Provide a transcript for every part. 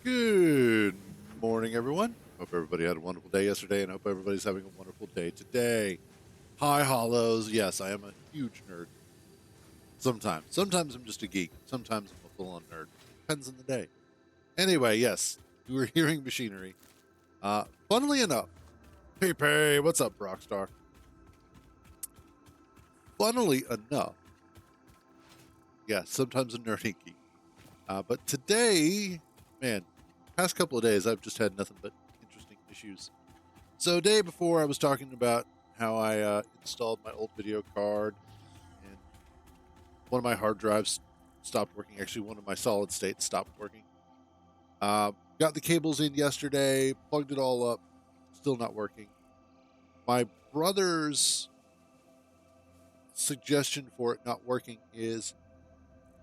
Good morning, everyone. Hope everybody had a wonderful day yesterday, and hope everybody's having a wonderful day today. Hi, Hollows. Yes, I am a huge nerd. Sometimes I'm just a geek. Sometimes I'm a full-on nerd. Depends on the day. Anyway, yes, you were hearing machinery. Funnily enough, hey, what's up, Rockstar? Funnily enough, yeah, sometimes a nerdy geek. But today, man, past couple of days, I've just had nothing but interesting issues. So, day before, I was talking about how I installed my old video card, and one of my hard drives stopped working. Actually, one of my solid states stopped working. Got the cables in yesterday, plugged it all up, still not working. My brother's suggestion for it not working is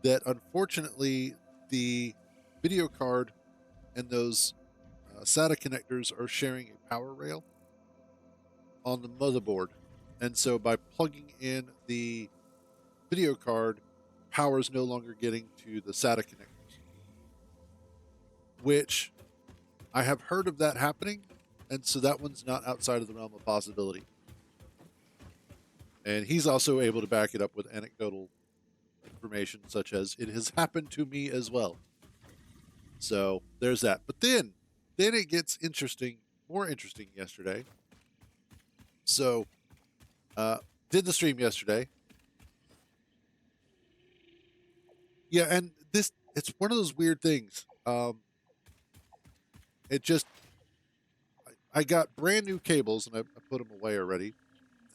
that unfortunately the video card and those SATA connectors are sharing a power rail on the motherboard. And so by plugging in the video card, power is no longer getting to the SATA connectors, which I have heard of that happening. And so that one's not outside of the realm of possibility. And he's also able to back it up with anecdotal information, such as it has happened to me as well. So there's that. But then it gets interesting, more interesting yesterday. So, did the stream yesterday. Yeah, and it's one of those weird things. It just I got brand new cables and I put them away already.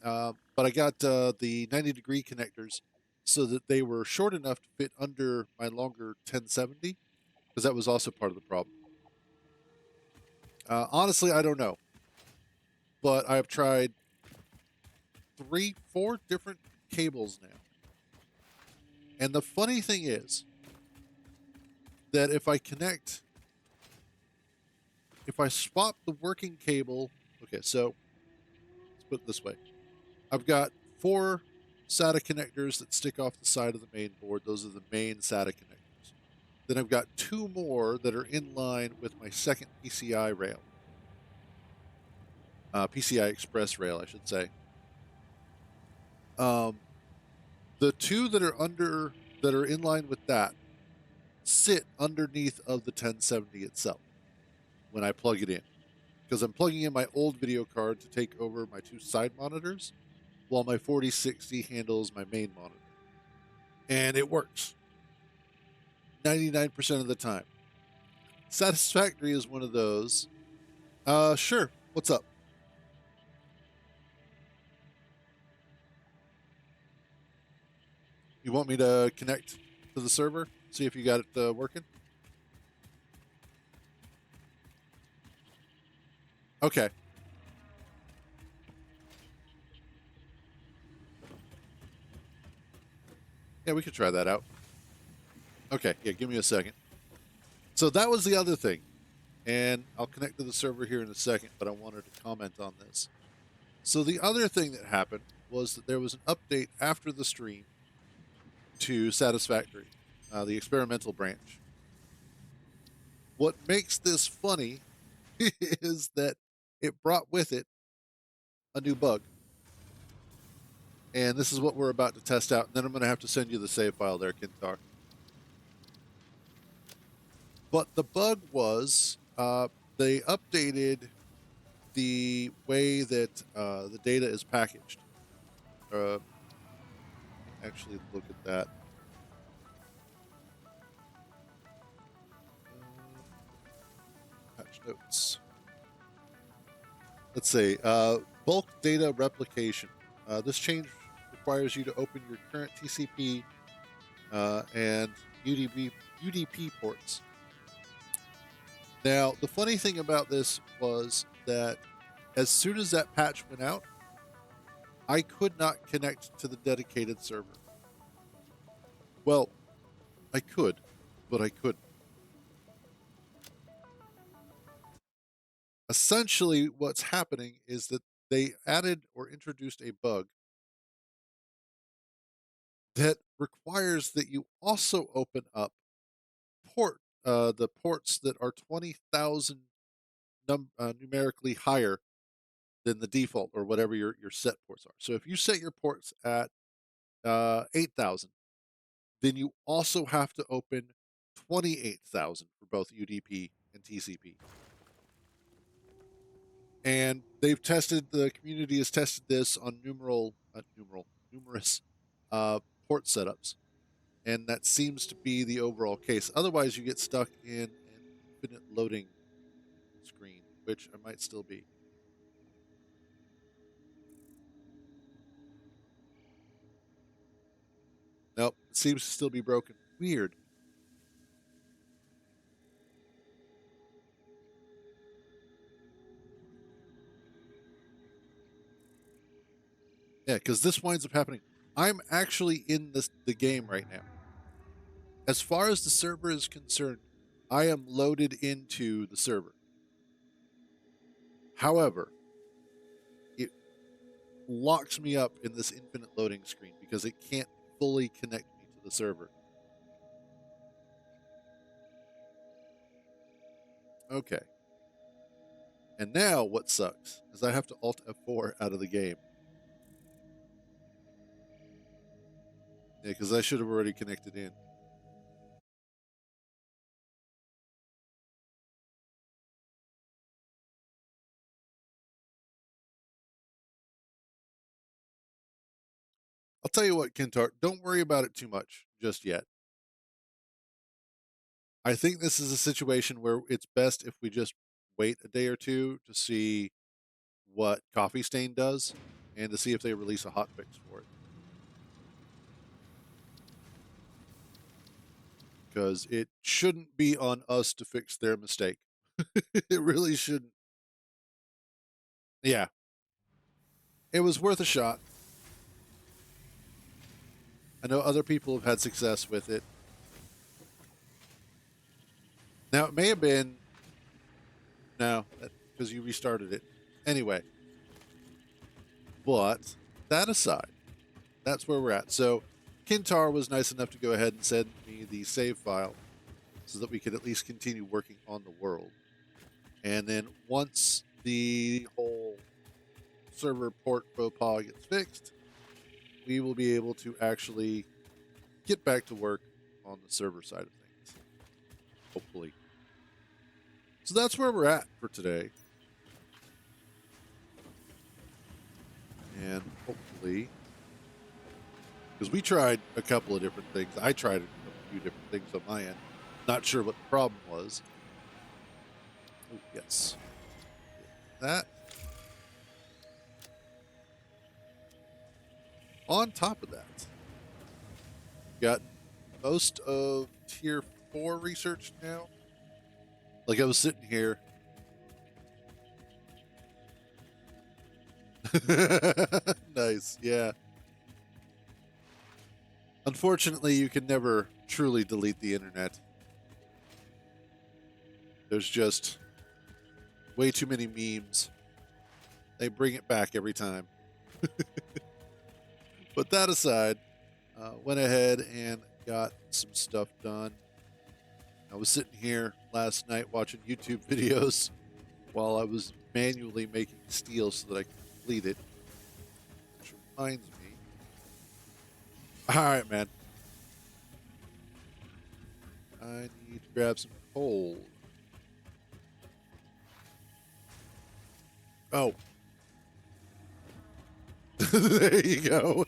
But I got the 90-degree connectors so that they were short enough to fit under my longer 1070, because that was also part of the problem. Honestly, I don't know, but I've tried 4 different cables now. And the funny thing is that if I swap the working cable, okay, so let's put it this way. I've got 4 SATA connectors that stick off the side of the main board. Those are the main SATA connectors. Then I've got 2 more that are in line with my second PCI rail. PCI Express rail, I should say. The 2 that are in line with that sit underneath of the 1070 itself when I plug it in, because I'm plugging in my old video card to take over my 2 side monitors, while my 4060 handles my main monitor. And it works 99% of the time. Satisfactory is one of those. Sure. What's up? You want me to connect to the server? See if you got it working? Okay. Yeah, we could try that out. Okay. Yeah, give me a second. So that was the other thing. And I'll connect to the server here in a second, but I wanted to comment on this. So the other thing that happened was that there was an update after the stream to Satisfactory, the experimental branch. What makes this funny is that it brought with it a new bug. And this is what we're about to test out. And then I'm going to have to send you the save file there, Kintar. But the bug was they updated the way that the data is packaged. Actually, look at that. Patch notes. Let's see. Bulk data replication. This change requires you to open your current TCP and UDP ports. Now, the funny thing about this was that as soon as that patch went out, I could not connect to the dedicated server. Well, I could, but I couldn't. Essentially, what's happening is that they added or introduced a bug that requires that you also open up port the ports that are 20,000 numerically higher than the default or whatever your set ports are. So if you set your ports at 8,000, then you also have to open 28,000 for both UDP and TCP. And the community has tested this on numerous uh, port setups, and that seems to be the overall case. Otherwise, you get stuck in an infinite loading screen, which I might still be. Nope, it seems to still be broken. Weird. Yeah, because this winds up happening. I'm actually in the game right now. As far as the server is concerned, I am loaded into the server. However, it locks me up in this infinite loading screen because it can't fully connect me to the server. Okay. And now what sucks is I have to Alt F4 out of the game. Yeah, because I should have already connected in. I'll tell you what, Kintar, don't worry about it too much just yet. I think this is a situation where it's best if we just wait a day or two to see what Coffee Stain does and to see if they release a hotfix for it. Because it shouldn't be on us to fix their mistake. It really shouldn't. Yeah. It was worth a shot. I know other people have had success with it. Now, it may have been. No, because you restarted it. Anyway, but that aside, that's where we're at. So, Kintar was nice enough to go ahead and send me the save file so that we could at least continue working on the world. And then once the whole server port faux pas gets fixed, we will be able to actually get back to work on the server side of things. Hopefully. So that's where we're at for today. And hopefully, because we tried a couple of different things. I tried a few different things on my end. Not sure what the problem was. Oh, yes. That. On top of that, got most of tier 4 research now. Like I was sitting here. Nice, yeah. Unfortunately, you can never truly delete the internet. There's just way too many memes. They bring it back every time. But that aside, went ahead and got some stuff done. I was sitting here last night watching YouTube videos while I was manually making steel so that I could complete it. Which reminds me. All right, man. I need to grab some coal. Oh. There you go.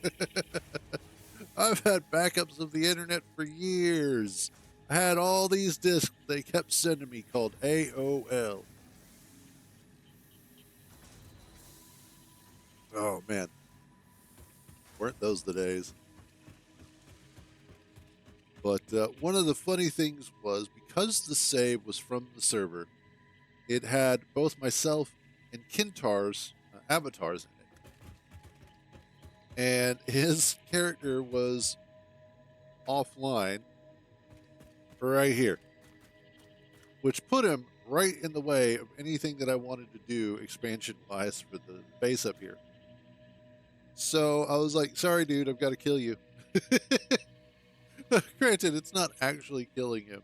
I've had backups of the internet for years. I had all these discs they kept sending me called AOL. Oh, man. Weren't those the days? But one of the funny things was because the save was from the server, it had both myself and Kintar's avatars in it. And his character was offline right here, which put him right in the way of anything that I wanted to do expansion wise for the base up here. So I was like, sorry, dude, I've got to kill you. Granted, it's not actually killing him.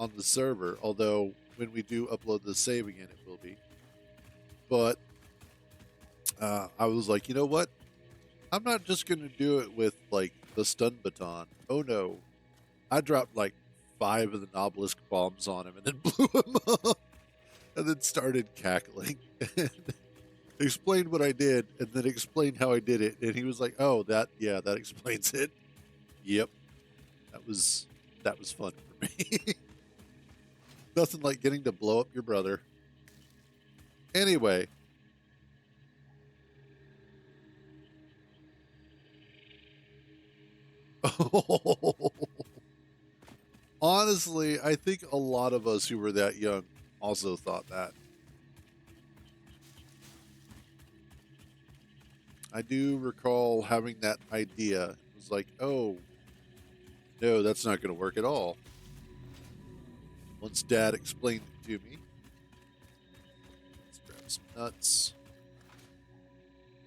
on the server, although when we do upload the save again, it will be. But I was like, you know what? I'm not just going to do it with like the stun baton. Oh no. I dropped like 5 of the Obelisk bombs on him and then blew him up and then started cackling and explained what I did and then explained how I did it. And he was like, oh, that explains it. Yep. That was fun for me. Nothing like getting to blow up your brother. Anyway. Honestly, I think a lot of us who were that young also thought that. I do recall having that idea. It was like, oh, no, that's not going to work at all. Once Dad explained it to me. Let's grab some nuts.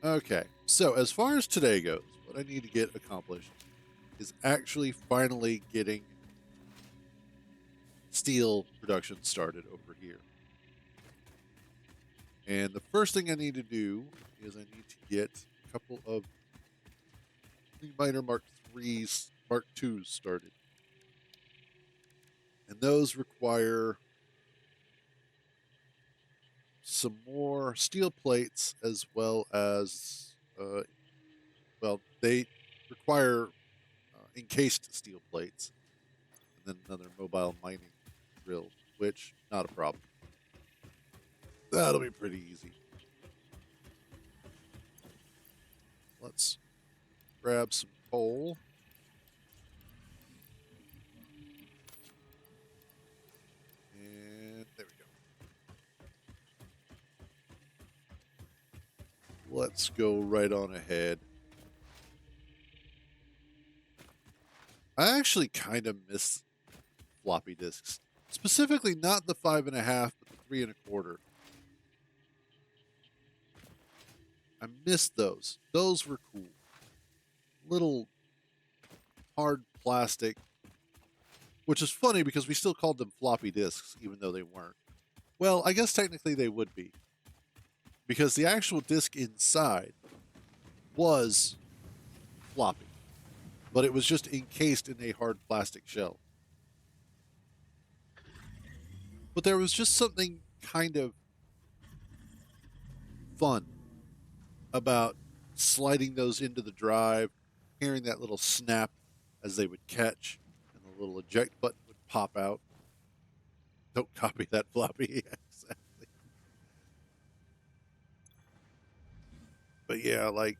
Okay, so as far as today goes, what I need to get accomplished is actually finally getting steel production started over here. And the first thing I need to do is I need to get a couple of miner Mark 3s, Mark 2s started. And those require some more steel plates as well as, they require encased steel plates and then another mobile mining drill, which, not a problem. That'll be pretty easy. Let's grab some coal. And there we go. Let's go right on ahead. I actually kind of miss floppy disks. Specifically, not the 5.5, but the 3.25. I missed those. Those were cool. Little hard plastic, which is funny because we still called them floppy disks, even though they weren't. Well, I guess technically they would be, because the actual disk inside was floppy, but it was just encased in a hard plastic shell. But there was just something kind of fun about sliding those into the drive, hearing that little snap as they would catch, and the little eject button would pop out. Don't copy that floppy. Exactly. But yeah, like,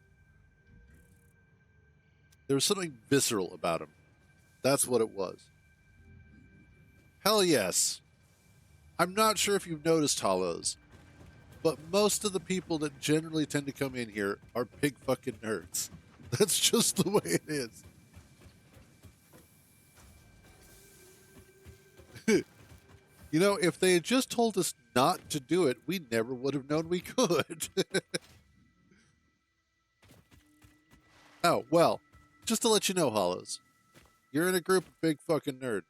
there was something visceral about him. That's what it was. Hell yes. I'm not sure if you've noticed, Hollows, but most of the people that generally tend to come in here are big fucking nerds. That's just the way it is. You know, if they had just told us not to do it, we never would have known we could. Oh, well, just to let you know, Hollows, you're in a group of big fucking nerds.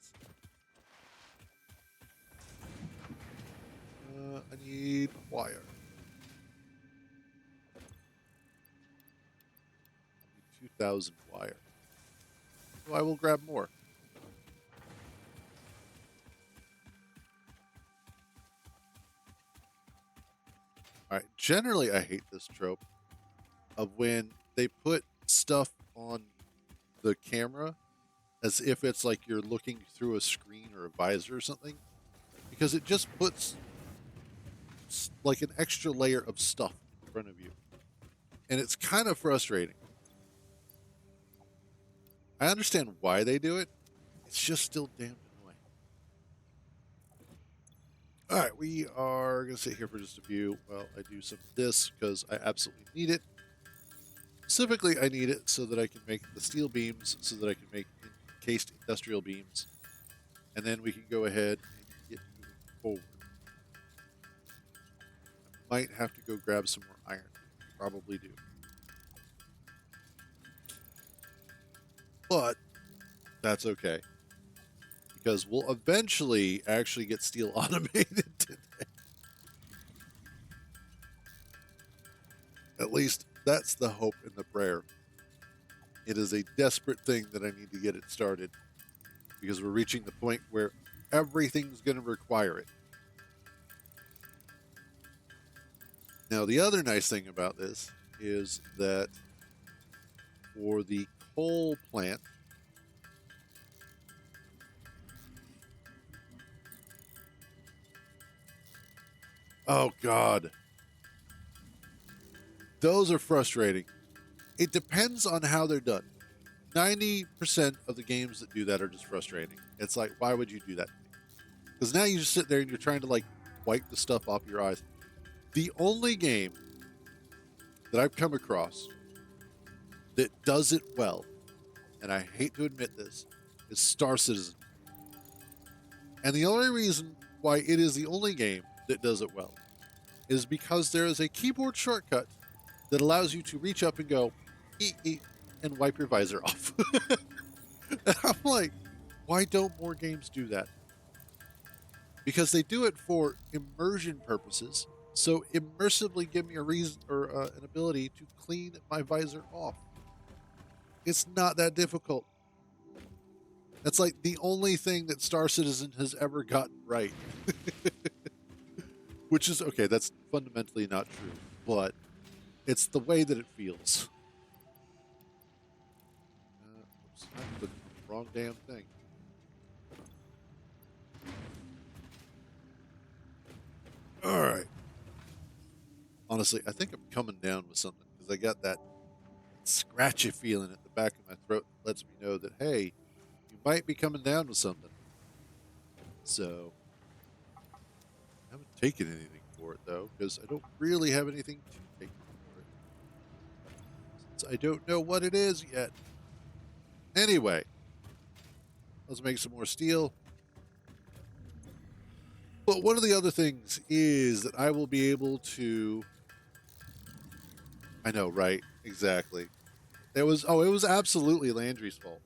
I need wire. I need 2,000 wire. So I will grab more. All right. Generally, I hate this trope of when they put stuff on the camera as if it's like you're looking through a screen or a visor or something, because it just puts like an extra layer of stuff in front of you. And it's kind of frustrating. I understand why they do it. It's just still damn annoying. All right, we are going to sit here for just a few while I do some of this because I absolutely need it. Specifically, I need it so that I can make the steel beams, so that I can make encased industrial beams, and then we can go ahead and get moving forward. I might have to go grab some more iron. Probably do. But that's okay, because we'll eventually actually get steel automated today. At least that's the hope and the prayer. It is a desperate thing that I need to get it started because we're reaching the point where everything's going to require it. Now, the other nice thing about this is that for the coal plant, oh God, those are frustrating. It depends on how they're done. 90% of the games that do that are just frustrating. It's like, why would you do that? Because now you just sit there and you're trying to like wipe the stuff off your eyes. The only game that I've come across that does it well, and I hate to admit this, is Star Citizen. And the only reason why it is the only game that does it well is because there is a keyboard shortcut that allows you to reach up and go, eat, eat, and wipe your visor off. And I'm like, why don't more games do that? Because they do it for immersion purposes. So immersively give me a reason or an ability to clean my visor off. It's not that difficult. That's like the only thing that Star Citizen has ever gotten right. Which is okay, that's fundamentally not true, but it's the way that it feels. Oops, I put the wrong damn thing. All right. Honestly, I think I'm coming down with something because I got that scratchy feeling at the back of my throat that lets me know that, hey, you might be coming down with something. So, I haven't taken anything for it, though, because I don't really have anything to take for it. Since I don't know what it is yet. Anyway, let's make some more steel. But one of the other things is that I will be able to. I know, right? Exactly. It was absolutely Landry's fault.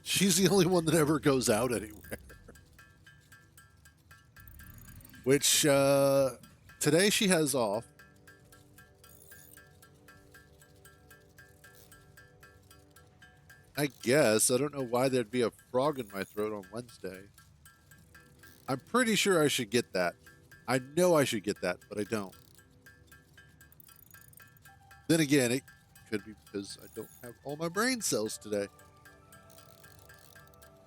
She's the only one that ever goes out anywhere. Which today she has off. I guess. I don't know why there'd be a frog in my throat on Wednesday. I'm pretty sure I should get that. I know I should get that, but I don't. Then again, it could be because I don't have all my brain cells today.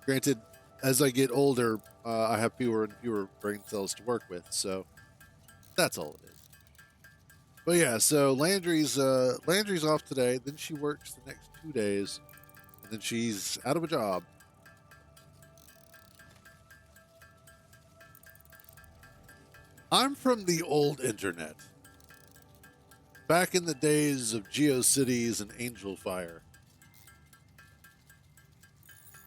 Granted, as I get older, I have fewer and fewer brain cells to work with, so that's all it is. But yeah, so Landry's off today. Then she works the next 2 days, and then she's out of a job. I'm from the old internet, back in the days of GeoCities and Angel Fire.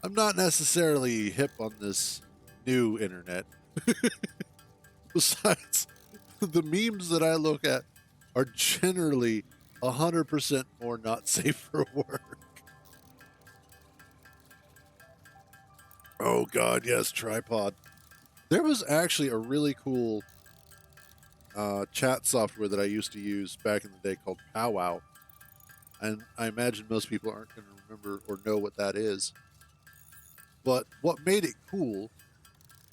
I'm not necessarily hip on this new internet. Besides, the memes that I look at are generally 100% more not safe for work. Oh, God, yes, tripod. There was actually a really cool chat software that I used to use back in the day called Powwow. And I imagine most people aren't going to remember or know what that is. But what made it cool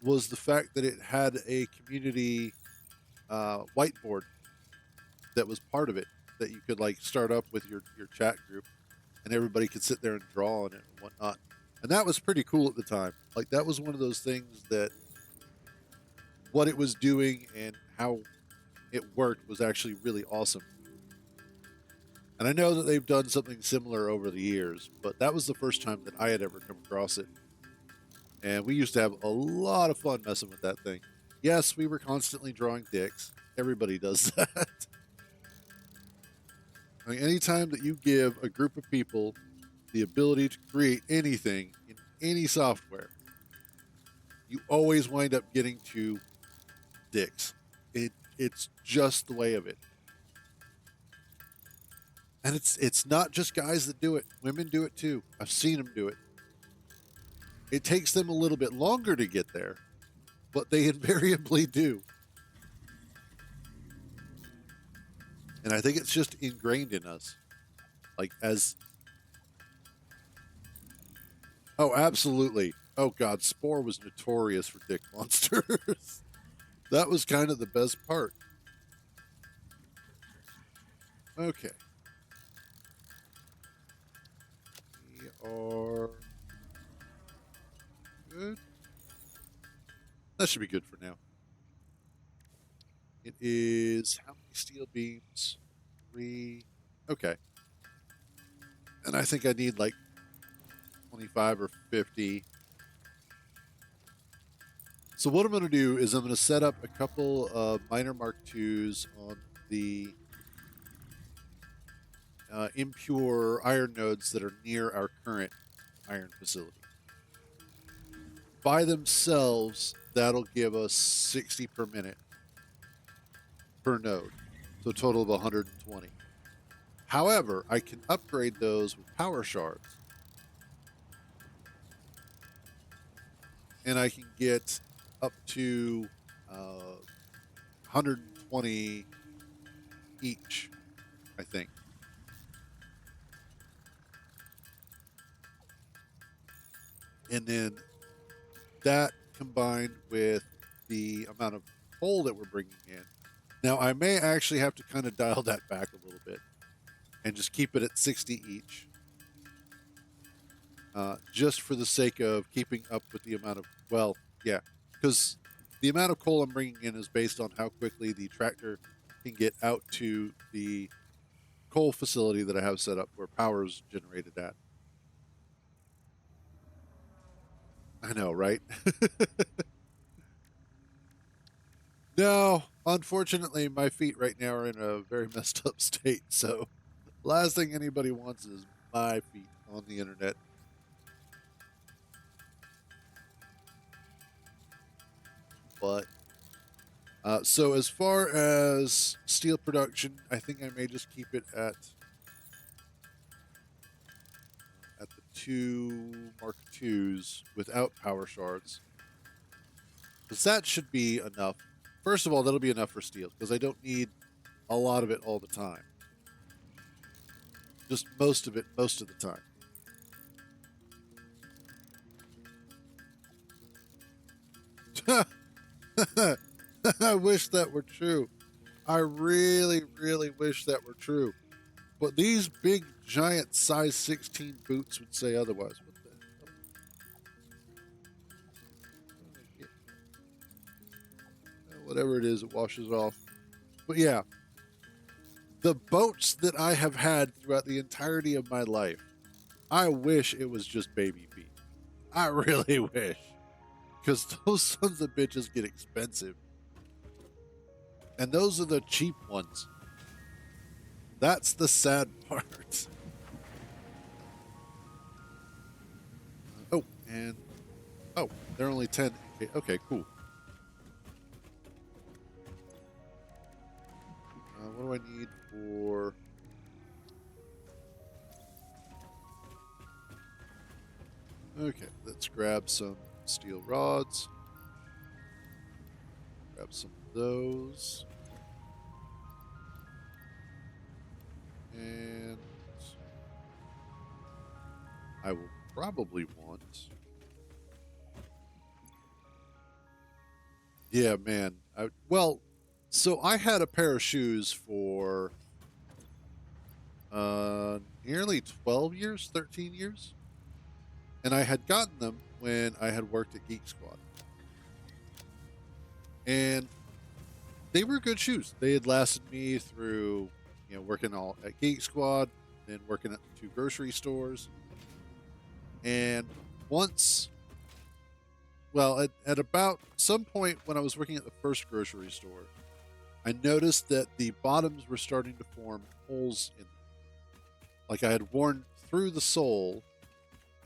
was the fact that it had a community whiteboard that was part of it that you could like start up with your chat group and everybody could sit there and draw on it and whatnot. And that was pretty cool at the time. Like that was one of those things that what it was doing and how it worked was actually really awesome. And I know that they've done something similar over the years, but that was the first time that I had ever come across it. And we used to have a lot of fun messing with that thing. Yes, we were constantly drawing dicks. Everybody does that. I mean, anytime that you give a group of people the ability to create anything in any software, you always wind up getting to dicks. It's just the way of it. And it's not just guys that do it. Women do it too. I've seen them do it. It takes them a little bit longer to get there, but they invariably do. And I think it's just ingrained in us. Like, as. Oh, absolutely. Oh, God. Spore was notorious for dick monsters. That was kind of the best part. Okay. We are good. That should be good for now. It is how many steel beams? 3. Okay. And I think I need like 25 or 50. So what I'm going to do is I'm going to set up a couple of minor Mark IIs on the impure iron nodes that are near our current iron facility. By themselves, that'll give us 60 per minute per node, so a total of 120. However, I can upgrade those with power shards, and I can get up to 120 each, I think. And then that combined with the amount of coal that we're bringing in. Now, I may actually have to kind of dial that back a little bit and just keep it at 60 each, just for the sake of keeping up with the amount of, well, yeah, because the amount of coal I'm bringing in is based on how quickly the tractor can get out to the coal facility that I have set up where power is generated at. I know, right? No, unfortunately, my feet right now are in a very messed up state. So, last thing anybody wants is my feet on the internet. But so as far as steel production, I think I may just keep it at the 2 Mark IIs without power shards, because that should be enough. First of all, that'll be enough for steel because I don't need a lot of it all the time. Just most of it most of the time. I wish that were true. I really, really wish that were true. But these big, giant, size 16 boots would say otherwise. What the hell? Whatever it is, it washes off. But yeah, the boats that I have had throughout the entirety of my life, I wish it was just baby feet. I really wish. Because those sons of bitches get expensive. And those are the cheap ones. That's the sad part. Oh, and oh, they're only 10. Okay, cool. What do I need for? Okay, let's grab some steel rods. Grab some of those. And I will probably want. Yeah, man. Well, so I had a pair of shoes for nearly 12 years, 13 years. And I had gotten them when I had worked at Geek Squad. And they were good shoes. They had lasted me through, working all at Geek Squad, then working at the 2 grocery stores. And once, well, at about some point when I was working at the first grocery store, I noticed that the bottoms were starting to form holes in them. Like I had worn through the sole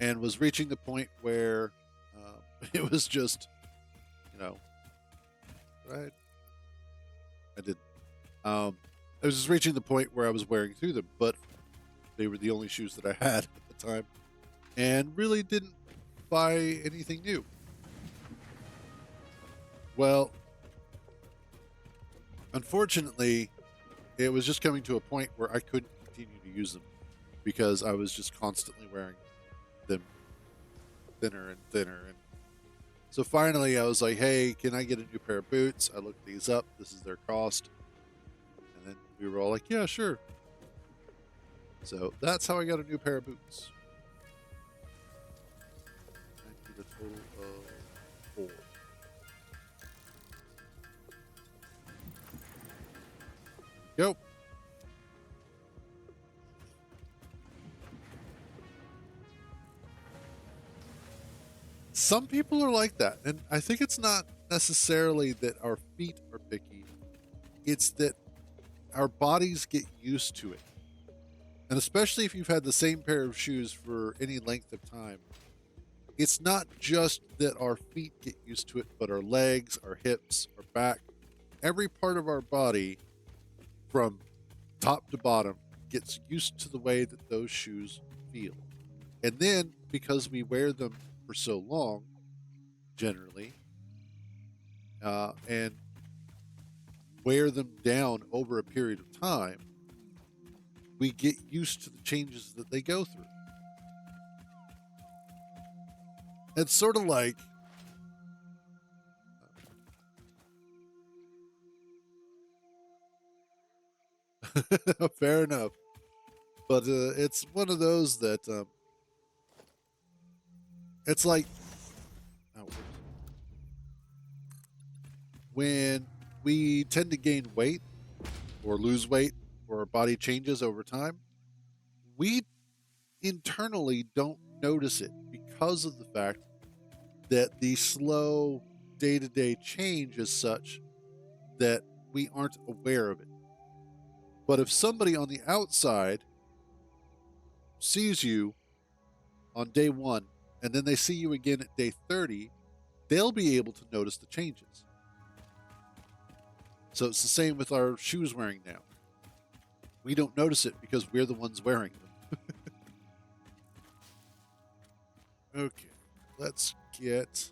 and was reaching the point where it was just, right? I didn't. I was just reaching the point where I was wearing through them, but they were the only shoes that I had at the time, and really didn't buy anything new. Well, unfortunately, it was just coming to a point where I couldn't continue to use them because I was just constantly wearing them thinner and thinner. And so finally, I was like, hey, can I get a new pair of boots? I looked these up. This is their cost. And then we were all like, yeah, sure. So that's how I got a new pair of boots. I need a total of 4. Go. Some people are like that. And I think it's not necessarily that our feet are picky, it's that our bodies get used to it. And especially if you've had the same pair of shoes for any length of time, it's not just that our feet get used to it, but our legs, our hips, our back, every part of our body from top to bottom gets used to the way that those shoes feel. And then because we wear them for so long, generally, and wear them down over a period of time, we get used to the changes that they go through. It's sort of like fair enough, but it's one of those that it's like oh, when we tend to gain weight or lose weight or our body changes over time, we internally don't notice it because of the fact that the slow day to day change is such that we aren't aware of it. But if somebody on the outside sees you on day 1 and then they see you again at day 30, they'll be able to notice the changes. So it's the same with our shoes wearing now. We don't notice it because we're the ones wearing them. Okay, let's get.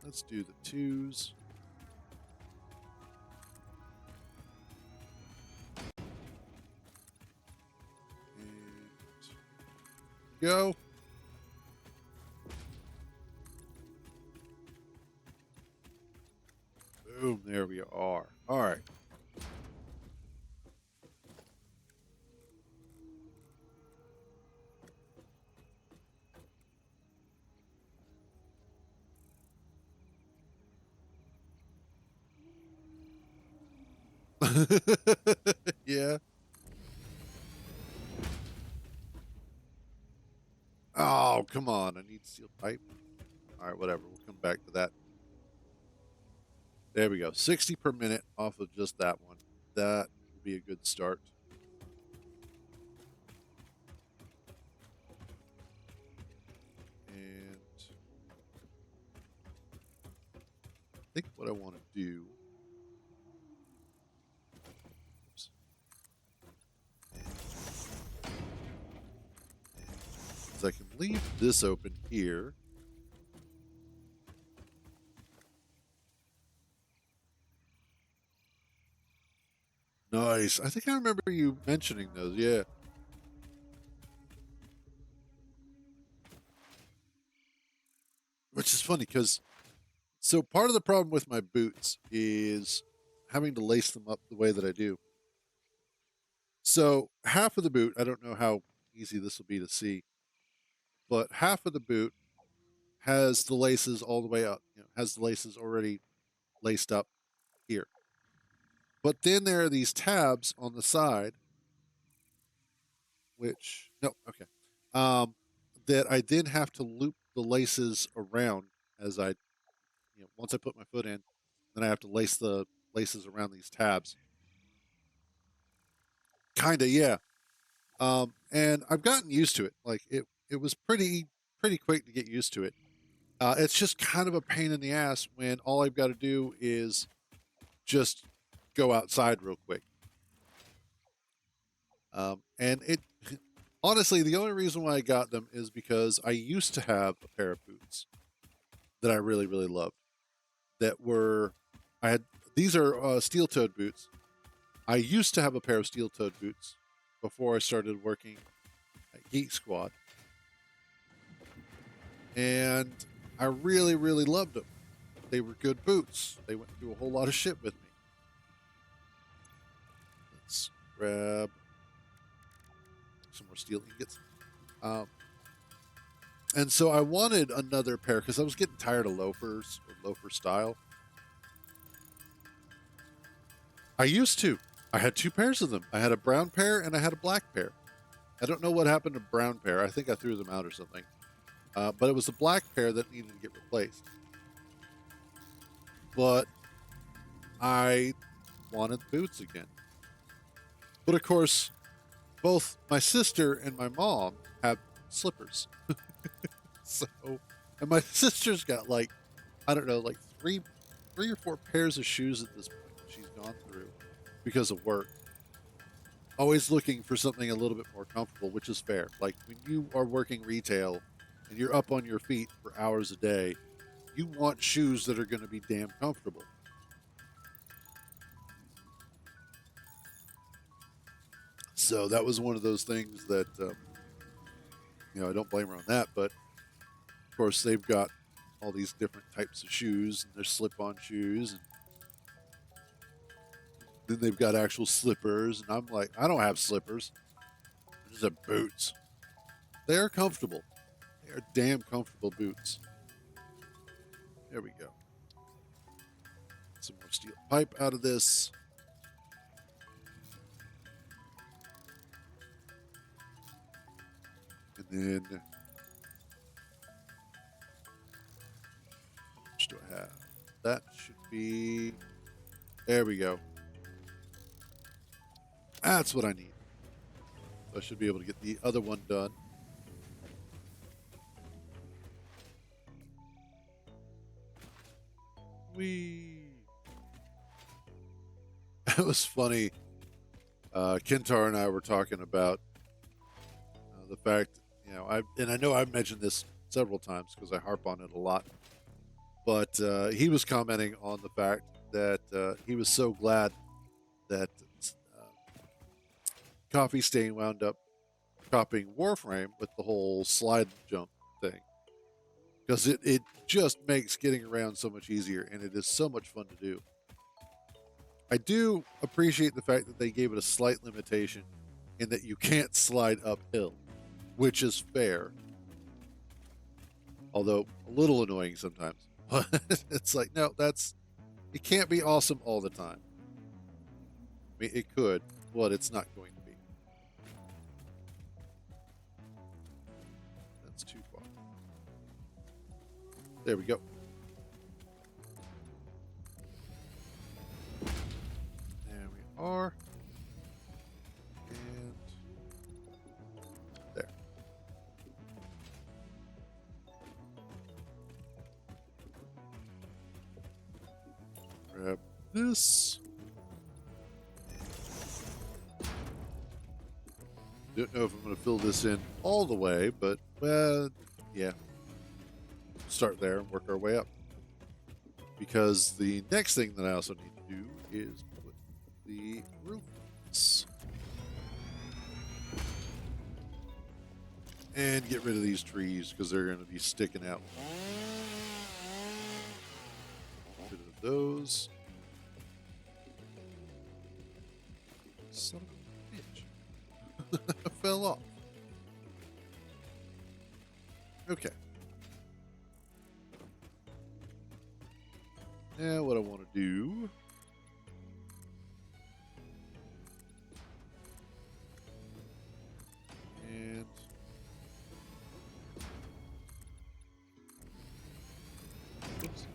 Let's do the 2s. And go. Boom, there we are. All right. Yeah. Oh, come on. I need steel pipe. All right, whatever. We'll come back to that. There we go. 60 per minute off of just that one. That will be a good start. And I think what I want to do is I can leave this open here. Nice. I think I remember you mentioning those. Yeah. Which is funny because so part of the problem with my boots is having to lace them up the way that I do. So half of the boot, I don't know how easy this will be to see, but half of the boot has the laces all the way up, has the laces already laced up here. But then there are these tabs on the side, which, no, okay, um, that I then have to loop the laces around as once I put my foot in, then I have to lace the laces around these tabs. Kinda, yeah. And I've gotten used to it. Like it was pretty quick to get used to it. It's just kind of a pain in the ass when all I've got to do is just go outside real quick. And it honestly, the only reason why I got them is because I used to have a pair of boots that I really, really loved. That were, I had these are steel-toed boots. I used to have a pair of steel-toed boots before I started working at Geek Squad, and I really, really loved them. They were good boots. They went through a whole lot of shit with me. Let's grab some more steel ingots. Um, and so I wanted another pair because I was getting tired of loafers or loafer style. I used to. I had two pairs of them. I had a brown pair and I had a black pair. I don't know what happened to brown pair. I think I threw them out or something. But it was the black pair that needed to get replaced. But I wanted boots again. But of course, both my sister and my mom have slippers. So, and my sister's got like, I don't know, like three or four pairs of shoes at this point that she's gone through because of work. Always looking for something a little bit more comfortable, which is fair. Like when you are working retail and you're up on your feet for hours a day, you want shoes that are going to be damn comfortable. So that was one of those things that, I don't blame her on that. But of course, they've got all these different types of shoes, and they're slip-on shoes, and then they've got actual slippers. And I'm like, I don't have slippers. I just have boots. They are comfortable. They are damn comfortable boots. There we go. Some more steel pipe out of this. And then, how much do I have? That should be, there we go. That's what I need. So I should be able to get the other one done. It was funny. Kintar and I were talking about the fact, I know I've mentioned this several times because I harp on it a lot. But he was commenting on the fact that he was so glad that Coffee Stain wound up copying Warframe with the whole slide jump thing. Because it just makes getting around so much easier, and it is so much fun to do. I do appreciate the fact that they gave it a slight limitation in that you can't slide uphill, which is fair. Although a little annoying sometimes. It's like, no, it can't be awesome all the time. I mean, it could, but it's not going to be. That's too far. There we go. There we are. And there. Grab this. Don't know if I'm going to fill this in all the way, but, well, yeah. Start there and work our way up. Because the next thing that I also need to do is put the roofs. And get rid of these trees because they're going to be sticking out. Get rid of those. Son of a bitch. I fell off. Okay. Now what I want to do and oops.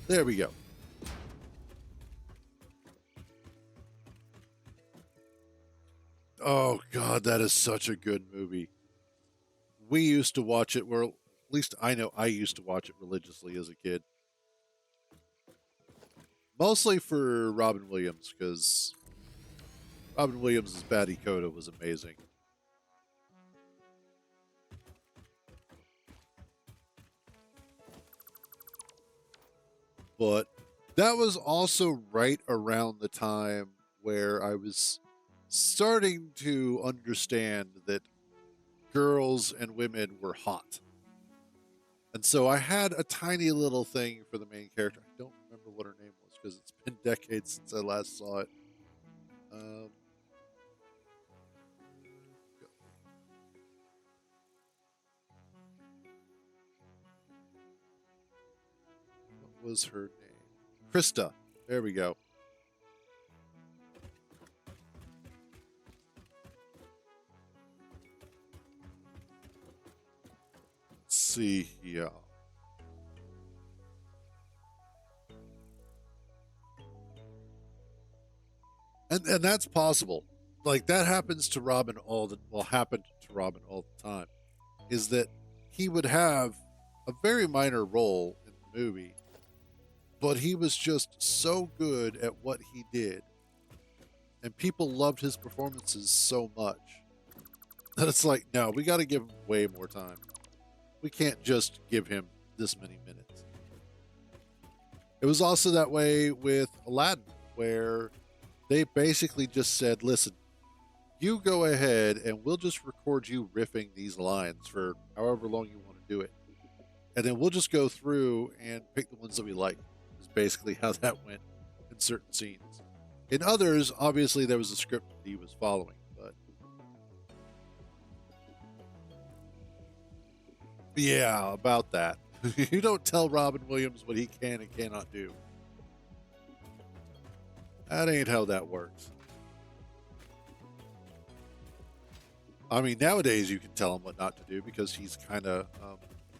There we go. Oh God, that is such a good movie. We used to watch it, at least I know I used to watch it religiously as a kid. Mostly for Robin Williams, because Robin Williams' Batty Coda was amazing. But that was also right around the time where I was starting to understand that girls and women were hot. And so I had a tiny little thing for the main character. I don't remember what her name was because it's been decades since I last saw it. Um, what was her name? Krista. There we go. Let's see here. And that's possible. Like that happens to Robin all the well happened to Robin all the time. Is that he would have a very minor role in the movie, but he was just so good at what he did, and people loved his performances so much that it's like, no, we got to give him way more time. We can't just give him this many minutes. It was also that way with Aladdin, where they basically just said, listen, you go ahead and we'll just record you riffing these lines for however long you want to do it. And then we'll just go through and pick the ones that we like, is basically how that went in certain scenes. In others, obviously, there was a script that he was following. But yeah, about that. You don't tell Robin Williams what he can and cannot do. That ain't how that works. I mean, nowadays you can tell him what not to do because he's kind of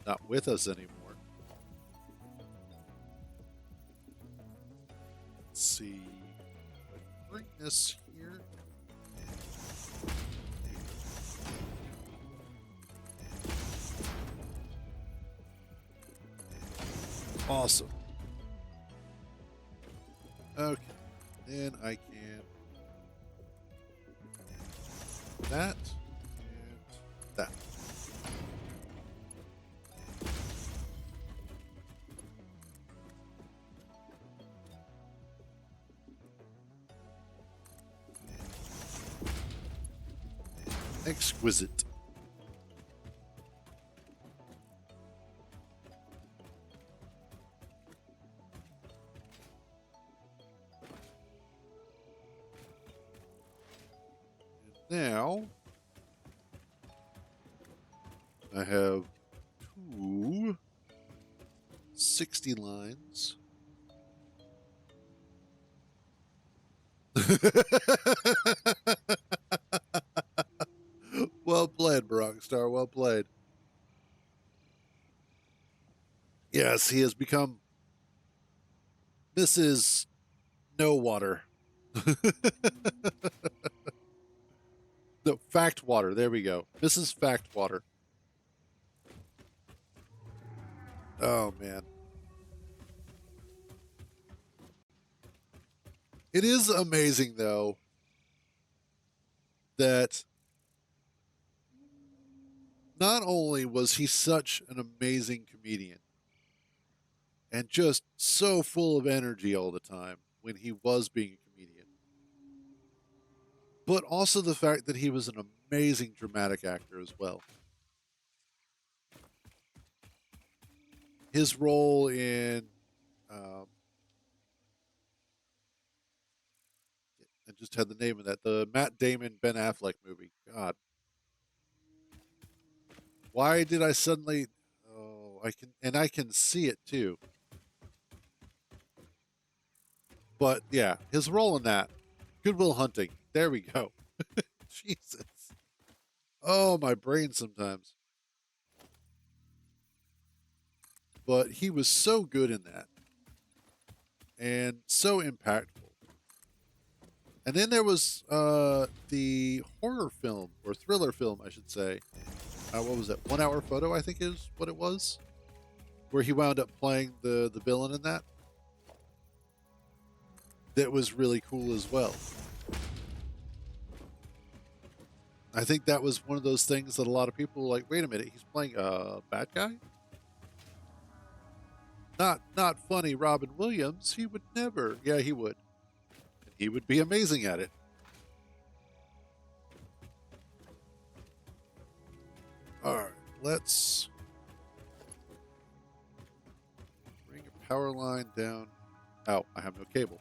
not with us anymore. Let's see. Bring this here. Awesome. Okay. Then I can that and that. Exquisite. And now I have two 60 lines. Well played, Rockstar. Well played. Yes, he has become Mrs. No Water. No, Fact Water. There we go. Mrs. Fact Water. Oh, man. It is amazing, though, that not only was he such an amazing comedian and just so full of energy all the time when he was being a comedian, but also the fact that he was an amazing dramatic actor as well. His role in, um, I just had the name of that, the Matt Damon Ben Affleck movie. God, why did I suddenly? Oh, I can see it too. But yeah, his role in that, Goodwill Hunting. There we go. Jesus. Oh, my brain sometimes. But he was so good in that and so impactful. And then there was the horror film or thriller film, I should say. What was it? 1 Hour Photo, I think is what it was, where he wound up playing the villain in that. that was really cool as well. I think that was one of those things that a lot of people were like, wait a minute, he's playing a bad guy? Not funny Robin Williams. He would never. Yeah, he would. And he would be amazing at it. All right, let's bring a power line down. Oh, I have no cable.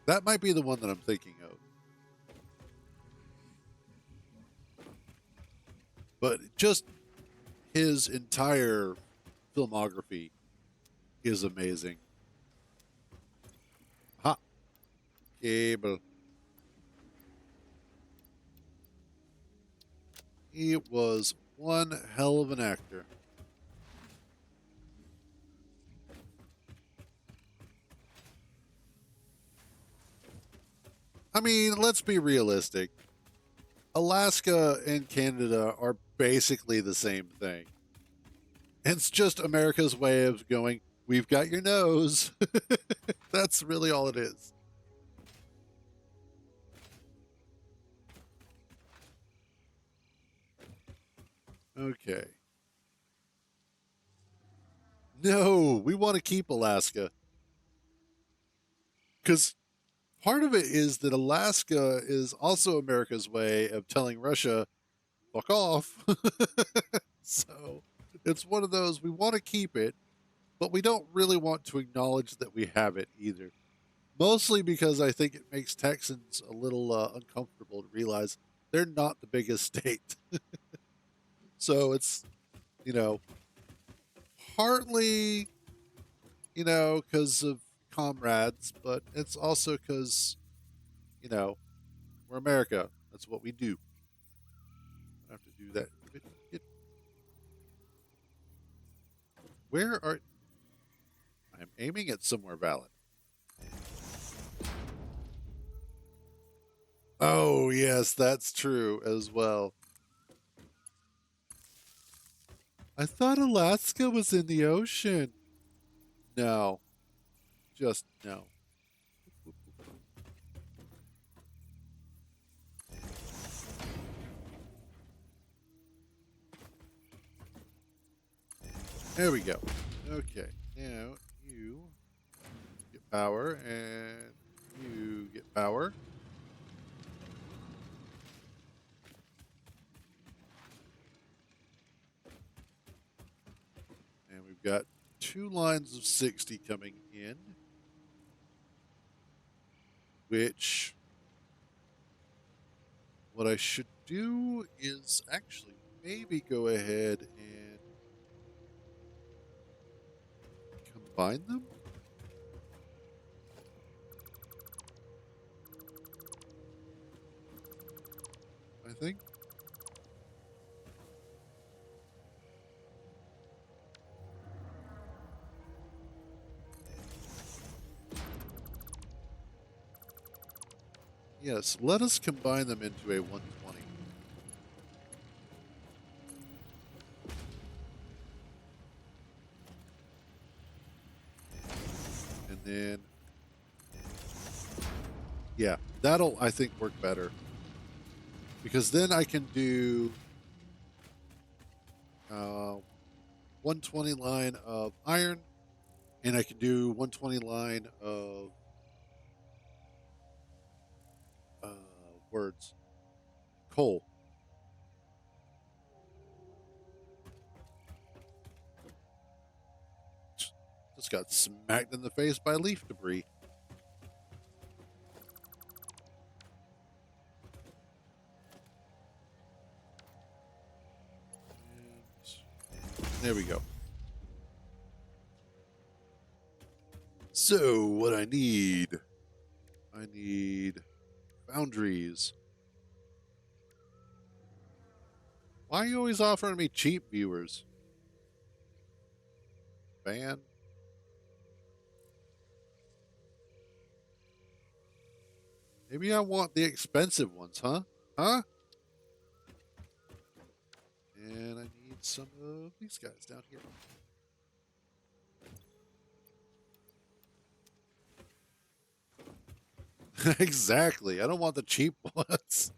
That might be the one that I'm thinking of. But just his entire filmography is amazing. Ha, cable. He was one hell of an actor. I mean, let's be realistic. Alaska and Canada are basically the same thing. It's just America's way of going, we've got your nose. That's really all it is. Okay. No, we want to keep Alaska. Because part of it is that Alaska is also America's way of telling Russia, fuck off. So it's one of those, we want to keep it, but we don't really want to acknowledge that we have it either. Mostly because I think it makes Texans a little uncomfortable to realize they're not the biggest state. So it's, you know, partly, because of comrades, but it's also because, you know, we're America. That's what we do. I have to do that. Where are. I'm aiming at somewhere valid. Oh, yes, that's true as well. I thought Alaska was in the ocean. No, just no. There we go. Okay, now you get power and you get power. And we've got 2 lines of 60 coming in, which what I should do is actually maybe go ahead and combine them. I think. Yes, let us combine them into a 120. And then, yeah, that'll, I think, work better. Because then I can do 120 line of iron, and I can do 120 line of words, coal. Just got smacked in the face by leaf debris. And there we go. So, what I need boundaries. Why are you always offering me cheap viewers? Ban. Maybe I want the expensive ones, huh? Huh? And I need some of these guys down here. Exactly. I don't want the cheap ones.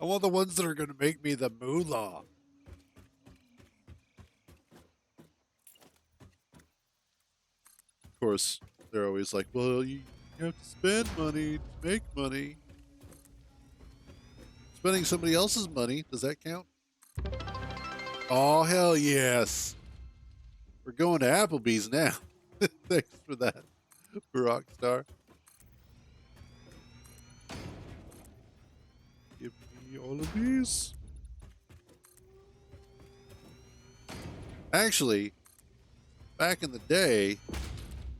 I want the ones that are going to make me the moolah. Of course, they're always like, well, you have to spend money to make money. Spending somebody else's money, does that count? Oh, hell yes. We're going to Applebee's now. Thanks for that, Rockstar. Give me all of these. Actually, back in the day,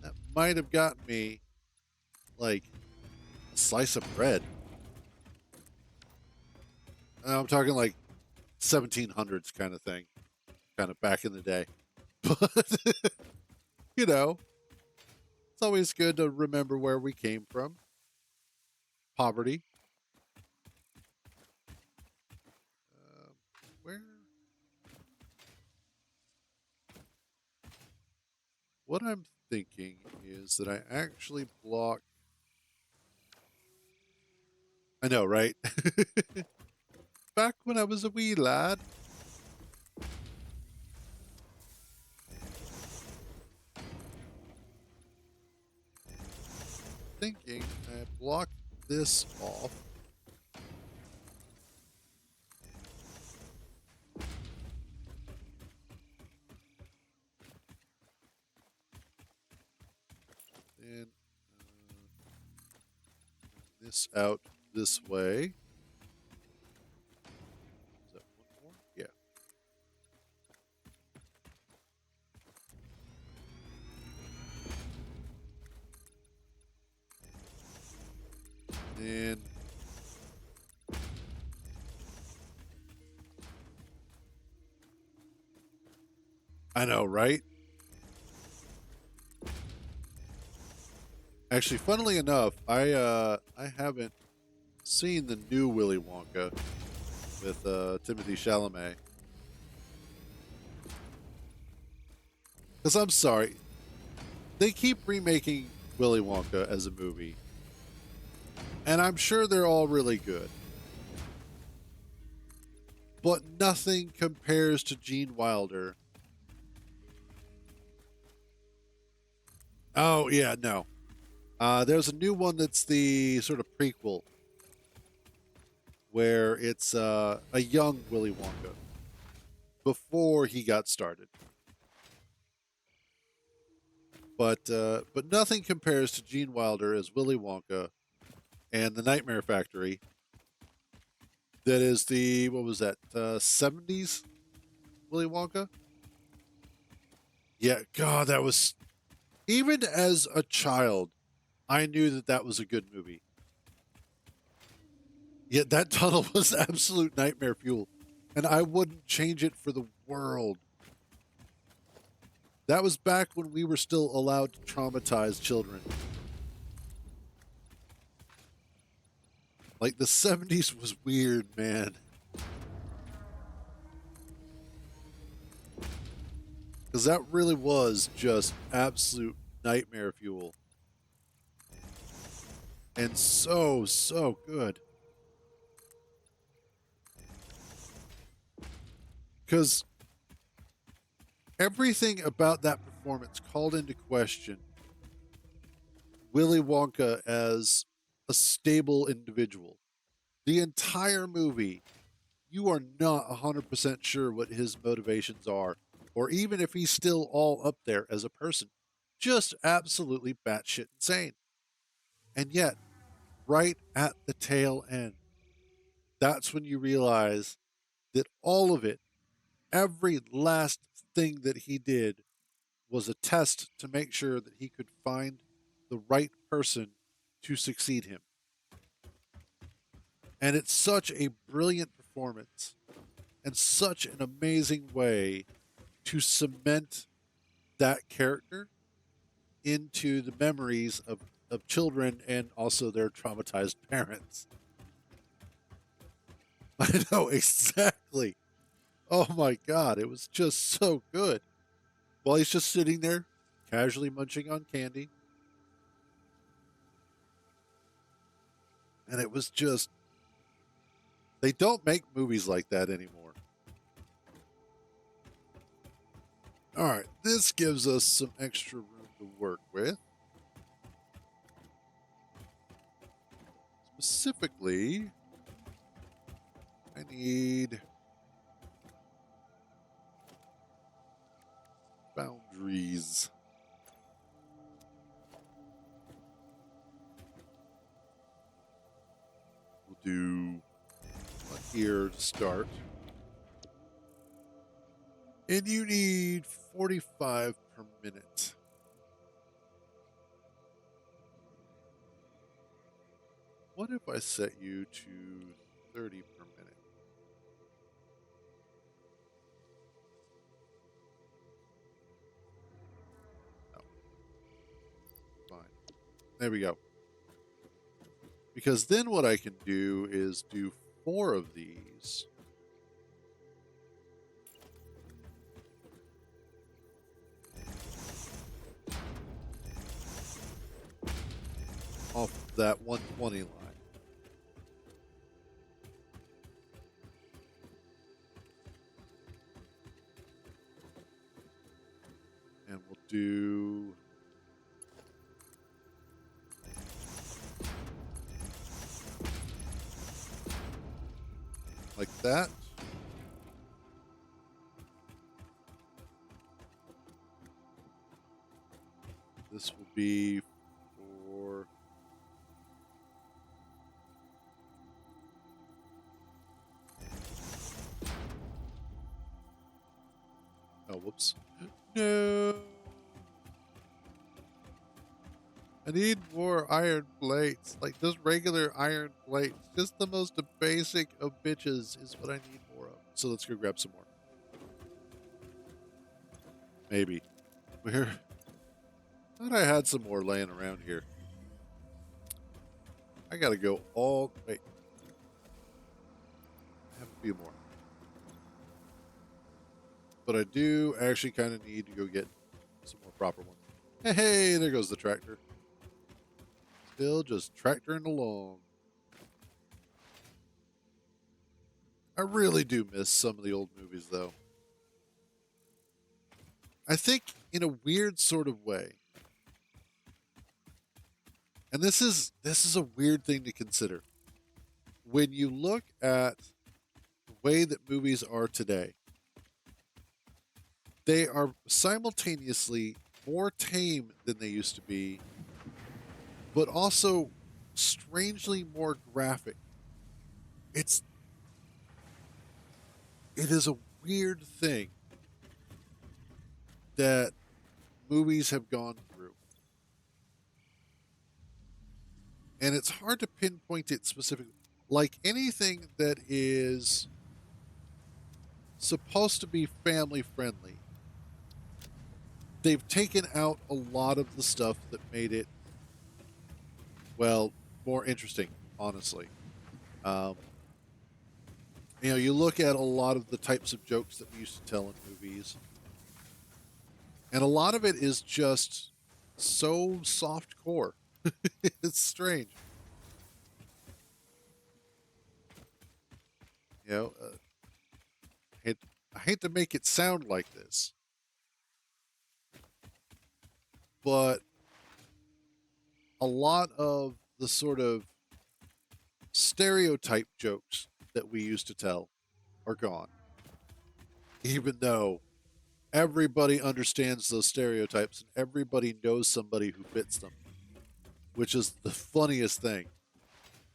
that might have gotten me like a slice of bread. I'm talking like 1700s kind of thing, kind of back in the day. But, you know, it's always good to remember where we came from. Poverty. Uh, where? What I'm thinking is that I actually block. I know, right? Back when I was a wee lad. Thinking I block this off. And this out this way. Is that one more? Yeah. And I know, right? Actually, funnily enough, I haven't seen the new Willy Wonka with Timothy Chalamet. Because I'm sorry, they keep remaking Willy Wonka as a movie, and I'm sure they're all really good, but nothing compares to Gene Wilder. Oh yeah, no. There's a new one that's the sort of prequel where it's a young Willy Wonka before he got started. But nothing compares to Gene Wilder as Willy Wonka and the Nightmare Factory. That is the what was that 70s Willy Wonka? Yeah, God, that was even as a child, I knew that that was a good movie. Yet that tunnel was absolute nightmare fuel, and I wouldn't change it for the world. That was back when we were still allowed to traumatize children. Like the 70s was weird, man. Because that really was just absolute nightmare fuel. And so, so good. Because everything about that performance called into question Willy Wonka as a stable individual. The entire movie, you are not 100% sure what his motivations are, or even if he's still all up there as a person. Just absolutely batshit insane. And yet, right at the tail end, that's when you realize that all of it, every last thing that he did, was a test to make sure that he could find the right person to succeed him. And it's such a brilliant performance and such an amazing way to cement that character into the memories of children and also their traumatized parents. I know exactly. Oh my God, it was just so good. While he's just sitting there, casually munching on candy. And it was just, they don't make movies like that anymore. All right, this gives us some extra room to work with. Specifically, I need boundaries. We'll do one here to start. And you need 45 per minute. What if I set you to 30 per minute? No. Fine. There we go. Because then what I can do is do 4 of these. Off that 120 line. And we'll do like that. This will be for oh, whoops. No. I need more iron plates. Like just regular iron plates. Just the most basic of bitches is what I need more of. So let's go grab some more. Maybe. Where? Thought I had some more laying around here. I gotta go all. Wait. I have a few more. But I do actually kind of need to go get some more proper ones. Hey, there goes the tractor. Still just tractoring along. I really do miss some of the old movies, though. I think in a weird sort of way. And this is a weird thing to consider. When you look at the way that movies are today, they are simultaneously more tame than they used to be, but also strangely more graphic. It is a weird thing that movies have gone through. And it's hard to pinpoint it specifically. Like anything that is supposed to be family friendly, they've taken out a lot of the stuff that made it, well, more interesting, honestly. Um, you look at a lot of the types of jokes that we used to tell in movies, and a lot of it is just so soft core. It's strange. You know, I hate to make it sound like this, but a lot of the sort of stereotype jokes that we used to tell are gone. Even though everybody understands those stereotypes and everybody knows somebody who fits them, which is the funniest thing.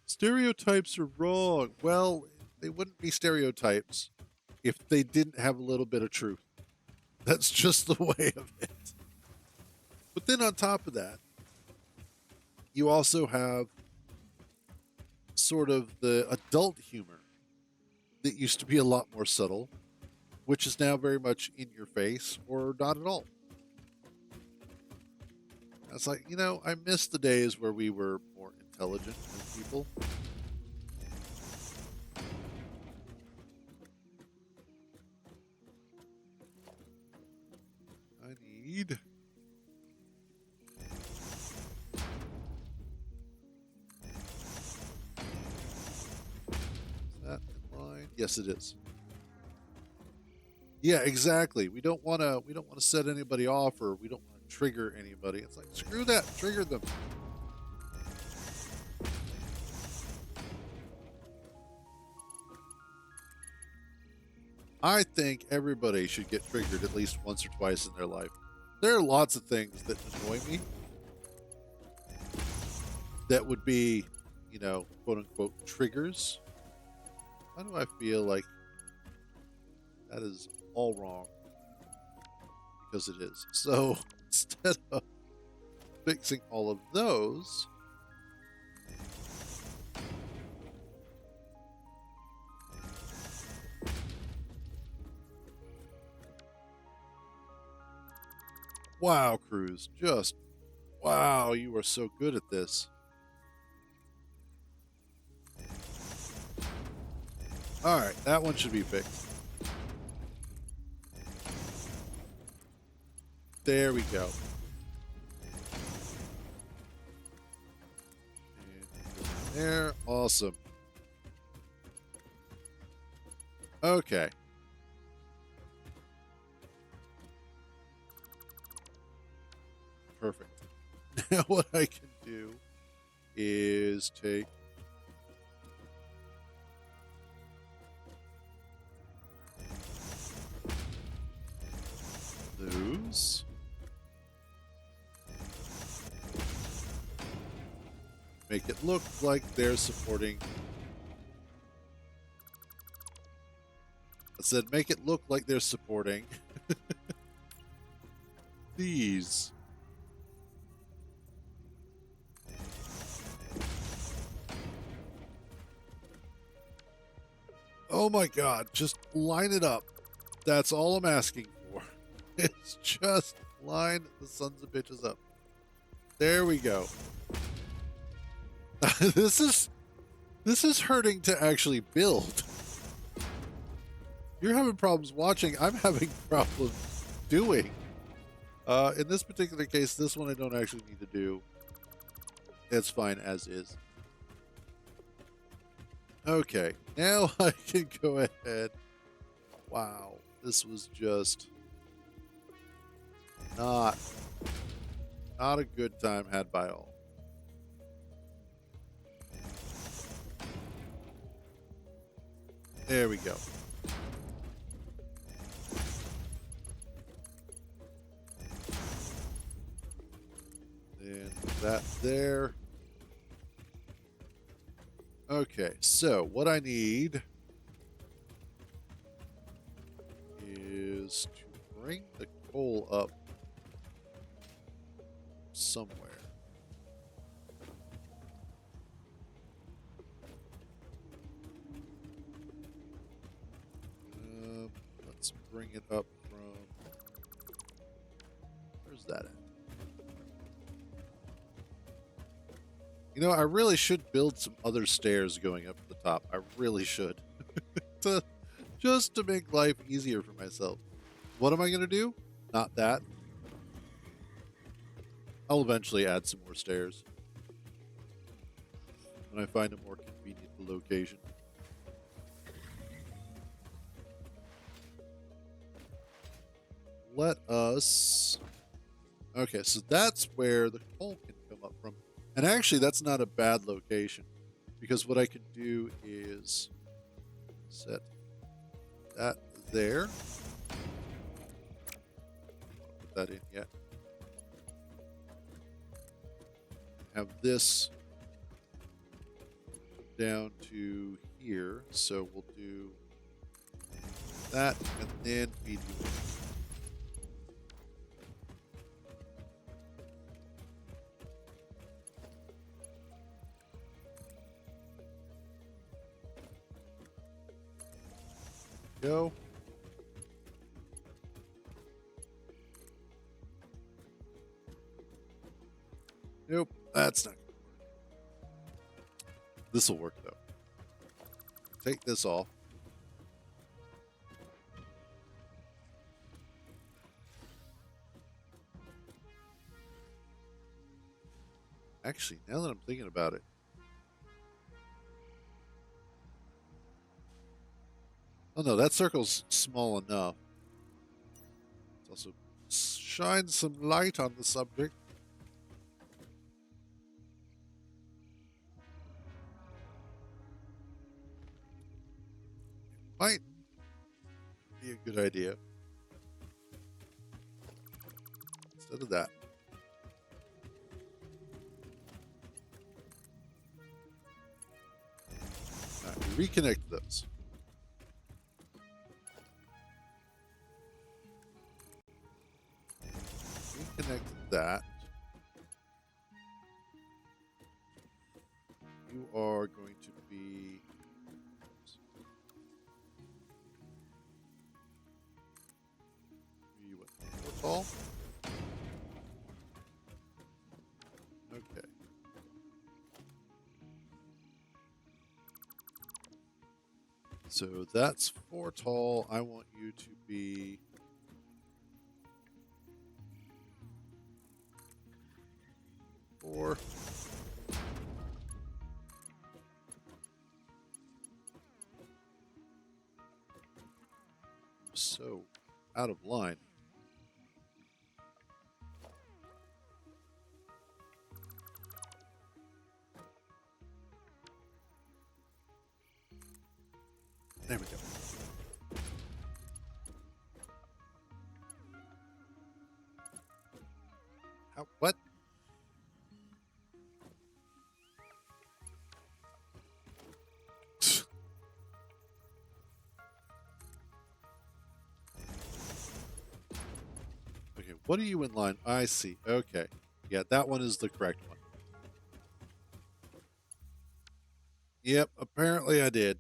Stereotypes are wrong. Well, they wouldn't be stereotypes if they didn't have a little bit of truth. That's just the way of it. But then on top of that, you also have sort of the adult humor that used to be a lot more subtle, which is now very much in your face or not at all. It's like, I miss the days where we were more intelligent as people. I need Yes, it is. Yeah, exactly. We don't want to. We don't want to set anybody off, or we don't want to trigger anybody. It's like screw that. Trigger them. I think everybody should get triggered at least once or twice in their life. There are lots of things that annoy me that would be, quote unquote triggers. Why do I feel like that is all wrong? Because it is. So instead of fixing all of those, wow, Cruz, just wow, you are so good at this. All right, that one should be fixed. There we go. And there, awesome. Okay. Perfect. Now what I can do is take those. Make it look like they're supporting. I said make it look like they're supporting these. Oh my god, just line it up. That's all I'm asking for. It's just line the sons of bitches up. There we go. This is hurting to actually build. You're having problems watching. I'm having problems doing. In this particular case, this one I don't actually need to do. It's fine as is. Okay, now I can go ahead. Wow, this was just not a good time had by all. There we go. And that there. Okay, so what I need is to bring the coal up somewhere. Let's bring it up from. Where's that at? I really should build some other stairs going up to the top. I really should. Just to make life easier for myself. What am I going to do? Not that. I'll eventually add some more stairs when I find a more convenient location. Let us... Okay, so that's where the coal can come up from. And actually, that's not a bad location, because what I can do is set that there. Put that in yet. Have this down to here, so we'll do that and then feed you in. Go. Nope, that's not gonna work. This will work though. Take this off. Actually, now that I'm thinking about it, Oh no, that circle's small enough. Let's also shine some light on the subject. Might be a good idea. Instead of that. Alright, we reconnect those. Reconnect that. You are going to be... You what? 4 tall? Okay. So that's 4 tall. I want you to be... Four. So out of line. There we go. How? What? Okay, what are you in line? I see. Okay. Yeah, that one is the correct one. Yep, apparently I did.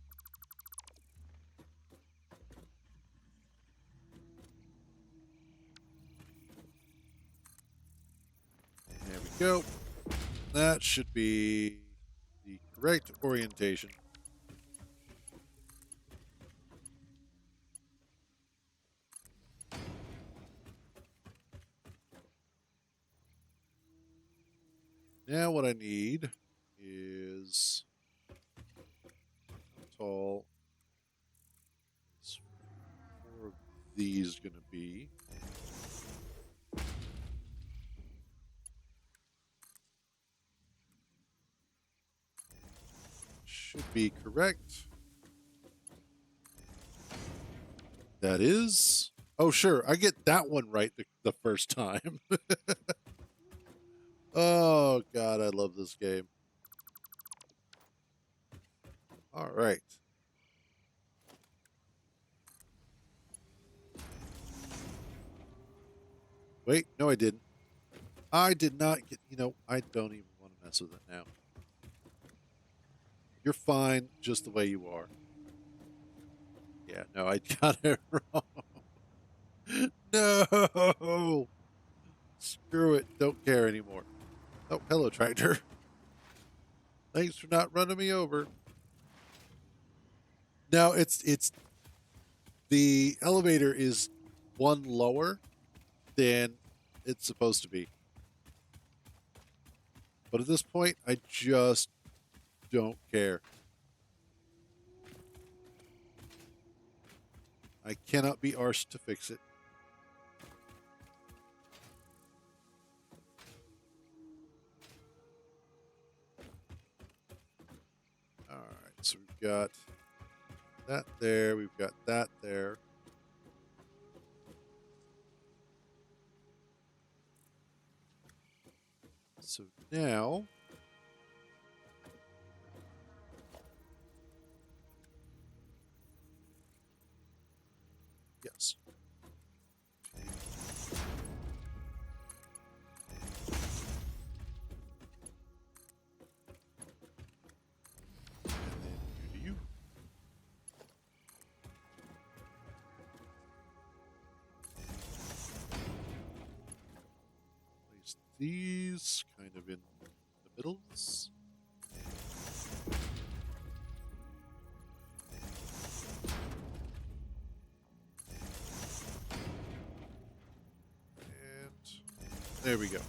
There we go. That should be the correct orientation. Now what I need is how tall is 4 of these going to be? Should be correct. That is. Oh, sure. I get that one right the first time. Oh, God, I love this game. All right. Wait, no, I didn't. I did not get, I don't even want to mess with it now. You're fine just the way you are. Yeah, no, I got it wrong. No! Screw it. Don't care anymore. Oh, hello, tractor. Thanks for not running me over. Now, it's the elevator is one lower than it's supposed to be. But at this point, I just don't care. I cannot be arsed to fix it. All right, so we've got that there. We've got that there. So now, yes. And then you do you. Place these kind of in the middles. And there we go.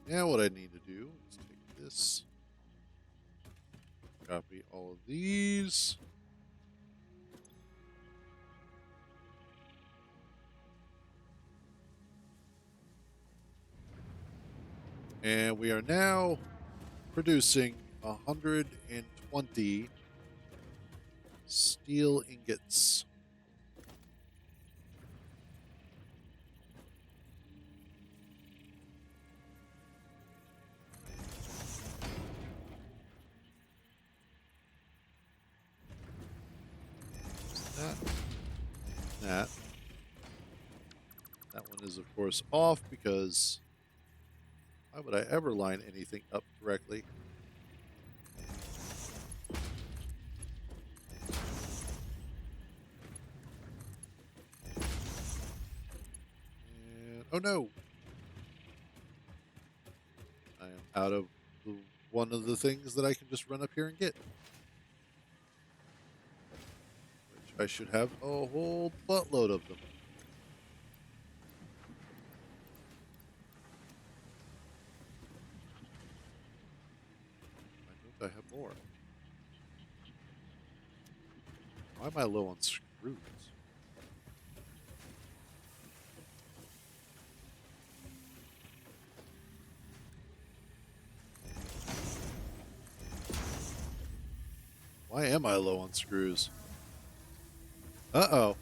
now what I need to do is take this, copy all of these. And we are now producing 120 steel ingots. That. That one is, of course, off because why would I ever line anything up correctly? And, oh no! I am out of one of the things that I can just run up here and get. Which I should have a whole buttload of them. Why don't I have more? Why am I low on screws? Why am I low on screws? Uh-oh.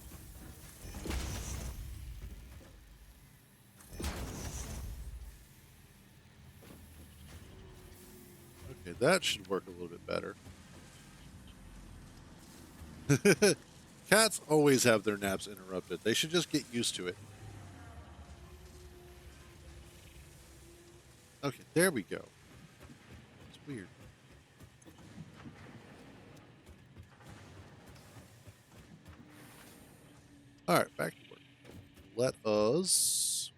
Okay, that should work a little bit better. Cats always have their naps interrupted. They should just get used to it. Okay, there we go. It's weird. All right, back to work. Let us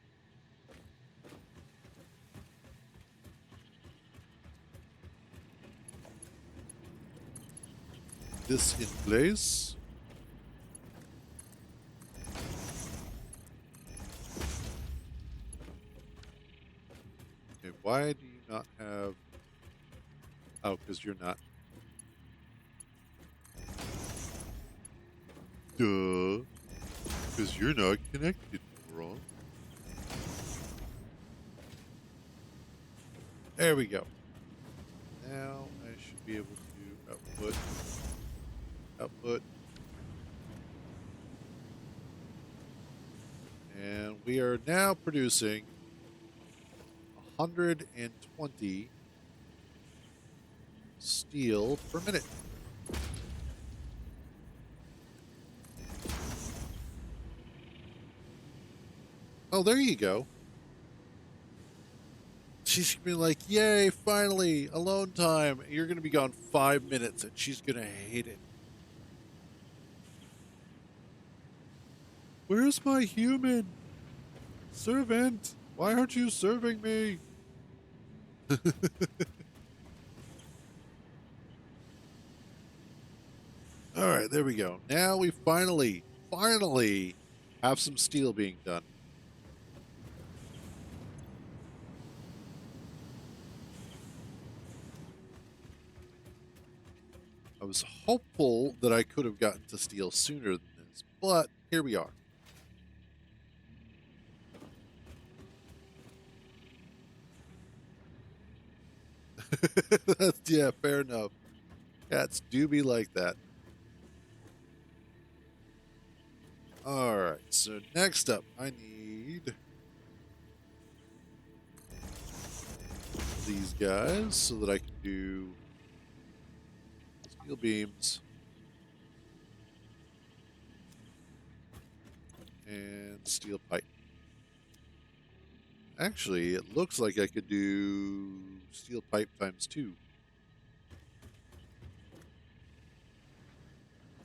this in place. Okay, why do you not have... Oh, because you're not. Duh. Because you're not connected, moron. There we go. Now I should be able to output. And we are now producing 120 steel per minute. Oh, there you go. She's gonna be like, yay, finally, alone time. You're gonna be gone 5 minutes and she's gonna hate it. Where's my human? Servant, why aren't you serving me? All right, there we go. Now we finally have some steel being done. I was hopeful that I could have gotten to steel sooner than this, but here we are. Yeah, fair enough. Cats do be like that. All right, so next up, I need these guys so that I can do steel beams and steel pipe. Actually, it looks like I could do steel pipe times 2.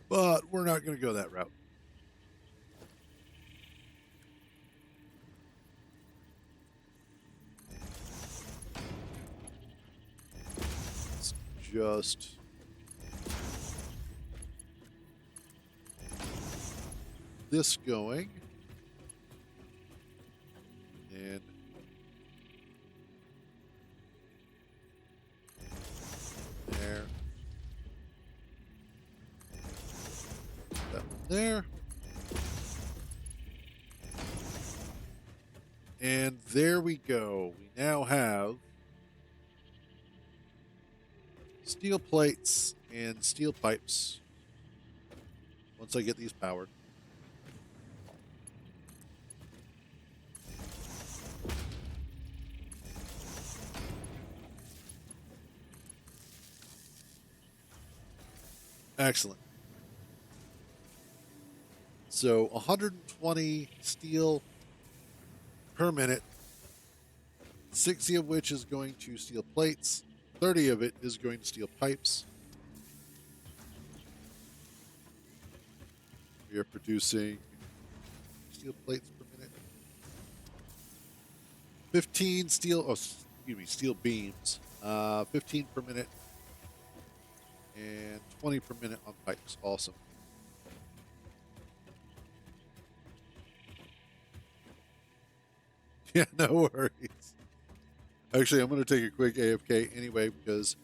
But we're not going to go that route. Let's just this going. And there. And there we go. We now have steel plates and steel pipes. Once I get these powered. Excellent. So 120 steel per minute, 60 of which is going to steel plates, 30 of it is going to steel pipes. We are producing steel plates per minute. 15 steel beams. 15 per minute and 20 per minute on pipes. Awesome. Yeah, no worries. Actually, I'm going to take a quick AFK anyway because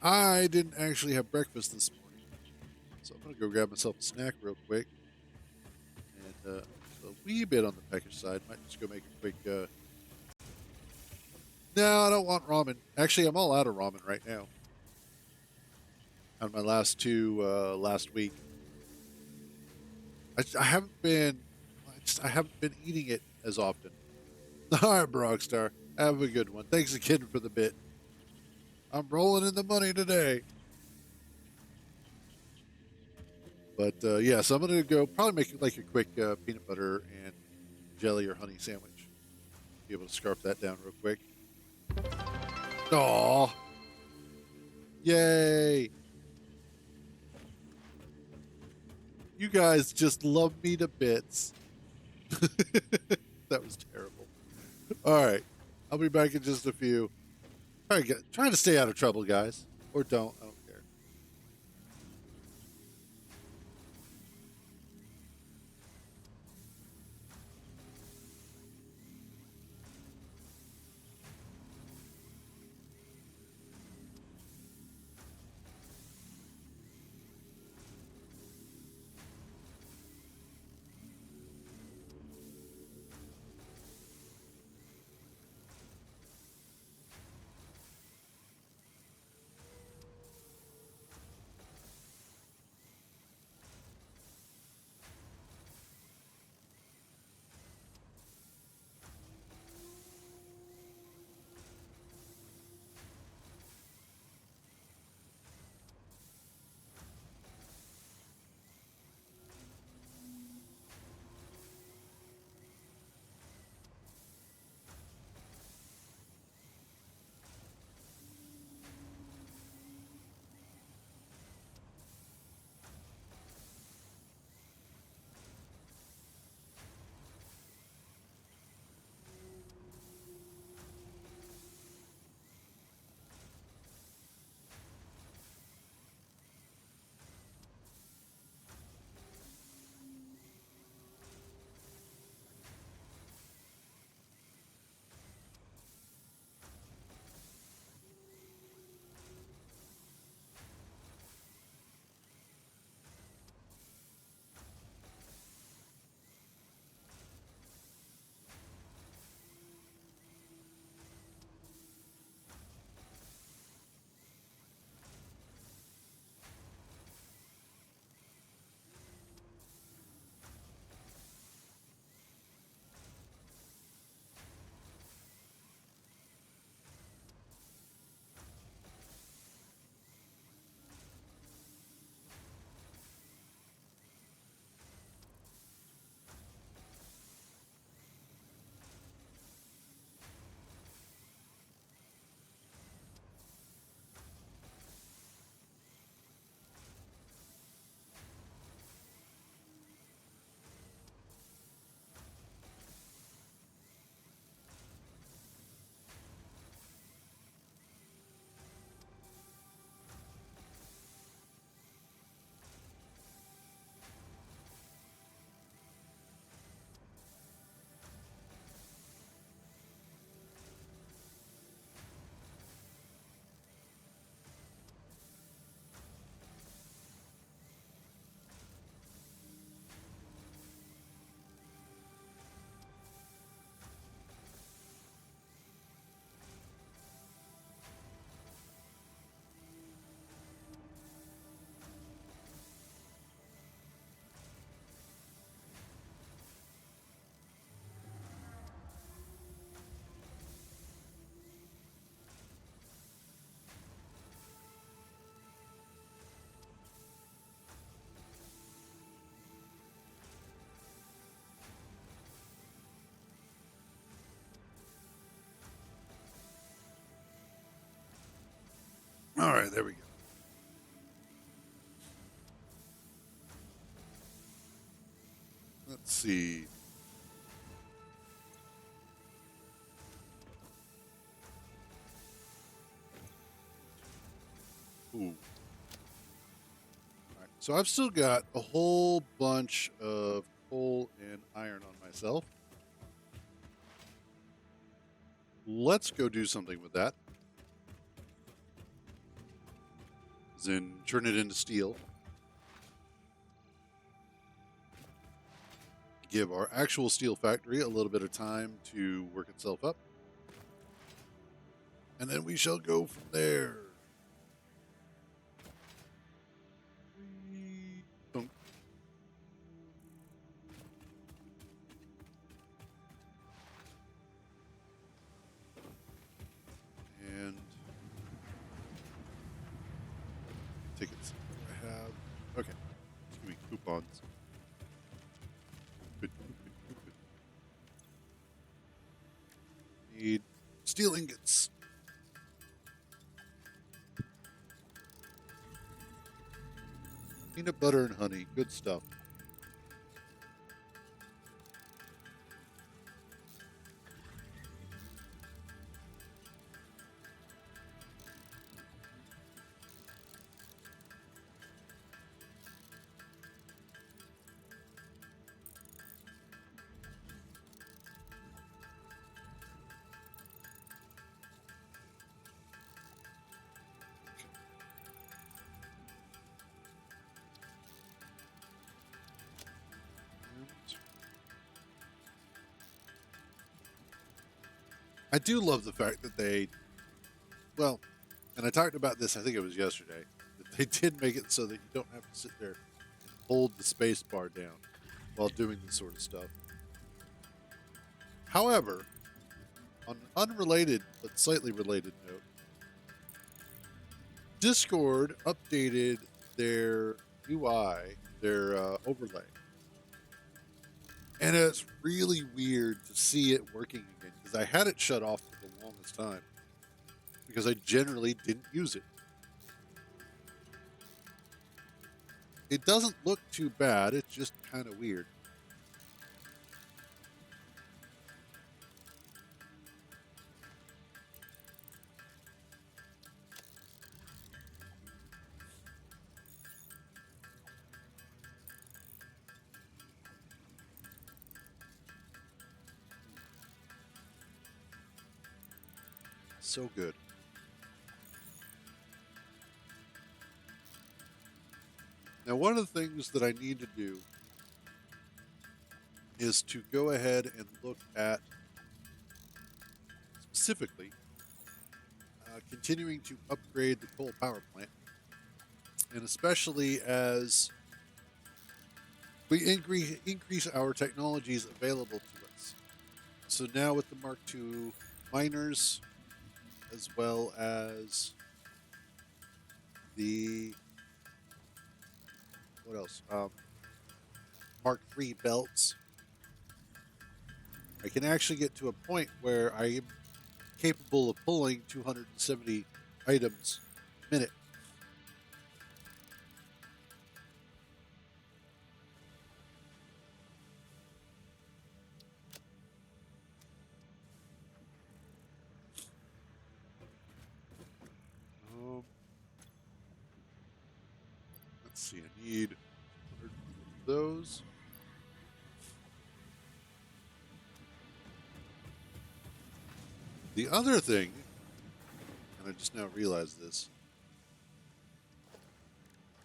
I didn't actually have breakfast this morning. So I'm going to go grab myself a snack real quick. And a wee bit on the peckish side. Might just go make a quick... No, I don't want ramen. Actually, I'm all out of ramen right now. On my last two last week. I haven't been... I haven't been eating it as often. All right, Brockstar. Have a good one. Thanks again for the bit. I'm rolling in the money today. But yeah, so I'm going to go probably make like a quick peanut butter and jelly or honey sandwich. Be able to scarf that down real quick. Aw. Yay. You guys just love me to bits. That was terrible. All right. I'll be back in just a few. Try to stay out of trouble, guys. Or don't. I don't care. there we go. Let's see. Ooh. All right. So I've still got a whole bunch of coal and iron on myself. Let's go do something with that. Then turn it into steel. Give our actual steel factory a little bit of time to work itself up. And then we shall go from there. Boom. And tickets I have. Okay. Just give me coupons. Good. Need steel ingots. Peanut butter and honey. Good stuff. I do love the fact that well, and I talked about this, I think it was yesterday, that they did make it so that you don't have to sit there and hold the space bar down while doing this sort of stuff. However, on an unrelated but slightly related note, Discord updated their UI, their overlay. And it's really weird to see it working again because I had it shut off for the longest time because I generally didn't use it. It doesn't look too bad, it's just kind of weird. So good. Now, one of the things that I need to do is to go ahead and look at specifically continuing to upgrade the coal power plant, and especially as we increase our technologies available to us. So now with the Mark II miners, as well as the what else? Mark III belts. I can actually get to a point where I am capable of pulling 270 items a minute. Let's see, I need 100 of those. The other thing, and I just now realized this,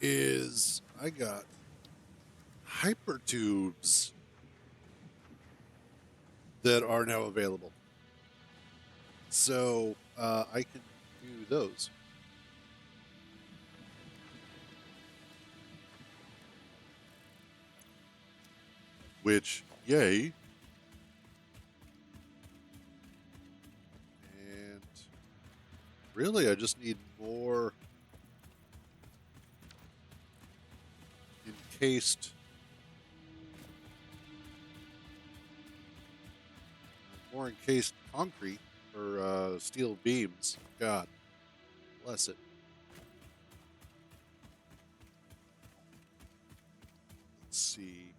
is I got hypertubes that are now available. So I can do those. Which, yay. And really, I just need more encased, concrete or steel beams. God bless it. Let's see.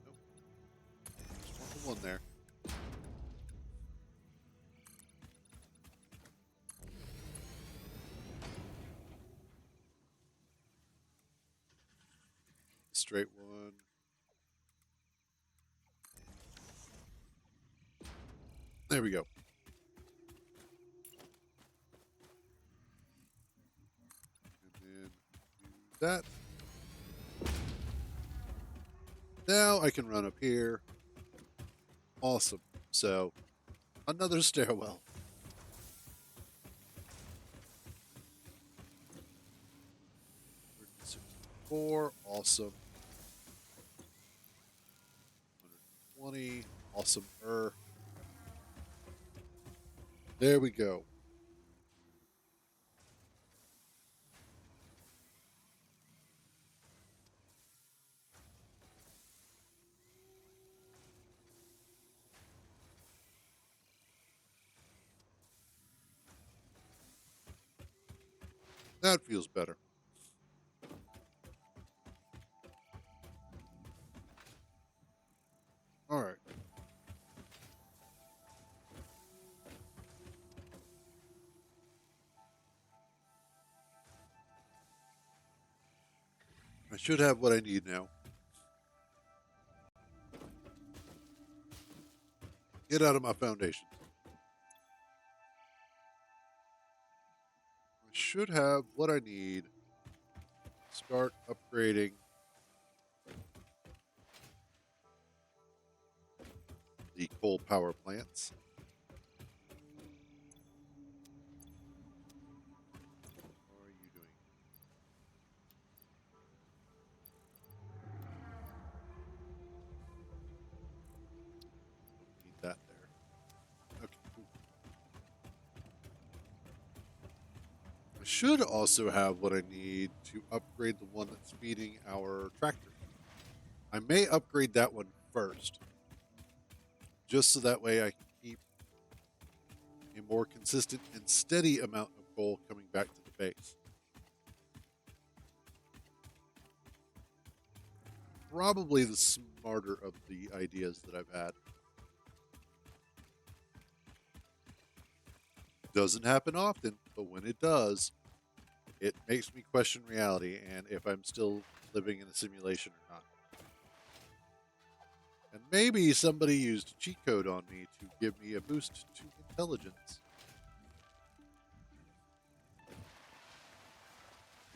Nope. Just want the one there. Straight one. There we go. And then do that. Now I can run up here. Awesome. So, another stairwell. 164. Awesome. 120. Awesome. There we go. That feels better. All right. I should have what I need now. Get out of my foundation. I should have what I need. Start upgrading the coal power plants. How are you doing? Don't need that there. Okay, cool. I should also have what I need to upgrade the one that's feeding our tractor. I may upgrade that one first, just so that way I can keep a more consistent and steady amount of coal coming back to the base. Probably the smarter of the ideas that I've had. Doesn't happen often, but when it does, it makes me question reality and if I'm still living in a simulation or not. And maybe somebody used a cheat code on me to give me a boost to intelligence.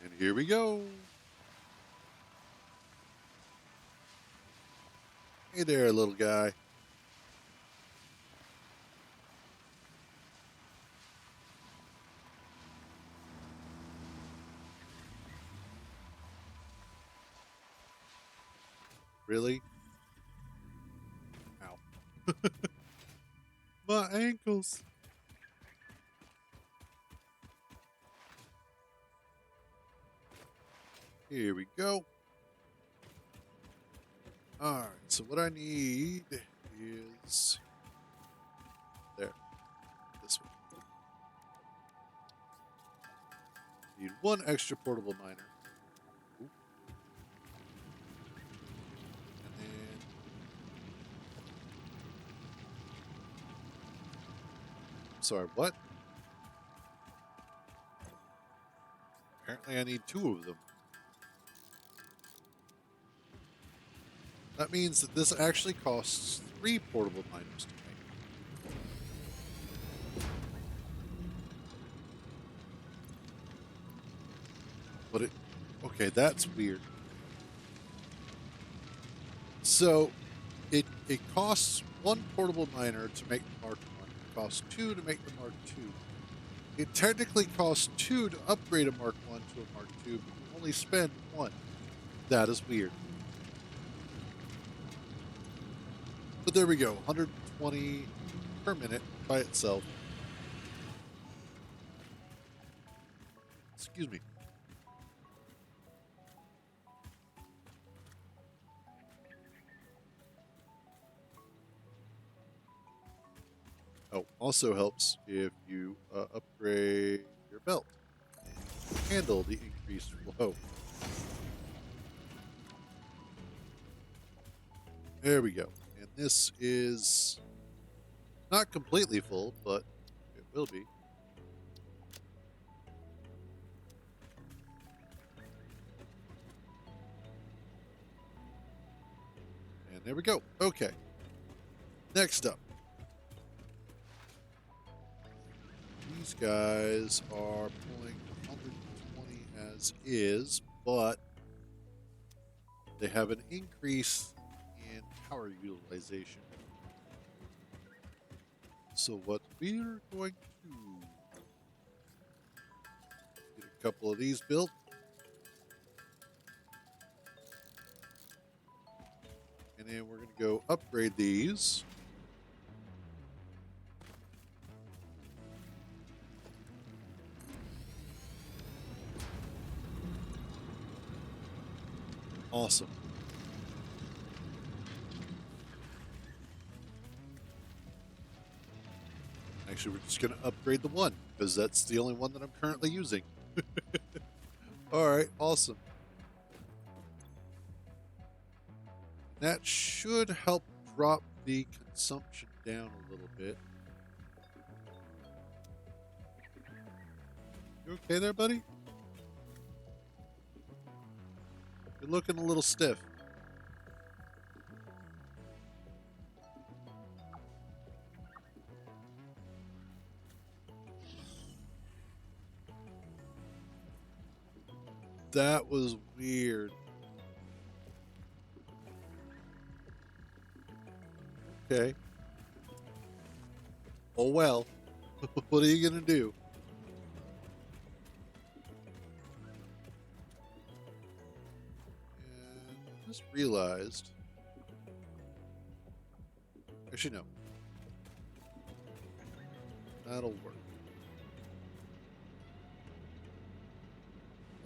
And here we go. Hey there, little guy. Really? Ow. My ankles. Here we go. Alright, so what I need is there. This one. Need one extra portable miner. Ooh. And then sorry, what? Apparently I need two of them. That means that this actually costs 3 portable miners to make. But okay, that's weird. So it costs 1 portable miner to make the Mark 1. It costs 2 to make the Mark 2. It technically costs 2 to upgrade a Mark 1 to a Mark 2, but you only spend 1. That is weird. But there we go, 120 per minute by itself. Excuse me. Oh, also helps if you upgrade your belt. handle the increased flow. There we go. And this is not completely full, but it will be. And there we go. Okay. Next up. These guys are pulling 120 as is, but they have an increase in power utilization. So what we're going to get a couple of these built. And then we're going to go upgrade these. Awesome. Actually, we're just going to upgrade the one because that's the only one that I'm currently using. All right, awesome. That should help drop the consumption down a little bit. You okay there, buddy? You're looking a little stiff. That was weird. Okay. Oh well. What are you gonna do? And I just realized. Actually, no. That'll work.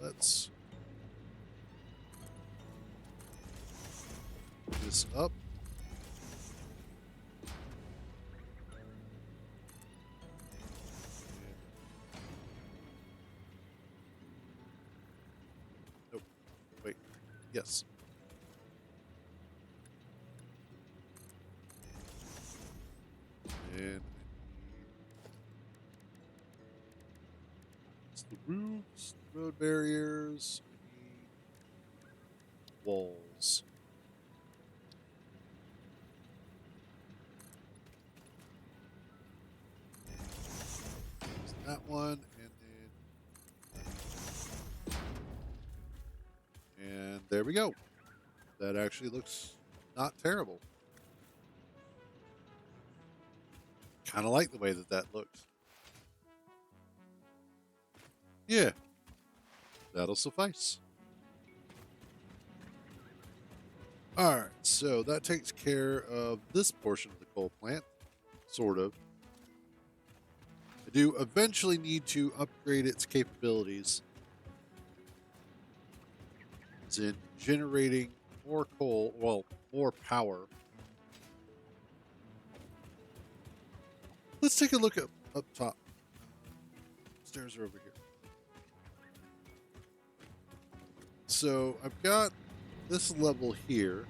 Let's put this up. Nope. Wait. Yes. And it's the roofs, road barriers, walls. There's that one, and there we go. That actually looks not terrible. Kind of like the way that looks. Yeah, that'll suffice. All right, so that takes care of this portion of the coal plant, sort of. I do eventually need to upgrade its capabilities, as in generating more coal, well, more power. Let's take a look at up top. Stairs are over here. So I've got this level here.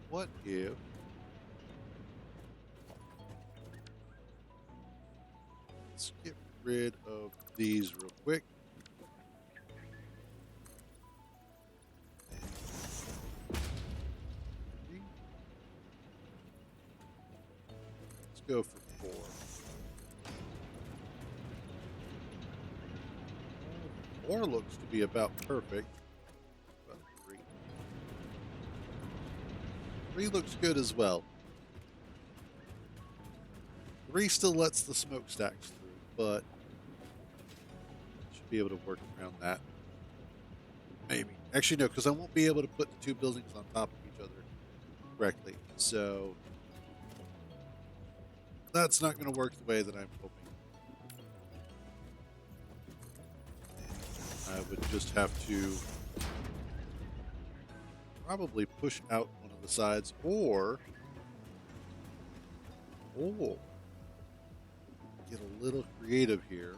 What if let's get rid of these real quick. Let's go for 4. 4 looks to be about perfect. About 3. 3 looks good as well. 3 still lets the smokestacks through, but should be able to work around that. Maybe. Actually, no, because I won't be able to put the 2 buildings on top of each other correctly. So that's not going to work the way that I'm hoping. I would just have to probably push out one of the sides, or Oh, get a little creative here.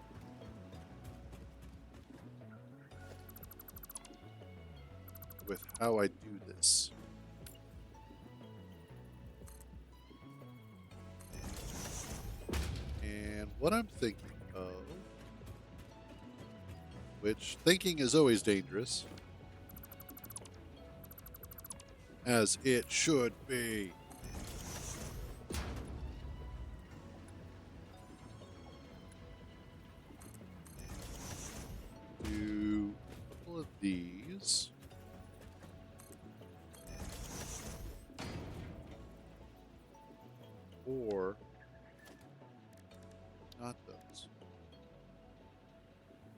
With how I do this. And what I'm thinking of, which thinking is always dangerous, as it should be. Do a couple of these. Or not those.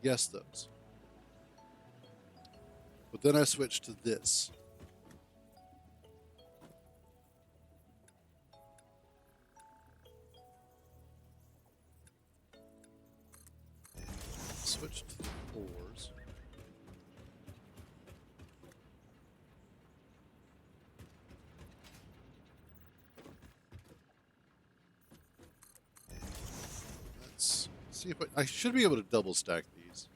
Yes, those. But then I switch to this. Switch to the 4s. Let's see if I should be able to double stack these.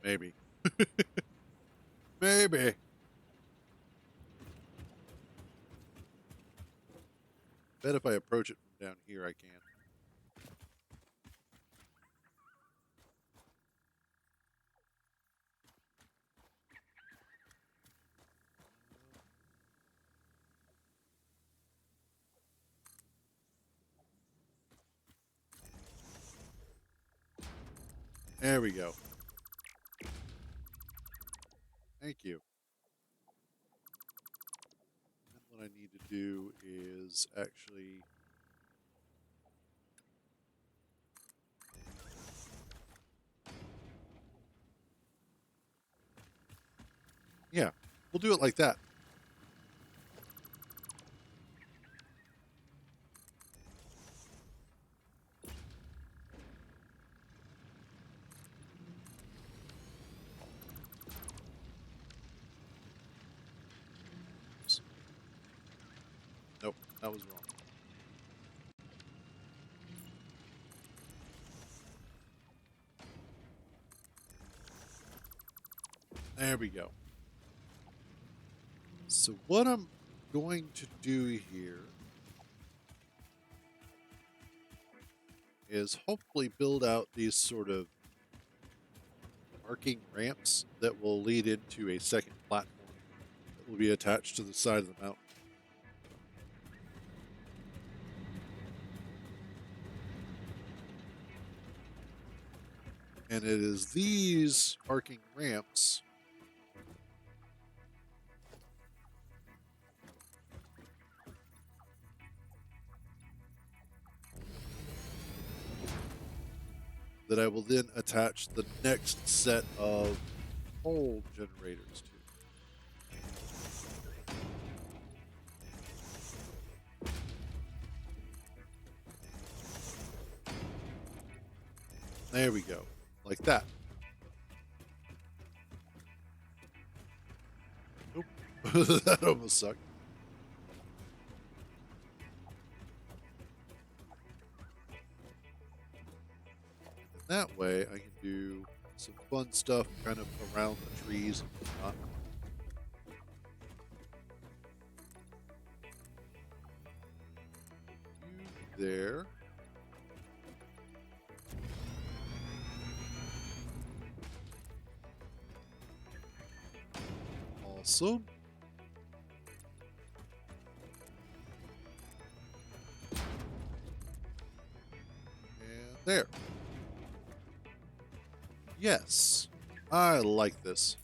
Maybe. Maybe. Bet if I approach it from down here, I can. There we go. Thank you. And what I need to do is actually... Yeah, we'll do it like that. Oops. Nope, that was wrong. There we go. So what I'm going to do here is hopefully build out these sort of arcing ramps that will lead into a second platform that will be attached to the side of the mountain. And it is these arcing ramps that I will then attach the next set of pole generators to. There we go, like that. Nope, that almost sucked. That way I can do some fun stuff kind of around the trees and whatnot. You there. Awesome. And there. Yes, I like this.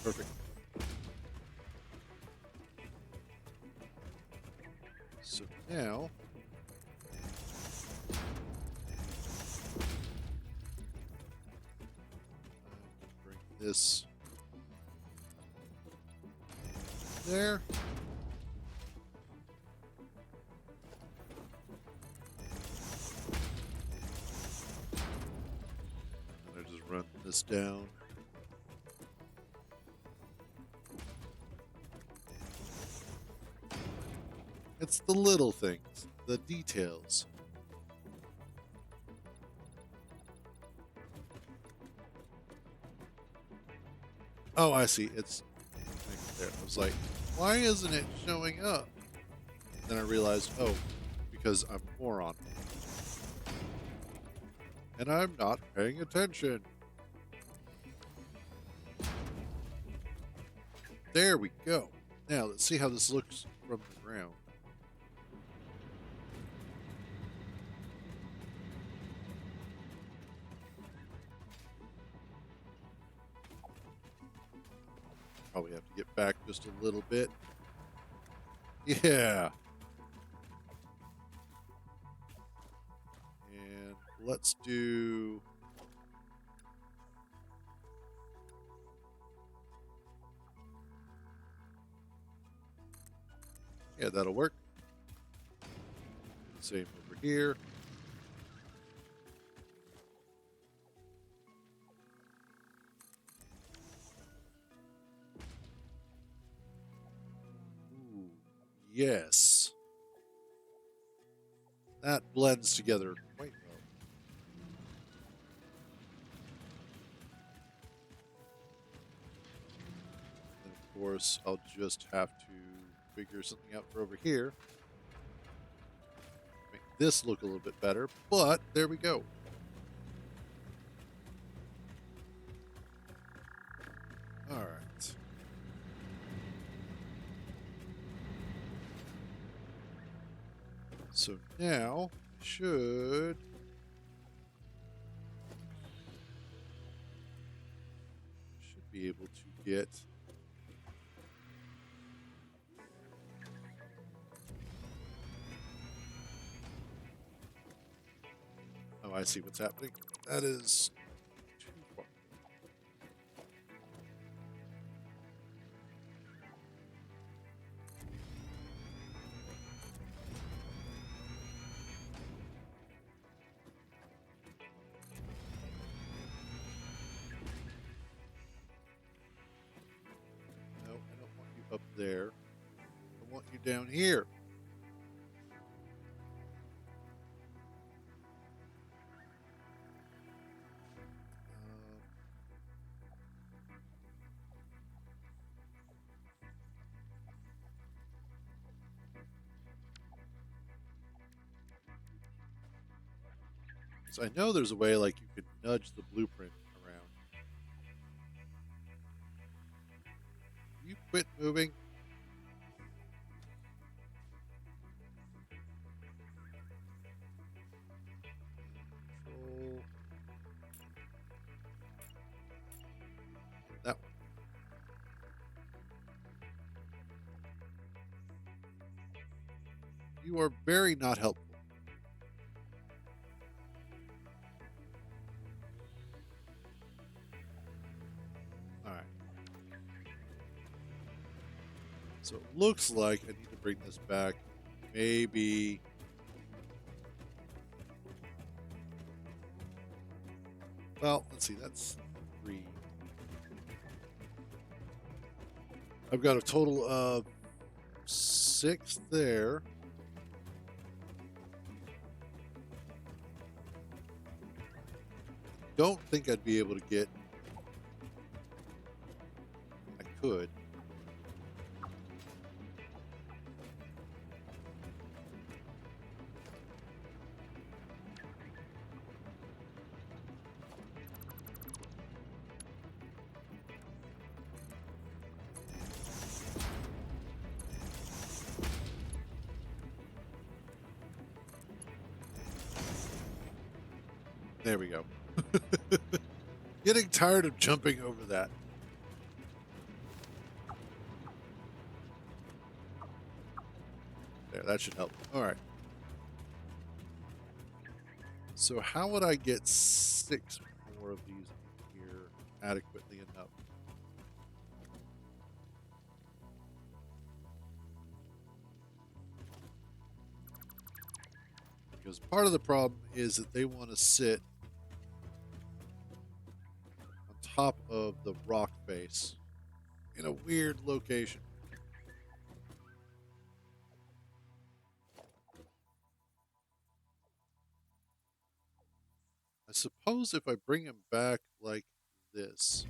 Perfect. So now, I can bring this there. And I just run this down. It's the little things, the details. Oh, I see. It's right there. I was like, why isn't it showing up? Then I realized, oh, because I'm a moron. And I'm not paying attention. There we go. Now let's see how this looks from the ground. Probably have to get back just a little bit. Yeah. And let's do... Yeah, that'll work. Same over here. Ooh, yes. That blends together quite well. And of course, I'll just have to figure something out for over here. Make this look a little bit better, but there we go. All right. So now I should be able to get oh, I see what's happening. That is too far. No, I don't want you up there. I want you down here. So I know there's a way like you could nudge the blueprint around. You quit moving. Control that one. You are very not helpful. All right. So it looks like I need to bring this back. Maybe. Well, let's see. That's 3. I've got a total of 6 there. Don't think I'd be able to get. I could. There we go. Getting tired of jumping over that. There, that should help. All right. So how would I get 6 more of these in here adequately enough? Because part of the problem is that they want to sit on top of the rock face in a weird location. suppose if I bring him back like this,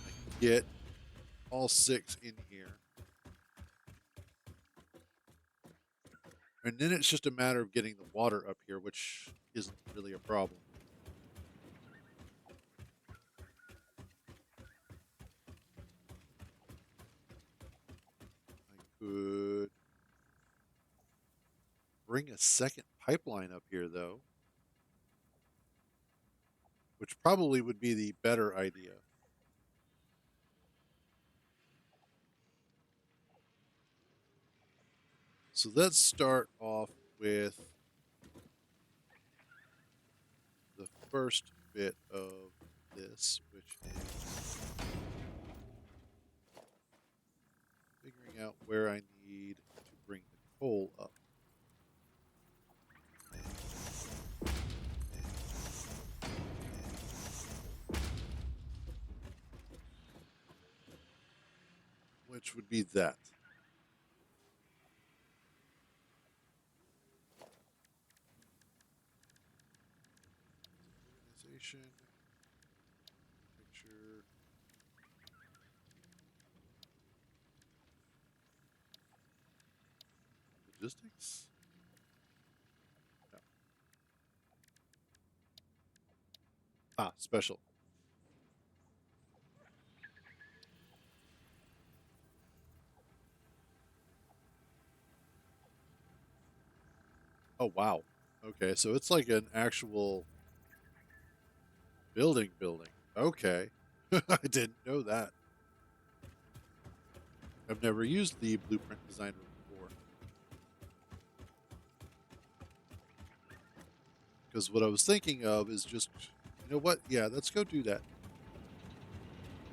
I can get all 6 in here. And then it's just a matter of getting the water up here, which isn't really a problem. I could bring a second pipeline up here, though, which probably would be the better idea. So let's start off with the first bit of this, which is figuring out where I need to bring the coal up. Which would be that. Organization, picture, logistics? No. Ah, special. Oh, wow. Okay, so it's like an actual building. Okay. I didn't know that. I've never used the blueprint designer before. Because what I was thinking of is just, you know what? Yeah, let's go do that.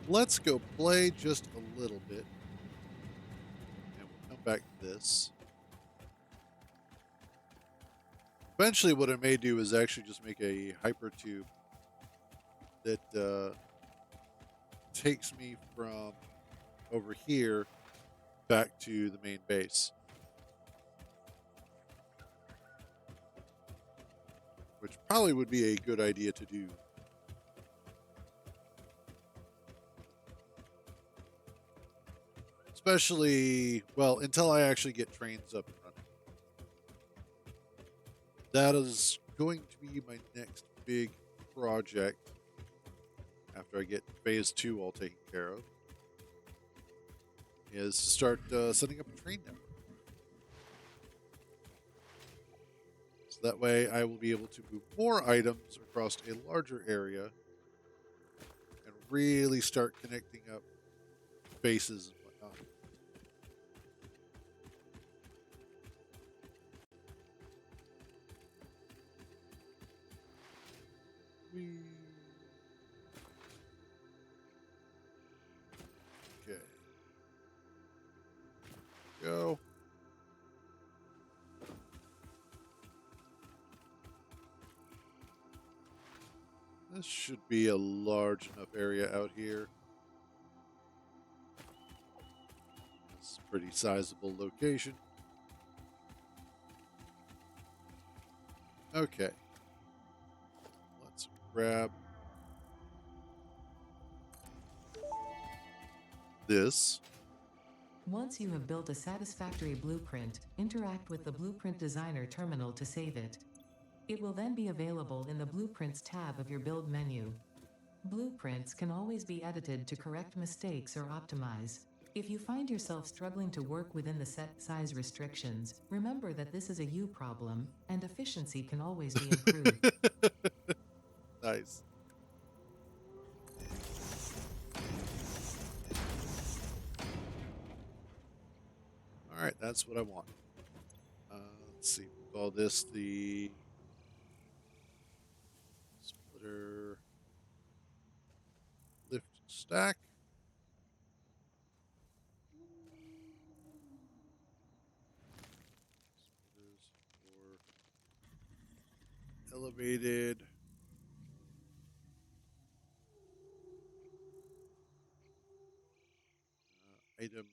Let's go play just a little bit. And we'll come back to this. Eventually, what I may do is actually just make a hypertube that takes me from over here back to the main base. Which probably would be a good idea to do. Especially, well, until I actually get trains up and running. That is going to be my next big project after I get phase 2 all taken care of, is to start setting up a train network. So that way I will be able to move more items across a larger area and really start connecting up bases and whatnot. Whee. Okay. Go. This should be a large enough area out here. It's a pretty sizable location. Okay. Let's grab this. Once you have built a satisfactory blueprint, interact with the Blueprint Designer terminal to save it. It will then be available in the Blueprints tab of your build menu. Blueprints can always be edited to correct mistakes or optimize. If you find yourself struggling to work within the set size restrictions, remember that this is a you problem, and efficiency can always be improved. Nice. All right, that's what I want. Let's see. We'll call this the splitter lift stack. Splitters for elevated item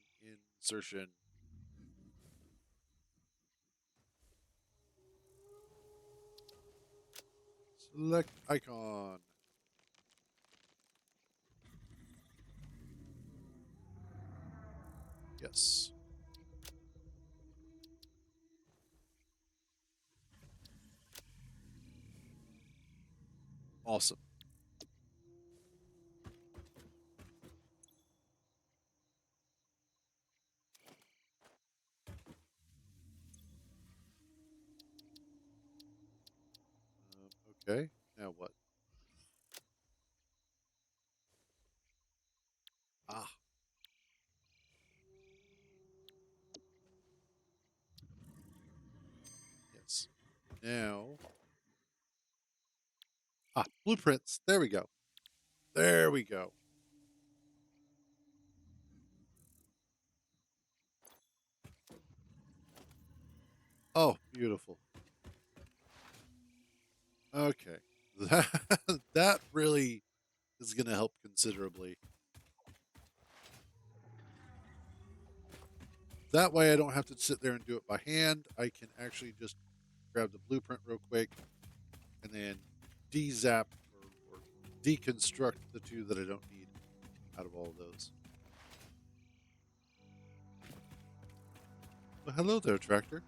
insertion. Select icon. Yes. Awesome. Okay. Now what? Ah, yes. Now, blueprints. There we go. There we go. Oh, beautiful. Okay. That really is going to help considerably. That way I don't have to sit there and do it by hand. I can actually just grab the blueprint real quick and then de-zap or deconstruct the two that I don't need out of all of those. Well, hello there, tractor.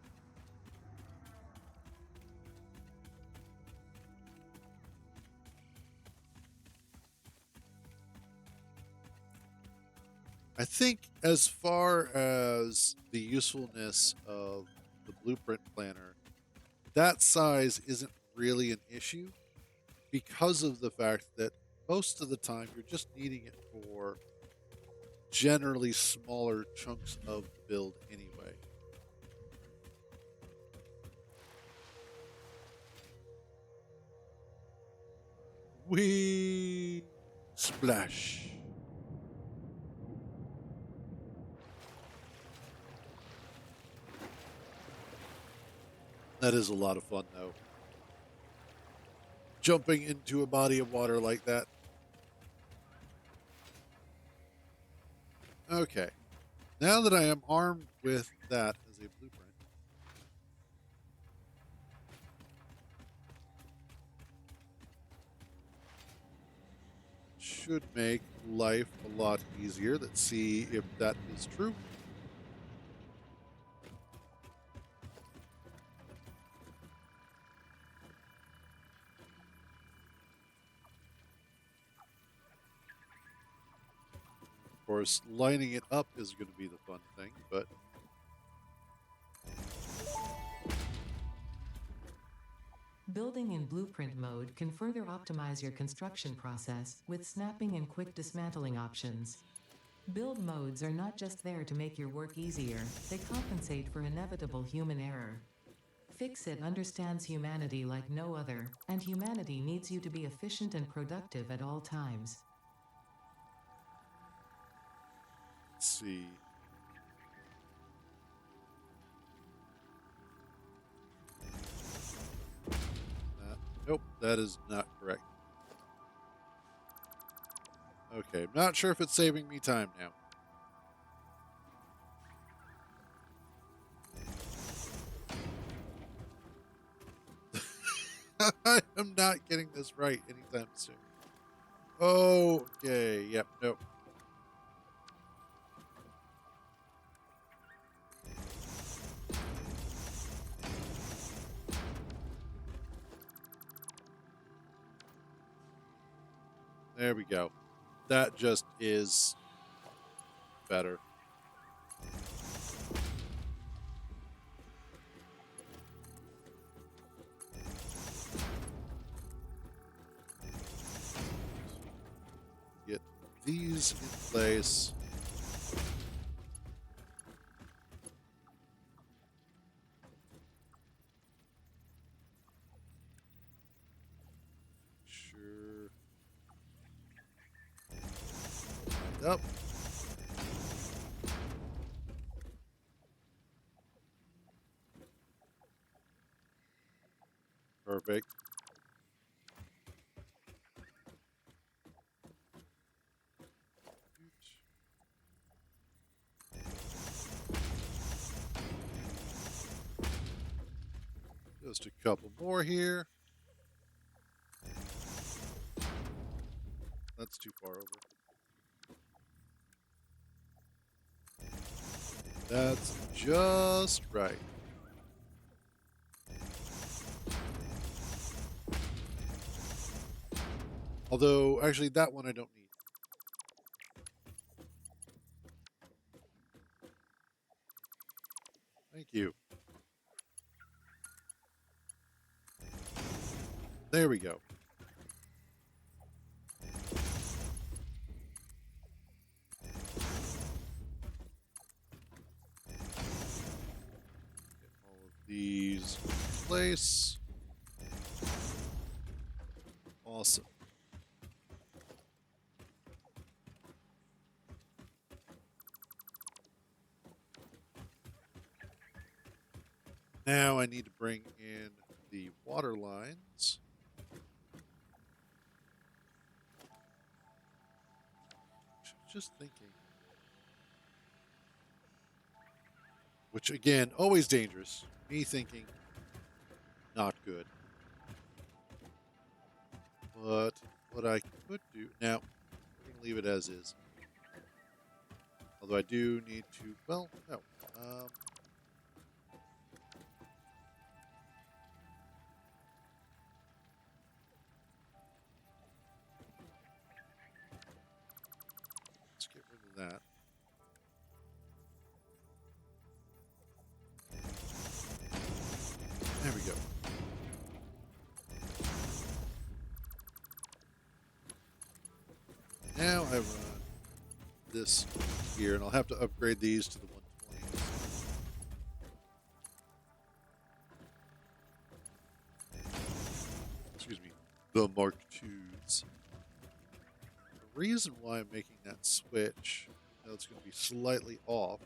I think as far as the usefulness of the blueprint planner, that size isn't really an issue because of the fact that most of the time you're just needing it for generally smaller chunks of the build anyway. We splash. That is a lot of fun though. Jumping into a body of water like that. Okay. Now that I am armed with that as a blueprint, should make life a lot easier. Let's see if that is true. Of course, lining it up is going to be the fun thing, but Building in blueprint mode can further optimize your construction process with snapping and quick dismantling options. Build modes are not just there to make your work easier, they compensate for inevitable human error. Fixit understands humanity like no other, and humanity needs you to be efficient and productive at all times. let's see. Nope, that is not correct. Okay, I'm not sure if it's saving me time now. I am not getting this right anytime soon. Okay, yep, nope. There we go. That just is better. Get these in place. Sure. Up. Perfect. Just a couple more here. That's too far over. That's just right. Although, actually, that one I don't need. Thank you. There we go. Get all of these in place. Awesome. Now I need to bring in the water lines. Just thinking. Which, again, always dangerous. Me thinking, not good. But what I could do... Now, we're going to leave it as is. Although I do need to... Well, no. Let's get rid of that. There we go. Now I run this here, and I'll have to upgrade these to the 120s. Excuse me, the Mark IIs. The reason why I'm making that switch, now it's going to be slightly off,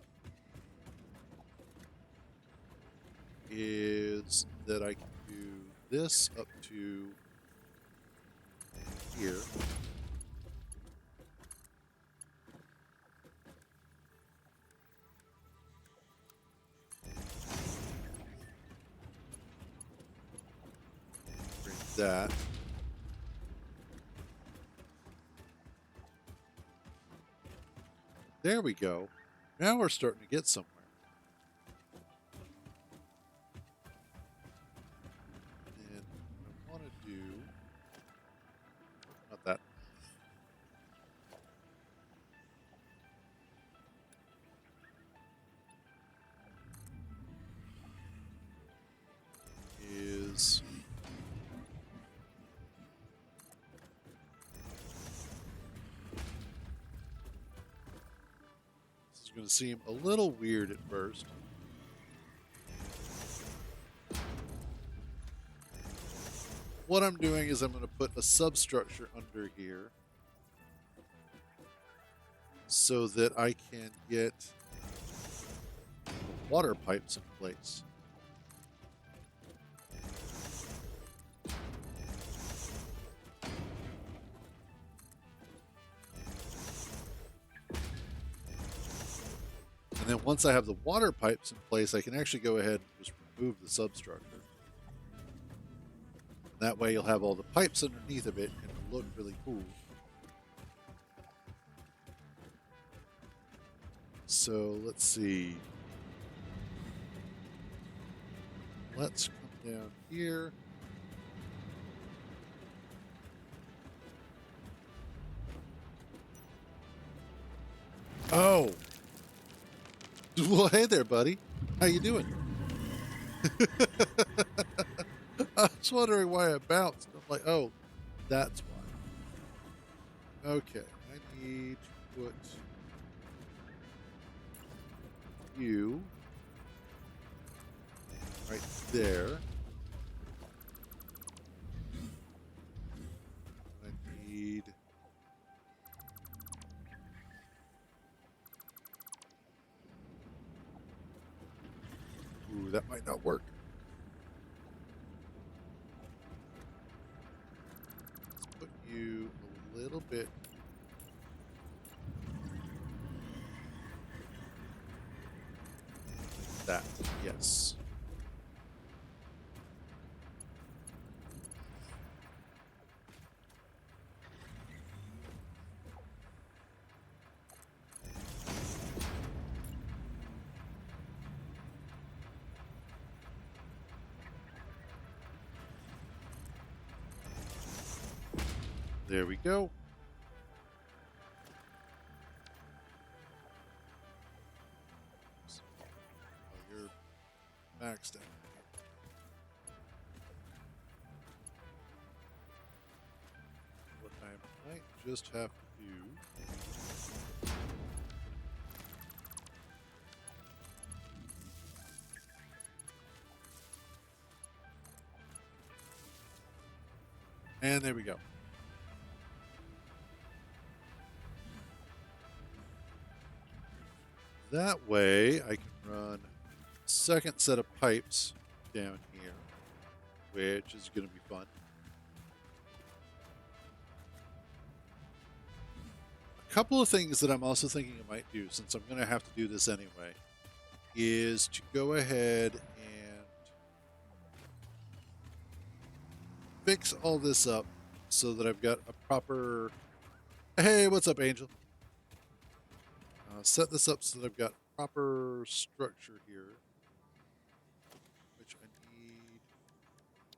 is that I can do this up to here. Bring that. There we go. Now we're starting to get somewhere. And what I want to do... Not that. Is... This is going to seem a little weird at first. What I'm doing is I'm going to put a substructure under here so that I can get water pipes in place. And then once I have the water pipes in place, I can actually go ahead and just remove the substructure. That way you'll have all the pipes underneath of it and it'll look really cool. So let's see. Let's come down here. Oh. Well, hey there, buddy. How you doing? I was wondering why I bounced. I'm like, oh, that's why. Okay, I need to put you right there. I need... Ooh, that might not work. Let's put you a little bit. Like that, yes. There we go. Oh, you're maxed out. What I might just have to do. And there we go. That way I can run a second set of pipes down here, which is going to be fun. A couple of things that I'm also thinking I might do, since I'm going to have to do this anyway, is to go ahead and fix all this up so that I've got a proper... Hey, what's up, Angel? Set this up so that I've got proper structure here, which I need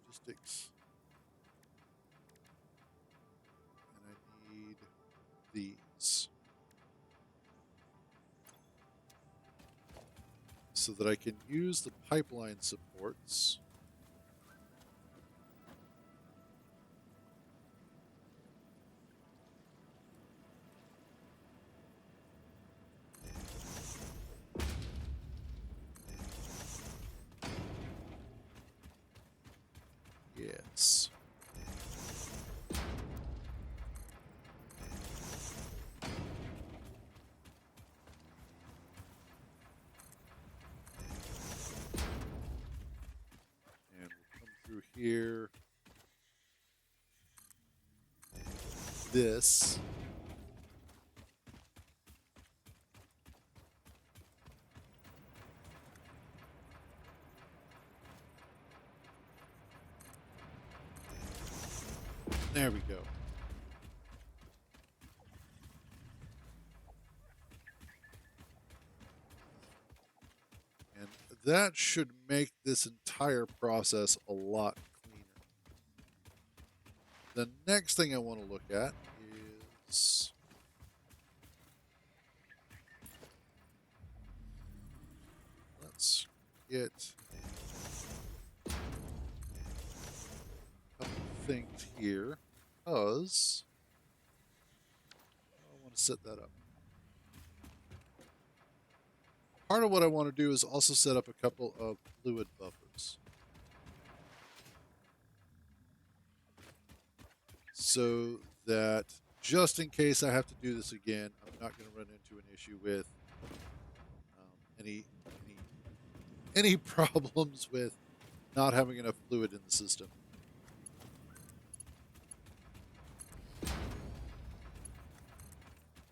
logistics, and I need these so that I can use the pipeline supports. Yes. And we'll come through here. This. There we go. And that should make this entire process a lot cleaner. The next thing I want to look at is... let's get a couple things here, because I want to set that up. Part of what I want to do is also set up a couple of fluid buffers, so that just in case I have to do this again, I'm not going to run into an issue with any problems with not having enough fluid in the system.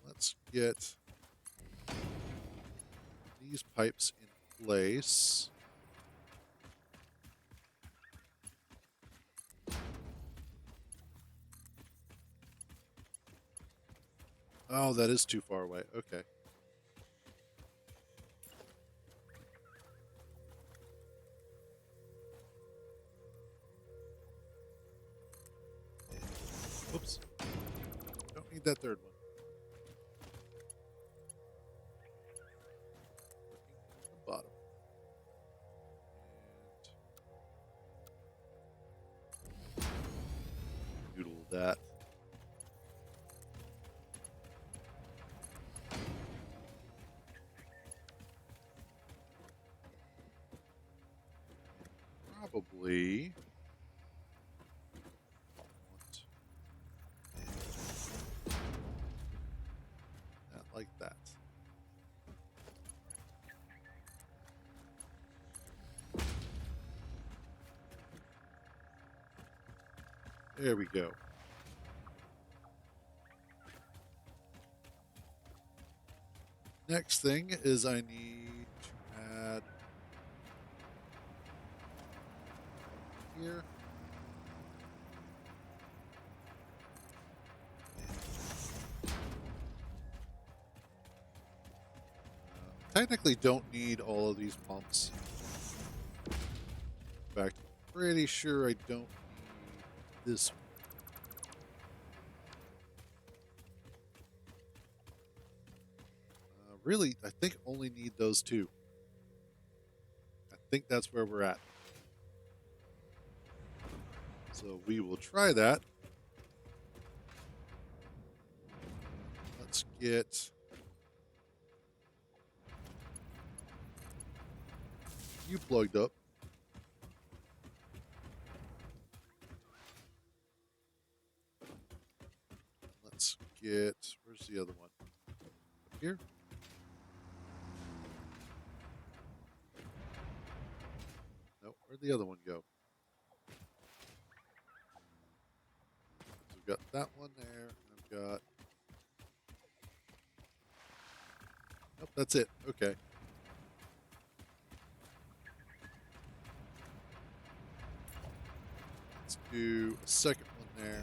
Let's get these pipes in place. Oh, that is too far away. Okay. Oops. Don't need that third one. Looking at the bottom. And noodle that. Probably want that like that. There we go. Next thing is I need to add here. Technically don't need all of these pumps. In fact, I'm pretty sure I don't need this one. really, I think only need those two. I think that's where we're at. So we will try that. Let's get you plugged up. Let's get, where's the other one? Up here? No, where'd the other one go? So we've got that one there. And I've got, nope, that's it. Okay. Let's do a second one there.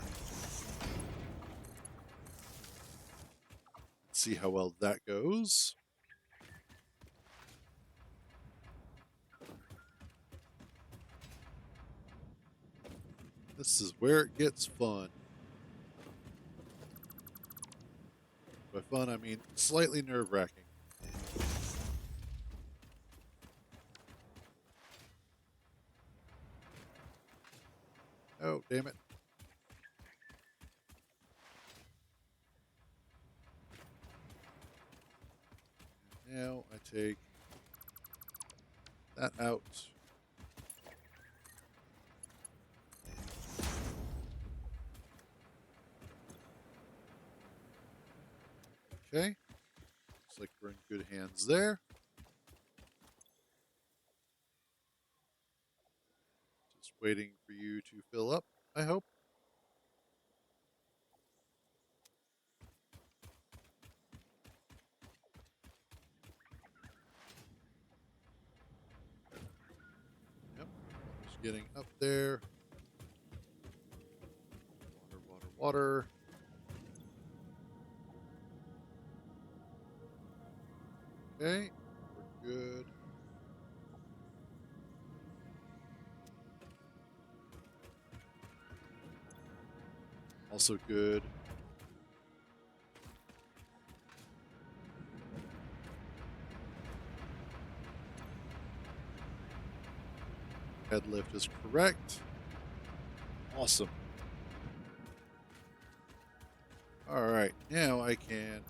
See how well that goes. This is where it gets fun. By fun, I mean slightly nerve-wracking. Oh, damn it. Now I take that out. Okay. Looks like we're in good hands there. Just waiting for you to fill up, I hope. Yep. Just getting up there. Water, water, water. Okay. We're good. Also good. Head lift is correct. Awesome. All right, now I can take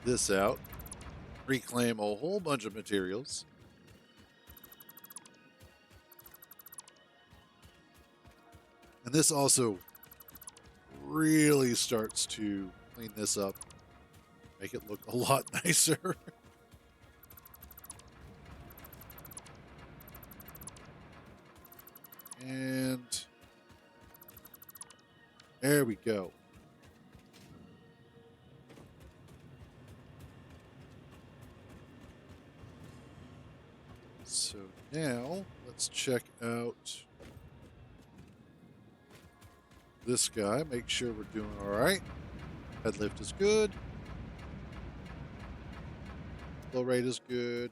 this out, reclaim a whole bunch of materials. And this also really starts to clean this up, make it look a lot nicer. And there we go. So now let's check out this guy, make sure we're doing all right. Head lift is good. Flow rate is good.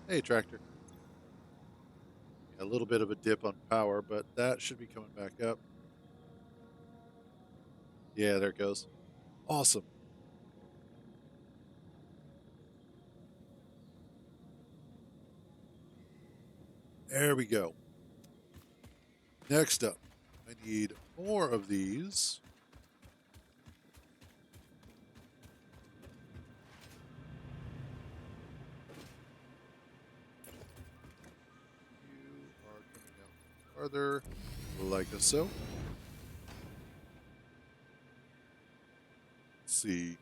Hey, tractor. A little bit of a dip on power, but that should be coming back up. Yeah, there it goes. Awesome. There we go. Next up, I need more of these. You are coming out farther, like so. Let's see.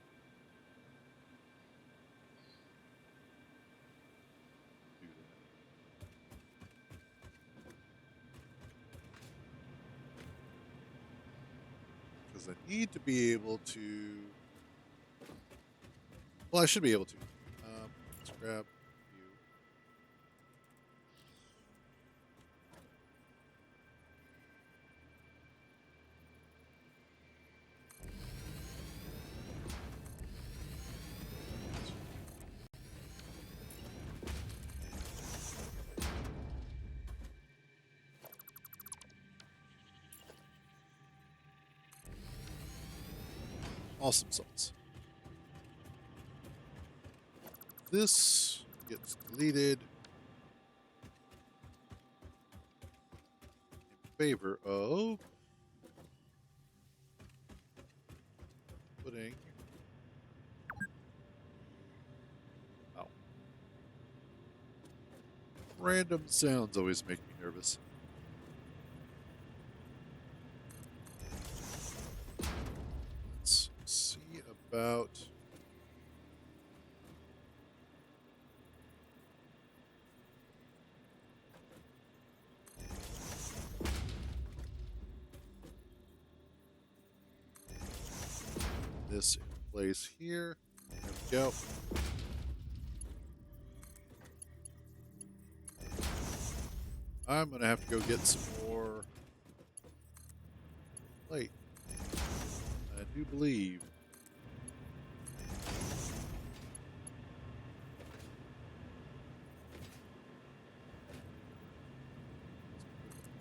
Because I need to be able to. Well, I should be able to. Let's grab you. Awesome sauce. This gets deleted in favor of putting. Oh. Random sounds always make me nervous. Let's see about. This in place here. There we go. I'm going to have to go get some more plate. I do believe.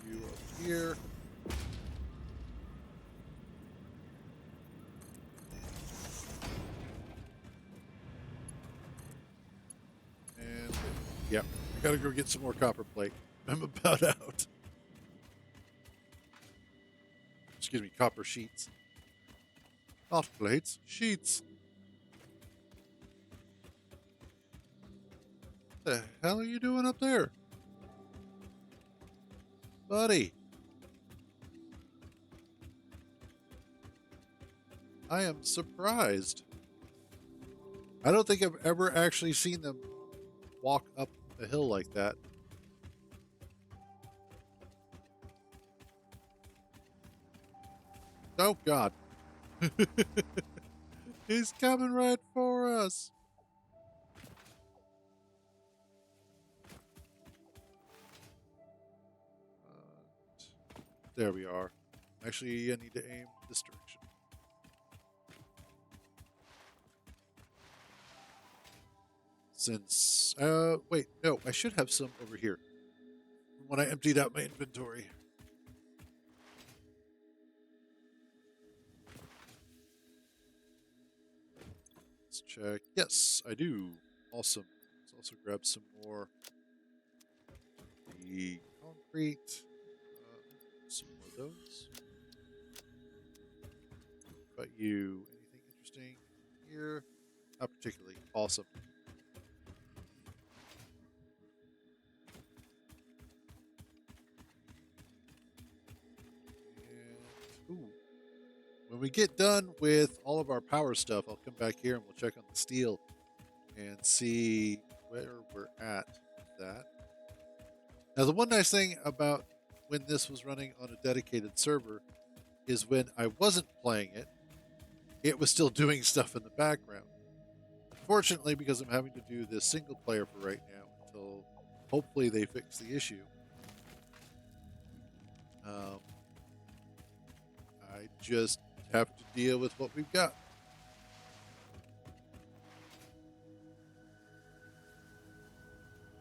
You up here. And yeah, I gotta go get some more copper plate. I'm about out. Excuse me, copper sheets. Not plates, sheets. What the hell are you doing up there? Buddy. I am surprised. I don't think I've ever actually seen them walk up a hill like that. Oh, God. He's coming right for us. There we are. Actually, I need to aim this direction. Since, wait, no, I should have some over here when I emptied out my inventory. Let's check. Yes, I do. Awesome. Let's also grab some more. The concrete. Some more of those. What about you? Anything interesting here? Not particularly. Awesome. And, ooh. When we get done with all of our power stuff, I'll come back here and we'll check on the steel and see where we're at with that. Now, the one nice thing about when this was running on a dedicated server is when I wasn't playing it, it was still doing stuff in the background. Fortunately, because I'm having to do this single player for right now until hopefully they fix the issue, I just have to deal with what we've got.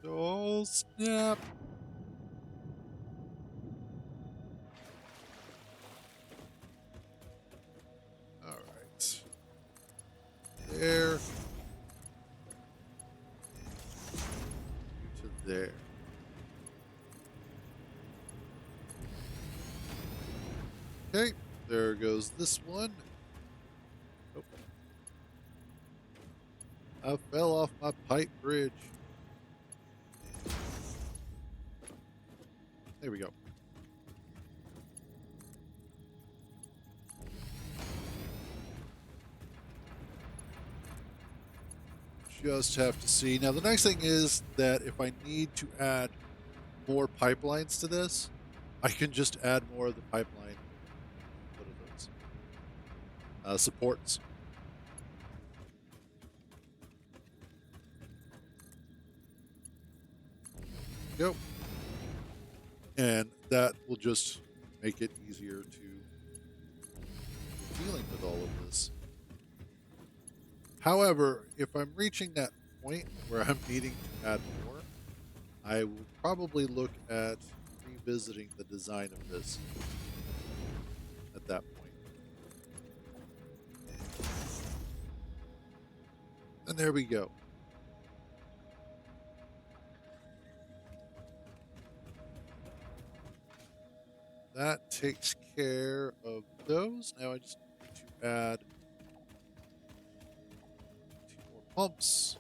Oh, snap. All right. There. To there. Okay. There goes this one. Oh. I fell off my pipe bridge. There we go. Just have to see. Now, the nice thing is that if I need to add more pipelines to this, I can just add more of the pipeline. What are those? Supports. Go. And that will just make it easier to dealing with all of this. However, if I'm reaching that point where I'm needing to add more, I will probably look at revisiting the design of this at that point. there we go. That takes care of those. Now I just need to add 2 more pumps.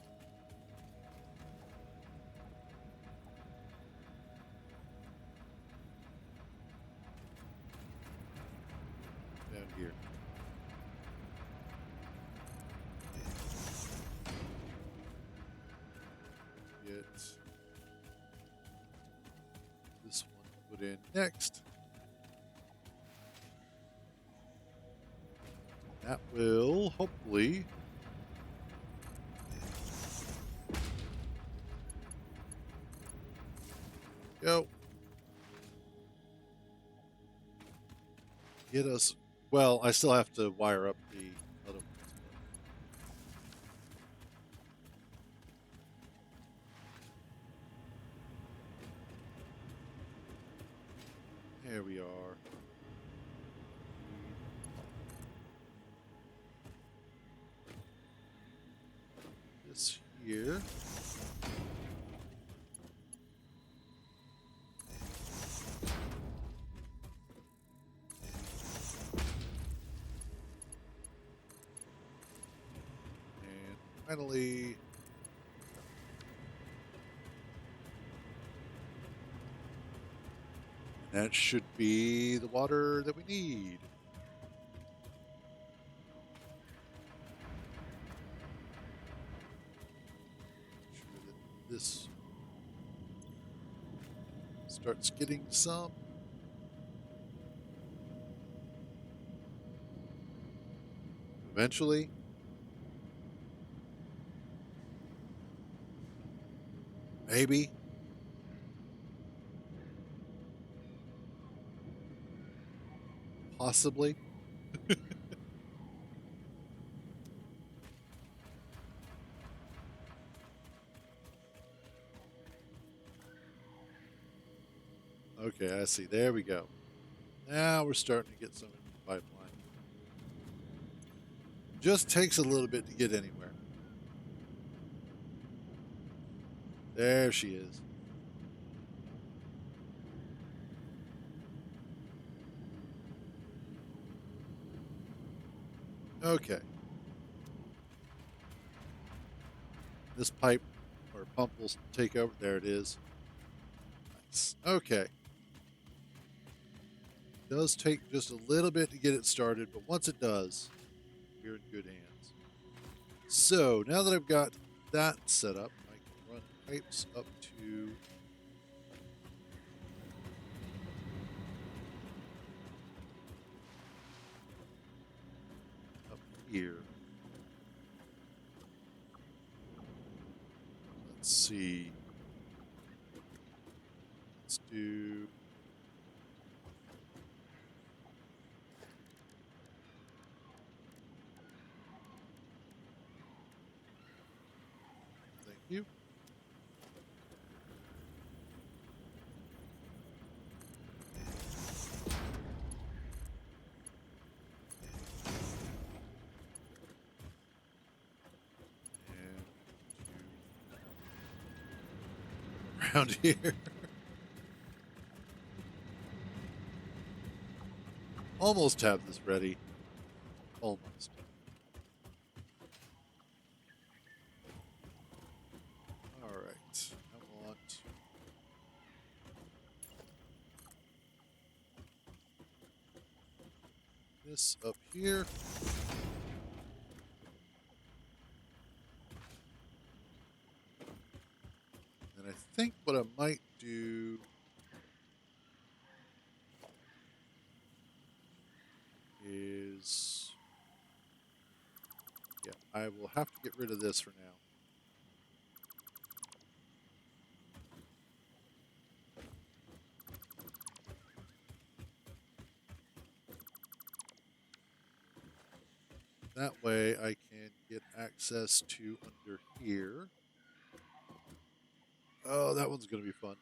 Down here. Get this one put in next. That will hopefully go get us. Well, I still have to wire up the other ones. There we are. This here. And finally, that should be the water that we need. Make sure that this starts getting some. Eventually. Maybe. Possibly. Okay, I see. There we go. Now we're starting to get some in the pipeline. Just takes a little bit to get anywhere. There she is. Okay. This pipe or pump will take over. There it is. Nice. Okay. It does take just a little bit to get it started, but once it does, you're in good hands. So now that I've got that set up, I can run pipes up to up here. Let's see. Let's do thank you. And around here. Almost have this ready. Almost. All right. I want this up here. And I think what I might do is, yeah, I will have to get rid of this for now. That way I can get access to under here. Oh, that one's going to be fun.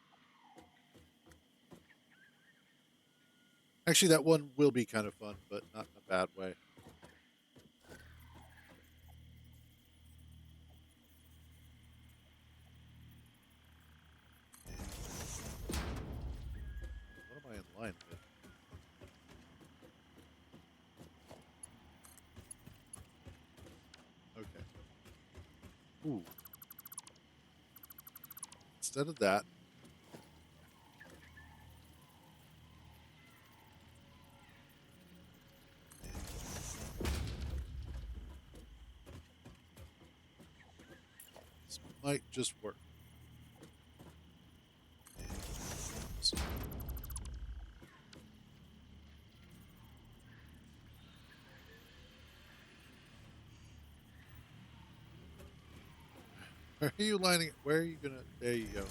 Actually, that one will be kind of fun, but not in a bad way. Ooh. Instead of that, this might just work. Where are you lining? Where are you gonna? There you go.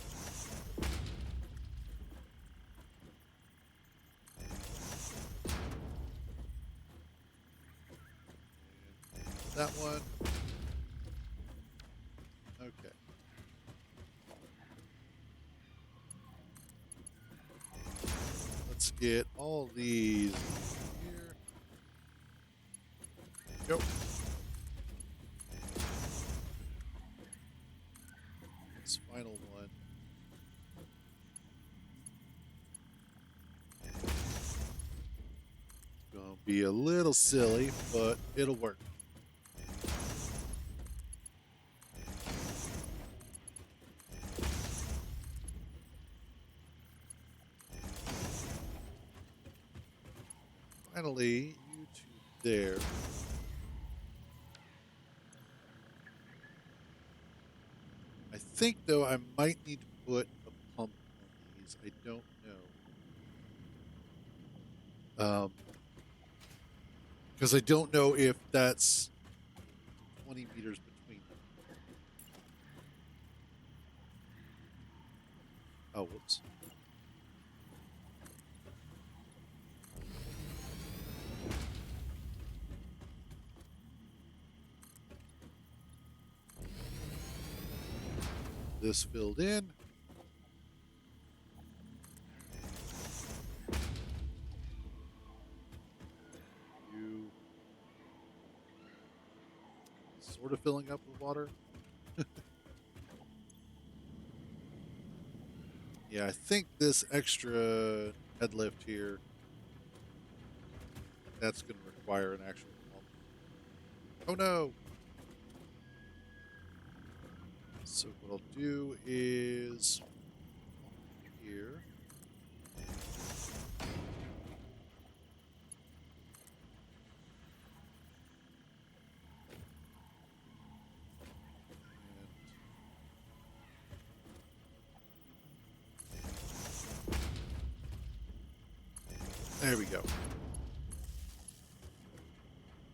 And that one. Okay. Let's get all these here. Go. This final one. Gonna be a little silly, but it'll work. Finally, you two there. I think, though, I might need to put a pump on these. I don't know. Because I don't know if that's 20 meters between them. Oh, whoops. This filled in. You sort of filling up with water. Yeah, I think this extra head lift here, that's going to require an actual pump. Oh no! So what I'll do is here. And there we go.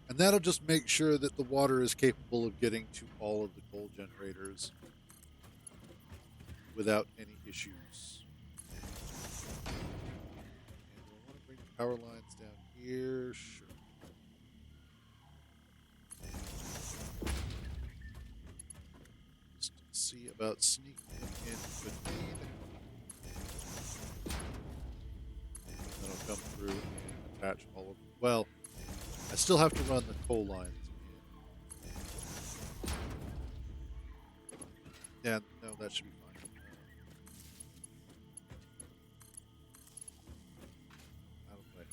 And that'll just make sure that the water is capable of getting to all of the coal generators without any issues. And do I want to bring the power lines down here? Sure. Just see about sneaking them in between. And then I'll come through and attach all of them. Well, I still have to run the coal lines in. Yeah, no, that should be fine. Out of the way.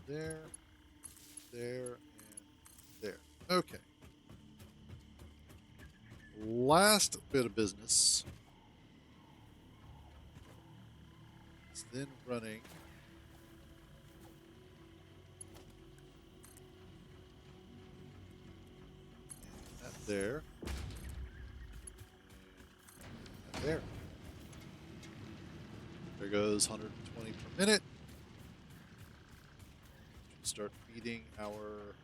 There, there, and there. Okay. Last bit of business is then running that there and there. There goes 120 per minute. Start feeding our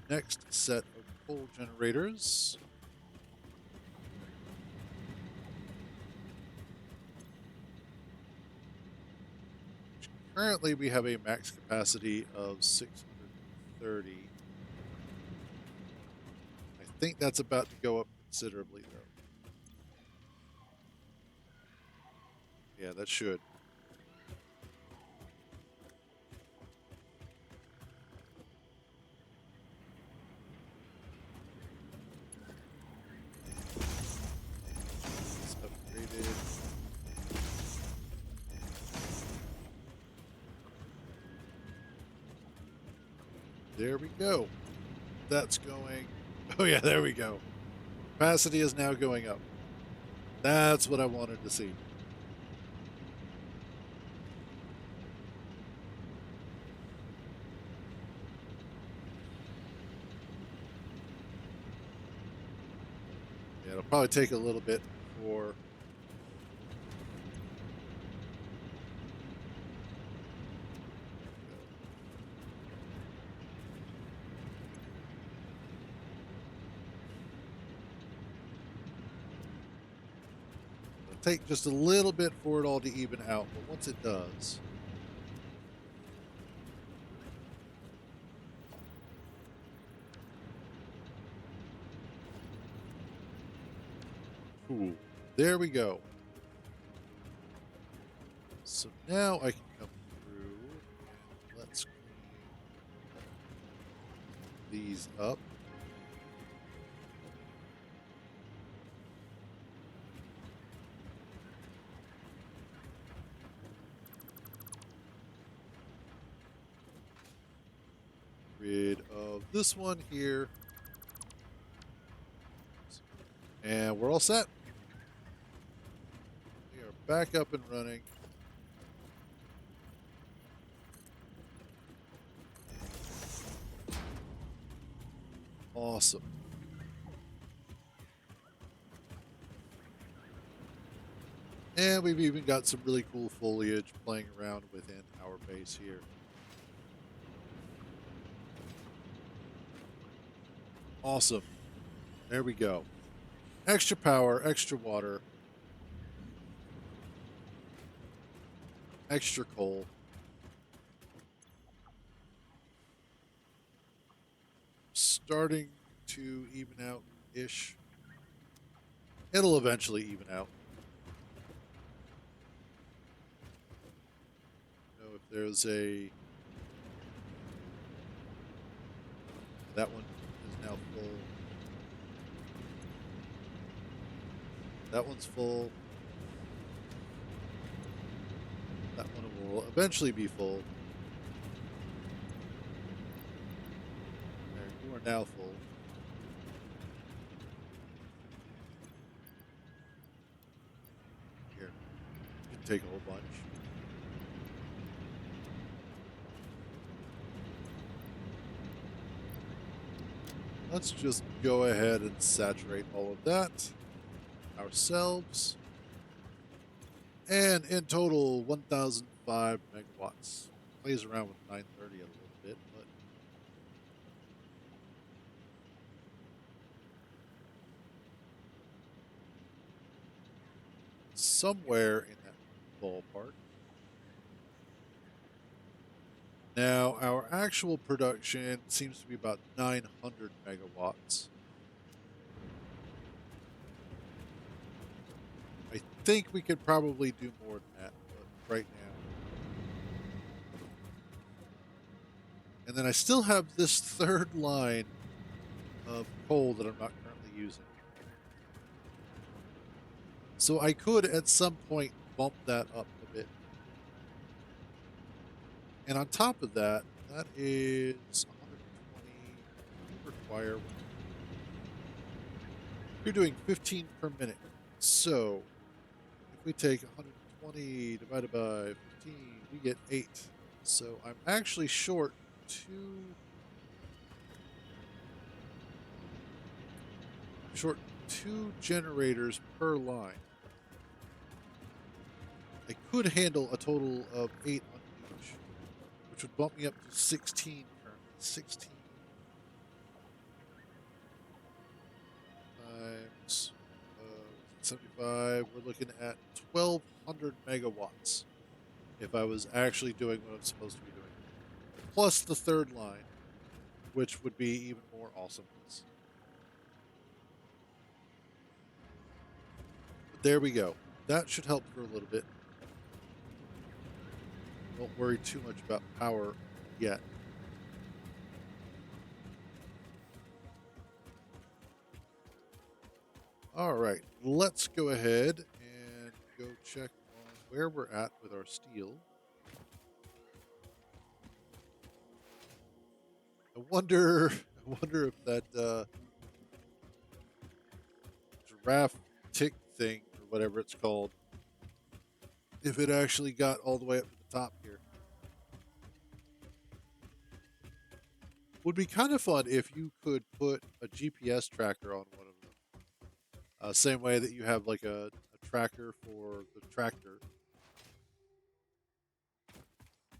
next set of coal generators. Currently, we have a max capacity of 630. I think that's about to go up considerably, though. Yeah, that should. There we go. That's going. Oh, yeah, there we go. Capacity is now going up. That's what I wanted to see. Yeah, it'll probably take a little bit for. It'll take just a little bit for it all to even out, but once it does. Cool. There we go. So now I can come through and let's clean these up. Rid of this one here. And we're all set. We are back up and running. Awesome. And we've even got some really cool foliage playing around within our base here. Awesome. There we go. Extra power, extra water, extra coal. Starting to even out-ish. It'll eventually even out. You know, if there's a... That one is now full. That one's full. That one will eventually be full. There, you are now full. Here, you can take a whole bunch. Let's just go ahead and saturate all of that ourselves. And in total, 1,005 megawatts. Plays around with 930 a little bit, but somewhere in that ballpark. Now, our actual production seems to be about 900 megawatts. I think we could probably do more than that, but right now. And then I still have this third line of coal that I'm not currently using. So I could at some point bump that up a bit. And on top of that, that is 120. We require. You're doing 15 per minute. So if we take 120 divided by 15, we get 8. So I'm actually short 2 generators per line. I could handle a total of 8 on each, which would bump me up to 16 currently. 16 times 75. We're looking at 1,200 megawatts if I was actually doing what I'm supposed to be doing. Plus the third line, which would be even more awesomeness. But there we go. That should help for a little bit. Don't worry too much about power yet. All right, let's go ahead and go check on where we're at with our steel. I wonder if that giraffe tick thing or whatever it's called, if it actually got all the way up to the top here. Would be kind of fun if you could put a GPS tracker on one of them. Same way that you have like a tracker for the tractor,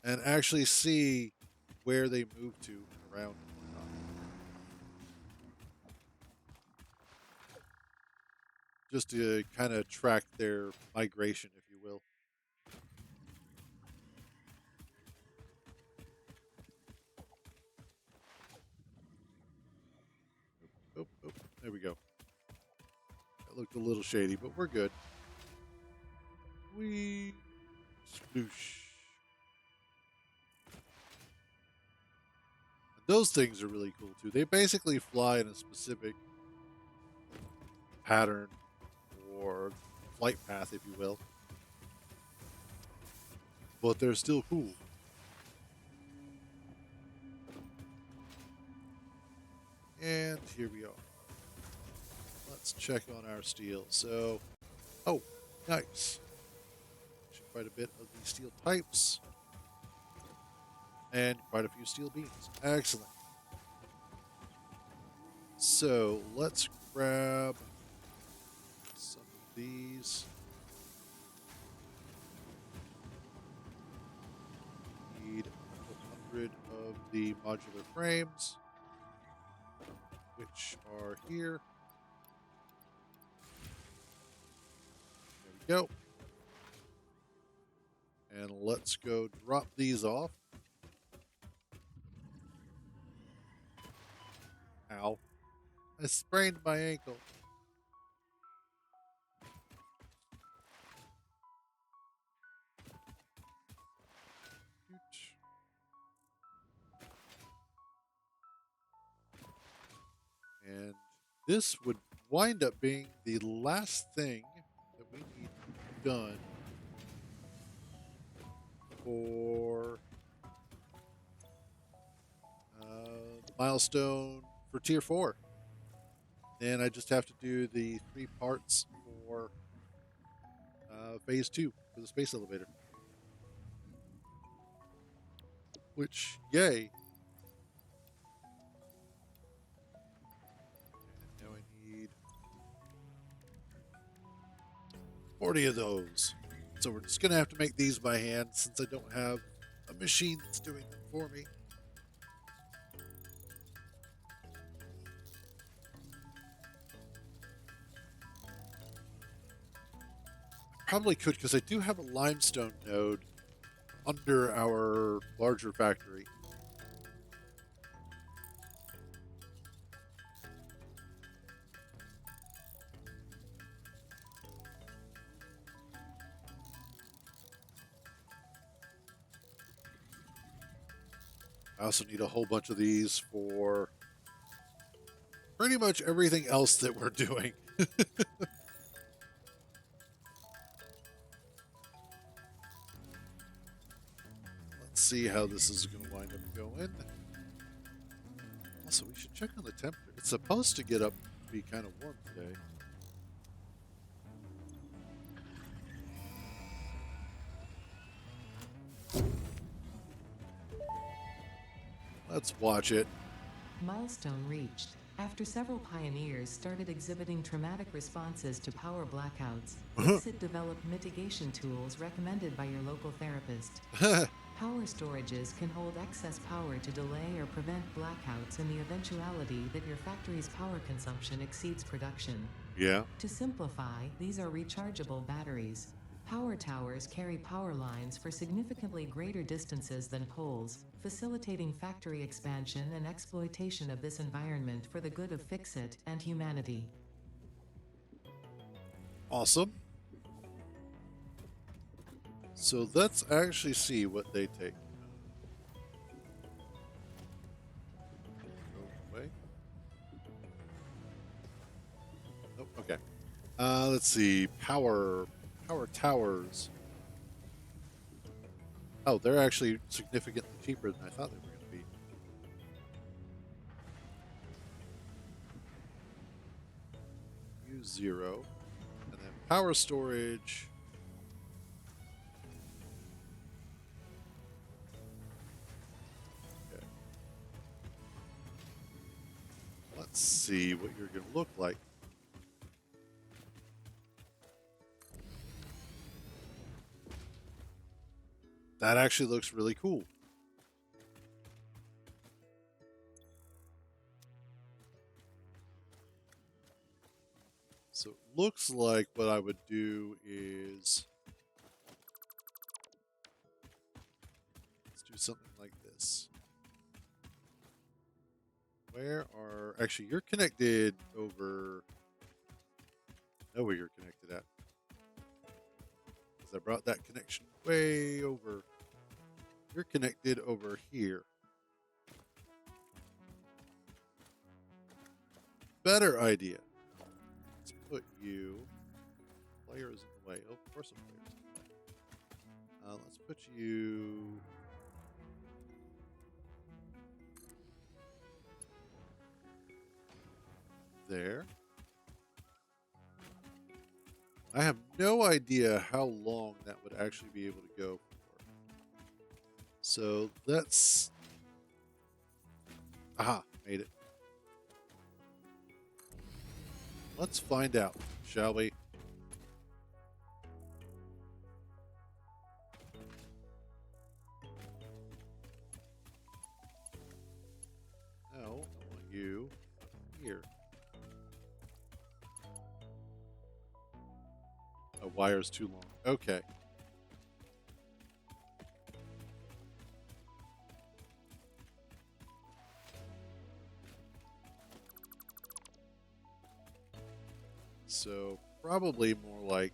and actually see where they move to around and whatnot. Just to kind of track their migration, if you will. Oh, oh, there we go. That looked a little shady, but we're good. We sploosh. And those things are really cool too. They basically fly in a specific pattern or flight path, if you will, but they're still cool. And here we are. Let's check on our steel. So, oh, nice. Quite a bit of the steel types and quite a few steel beams. Excellent. So let's grab some of these. Need a couple hundred of the modular frames, which are here. There we go. And let's go drop these off. Ow. I sprained my ankle. And this would wind up being the last thing that we need done for milestone for tier 4. Then I just have to do the 3 parts for phase 2 for the space elevator. Which, yay. And now I need 40 of those. So we're just going to have to make these by hand since I don't have a machine that's doing them for me. Probably could, because I do have a limestone node under our larger factory. I also need a whole bunch of these for pretty much everything else that we're doing. Let's see how this is going to wind up going. Also, we should check on the temperature. It's supposed to get up to be kind of warm today. Let's watch it. Milestone reached. After several pioneers started exhibiting traumatic responses to power blackouts, Fixit developed mitigation tools recommended by your local therapist. Power storages can hold excess power to delay or prevent blackouts in the eventuality that your factory's power consumption exceeds production. Yeah. To simplify, these are rechargeable batteries. Power towers carry power lines for significantly greater distances than poles, facilitating factory expansion and exploitation of this environment for the good of Fixit and humanity. Awesome. So let's actually see what they take. Go away. Oh, okay. Let's see. Power towers. Oh, they're actually significantly cheaper than I thought they were going to be. 0. And then power storage. Okay. Let's see what you're going to look like. That actually looks really cool. So it looks like what I would do is let's do something like this. Where are actually you're connected over? I know where you're connected at. Because I brought that connection way over. You're connected over here. Better idea. Let's put you. Player is in the way. Oh, of course, a player is in the way. Let's put you. There. I have no idea how long that would actually be able to go for. So let's. Aha, made it. Let's find out, shall we? No, I want you here. A wire's too long. Okay. So probably more like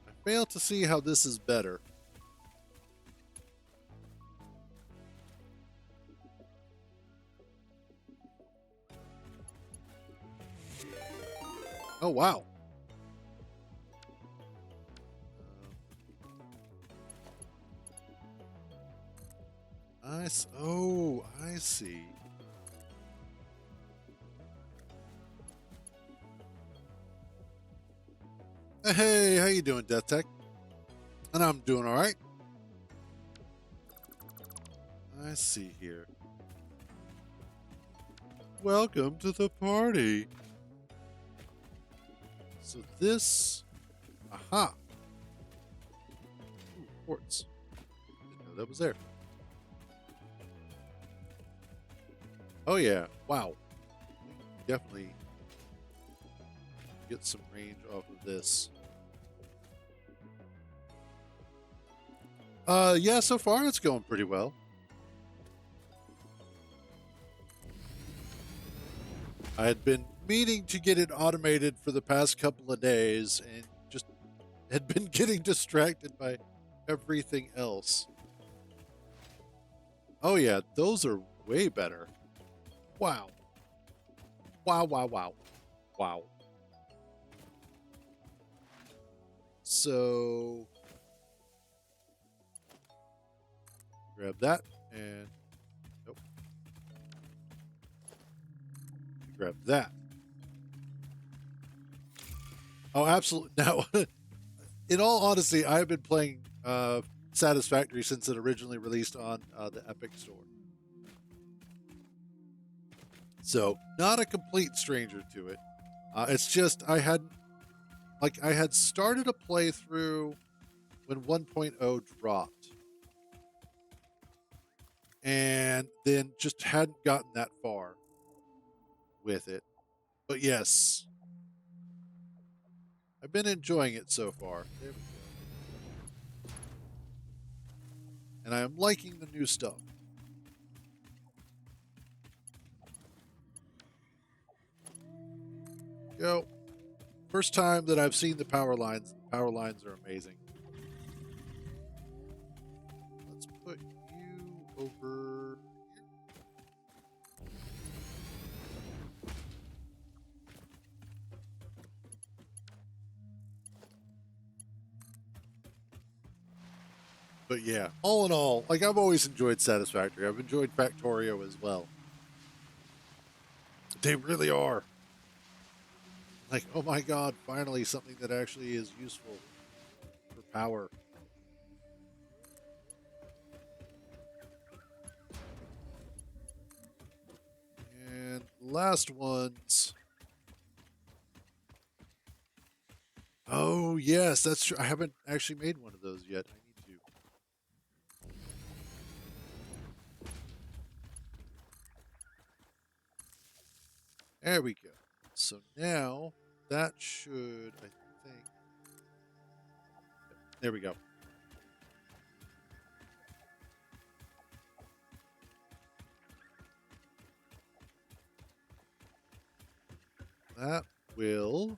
I fail to see how this is better. Oh wow. Oh, I see. Hey, how you doing, Death Tech? And I'm doing all right. I see here. Welcome to the party. So this, aha. Ooh, quartz. Didn't know that was there. Oh yeah, wow. Definitely get some range off of this. Yeah, so far it's going pretty well. I had been meaning to get it automated for the past couple of days and just had been getting distracted by everything else. Oh yeah, those are way better. Wow. Wow, wow, wow. Wow. So grab that and nope. Grab that. Oh, absolutely. Now, in all honesty, I've been playing Satisfactory since it originally released on the Epic Store. So, not a complete stranger to it. It's just I had started a playthrough when 1.0 dropped, and then just hadn't gotten that far with it. But yes, I've been enjoying it so far. There we go. And I am liking the new stuff. Go. First time that I've seen the power lines. The power lines are amazing. Let's put you over here. But yeah, all in all, like I've always enjoyed Satisfactory. I've enjoyed Factorio as well. They really are. Like, oh my god, finally something that actually is useful for power. And last ones. Oh yes, that's true. I haven't actually made one of those yet. I need to. There we go. So now that should, I think. There we go. That will.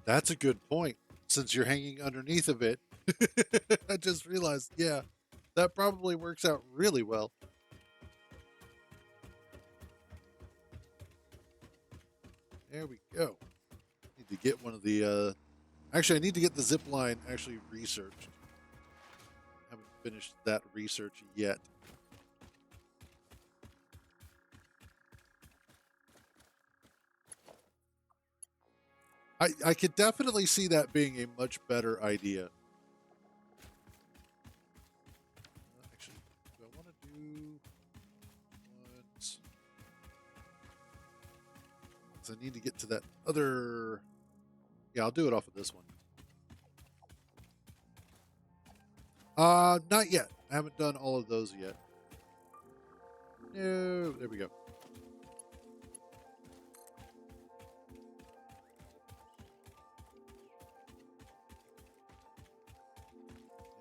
That's a good point. Since you're hanging underneath of it, I just realized, yeah, that probably works out really well. There we go. Need to get one of the. Actually, I need to get the zip line actually researched. Haven't finished that research yet. I could definitely see that being a much better idea. Actually, do I want to do what? 'Cause I need to get to that other. Yeah, I'll do it off of this one. Not yet. I haven't done all of those yet. No, there we go.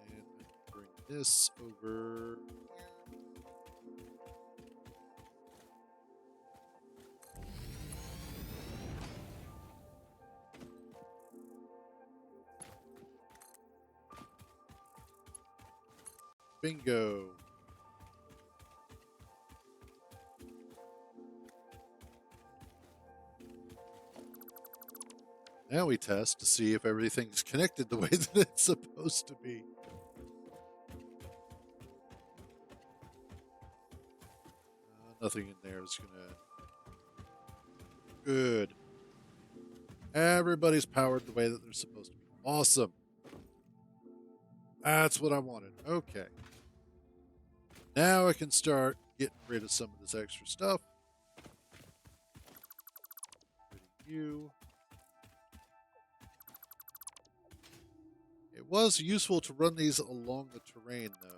And bring this over. Bingo. Now we test to see if everything's connected the way that it's supposed to be. Nothing in there is gonna. Good. Everybody's powered the way that they're supposed to be. Awesome. That's what I wanted. Okay. Now I can start getting rid of some of this extra stuff. Rid of you. It was useful to run these along the terrain, though.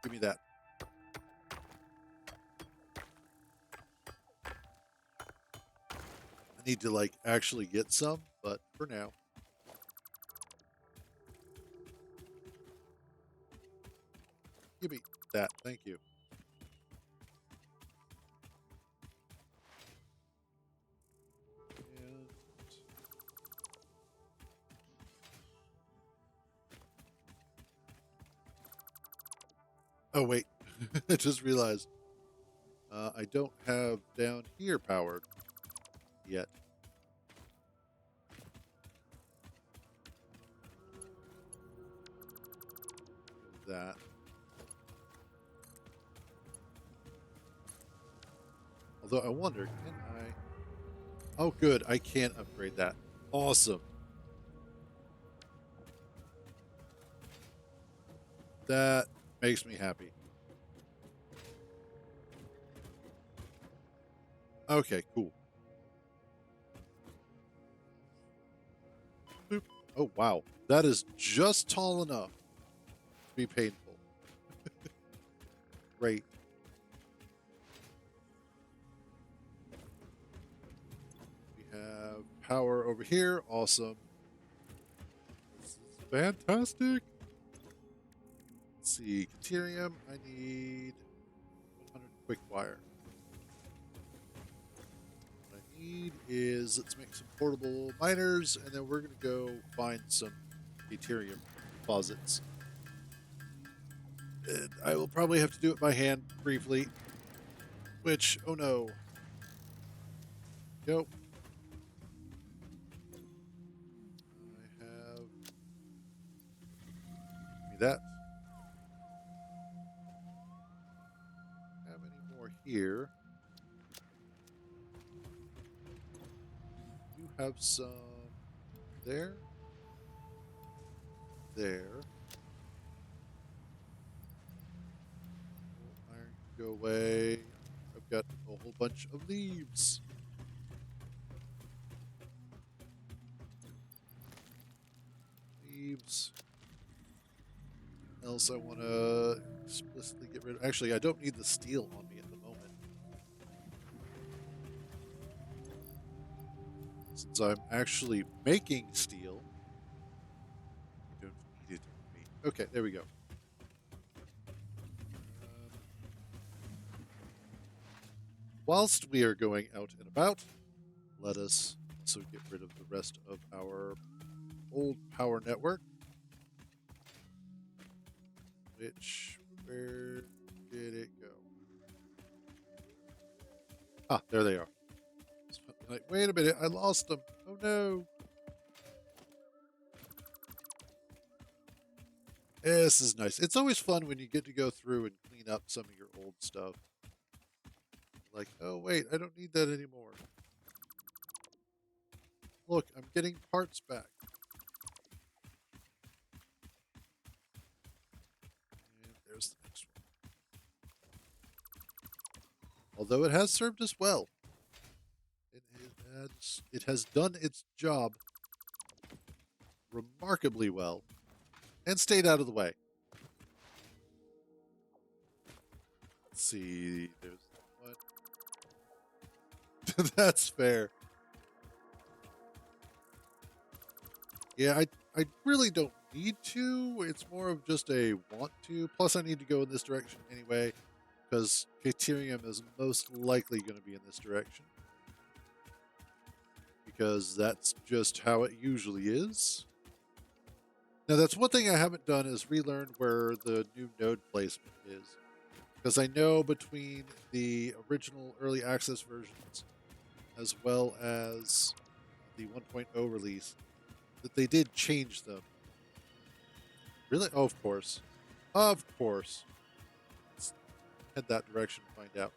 Give me that. I need to, like, actually get some, but for now. Give me that. Thank you. And oh, wait. I just realized I don't have down here powered yet. That. Although I wonder, can I? Oh, good. I can upgrade that. Awesome. That makes me happy. Okay, cool. Boop. Oh, wow. That is just tall enough to be painful. Great. We have power over here. Awesome. This is fantastic. Let's see. Caterium. I need 100 quick wire. What I need is, let's make some portable miners, and then we're going to go find some Ethereum deposits. And I will probably have to do it by hand briefly, which, oh no. Go. I have give me that. Have any more here? You have some there, there. Oh, iron can go away. I've got a whole bunch of leaves. Leaves. Else I want to explicitly get rid of. Actually, I don't need the steel on me at the moment. Since I'm actually making steel, I don't need it on me. Okay, there we go. Whilst we are going out and about, let us also get rid of the rest of our old power network. Where did it go? Ah, there they are. Like, wait a minute, I lost them. Oh no. This is nice. It's always fun when you get to go through and clean up some of your old stuff. Like, oh wait, I don't need that anymore. Look, I'm getting parts back. And there's the next one. Although it has served us well. It has done its job remarkably well and stayed out of the way. Let's see. There's one. That's fair. Yeah, I really don't need to. It's more of just a want to. Plus, I need to go in this direction anyway, because Caterium is most likely going to be in this direction. Because that's just how it usually is. Now, that's one thing I haven't done is relearn where the new node placement is. Because I know between the original early access versions as well as the 1.0 release that they did change them. Really? Oh, of course. Of course. Let's head that direction and find out.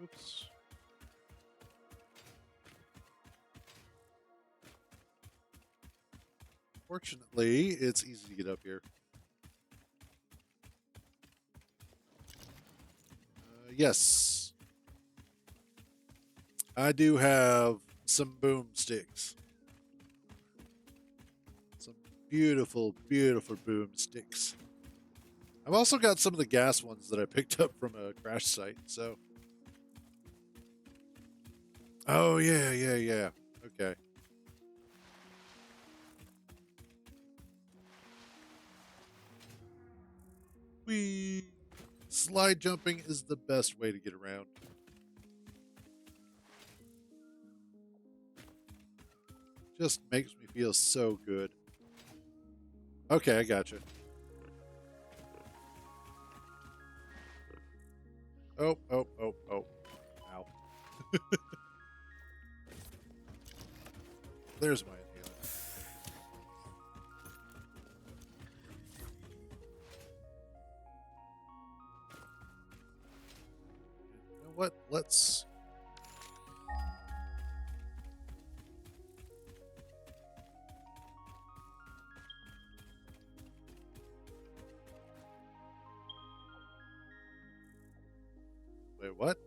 Oops. Fortunately, it's easy to get up here. Yes. I do have some boomsticks. Some beautiful, beautiful boomsticks. I've also got some of the gas ones that I picked up from a crash site, so. Oh, yeah. Okay. Whee! Slide jumping is the best way to get around. Just makes me feel so good. Okay, I gotcha. Oh. Ow. There's my inhaler. You know what? Let's... Wait, what?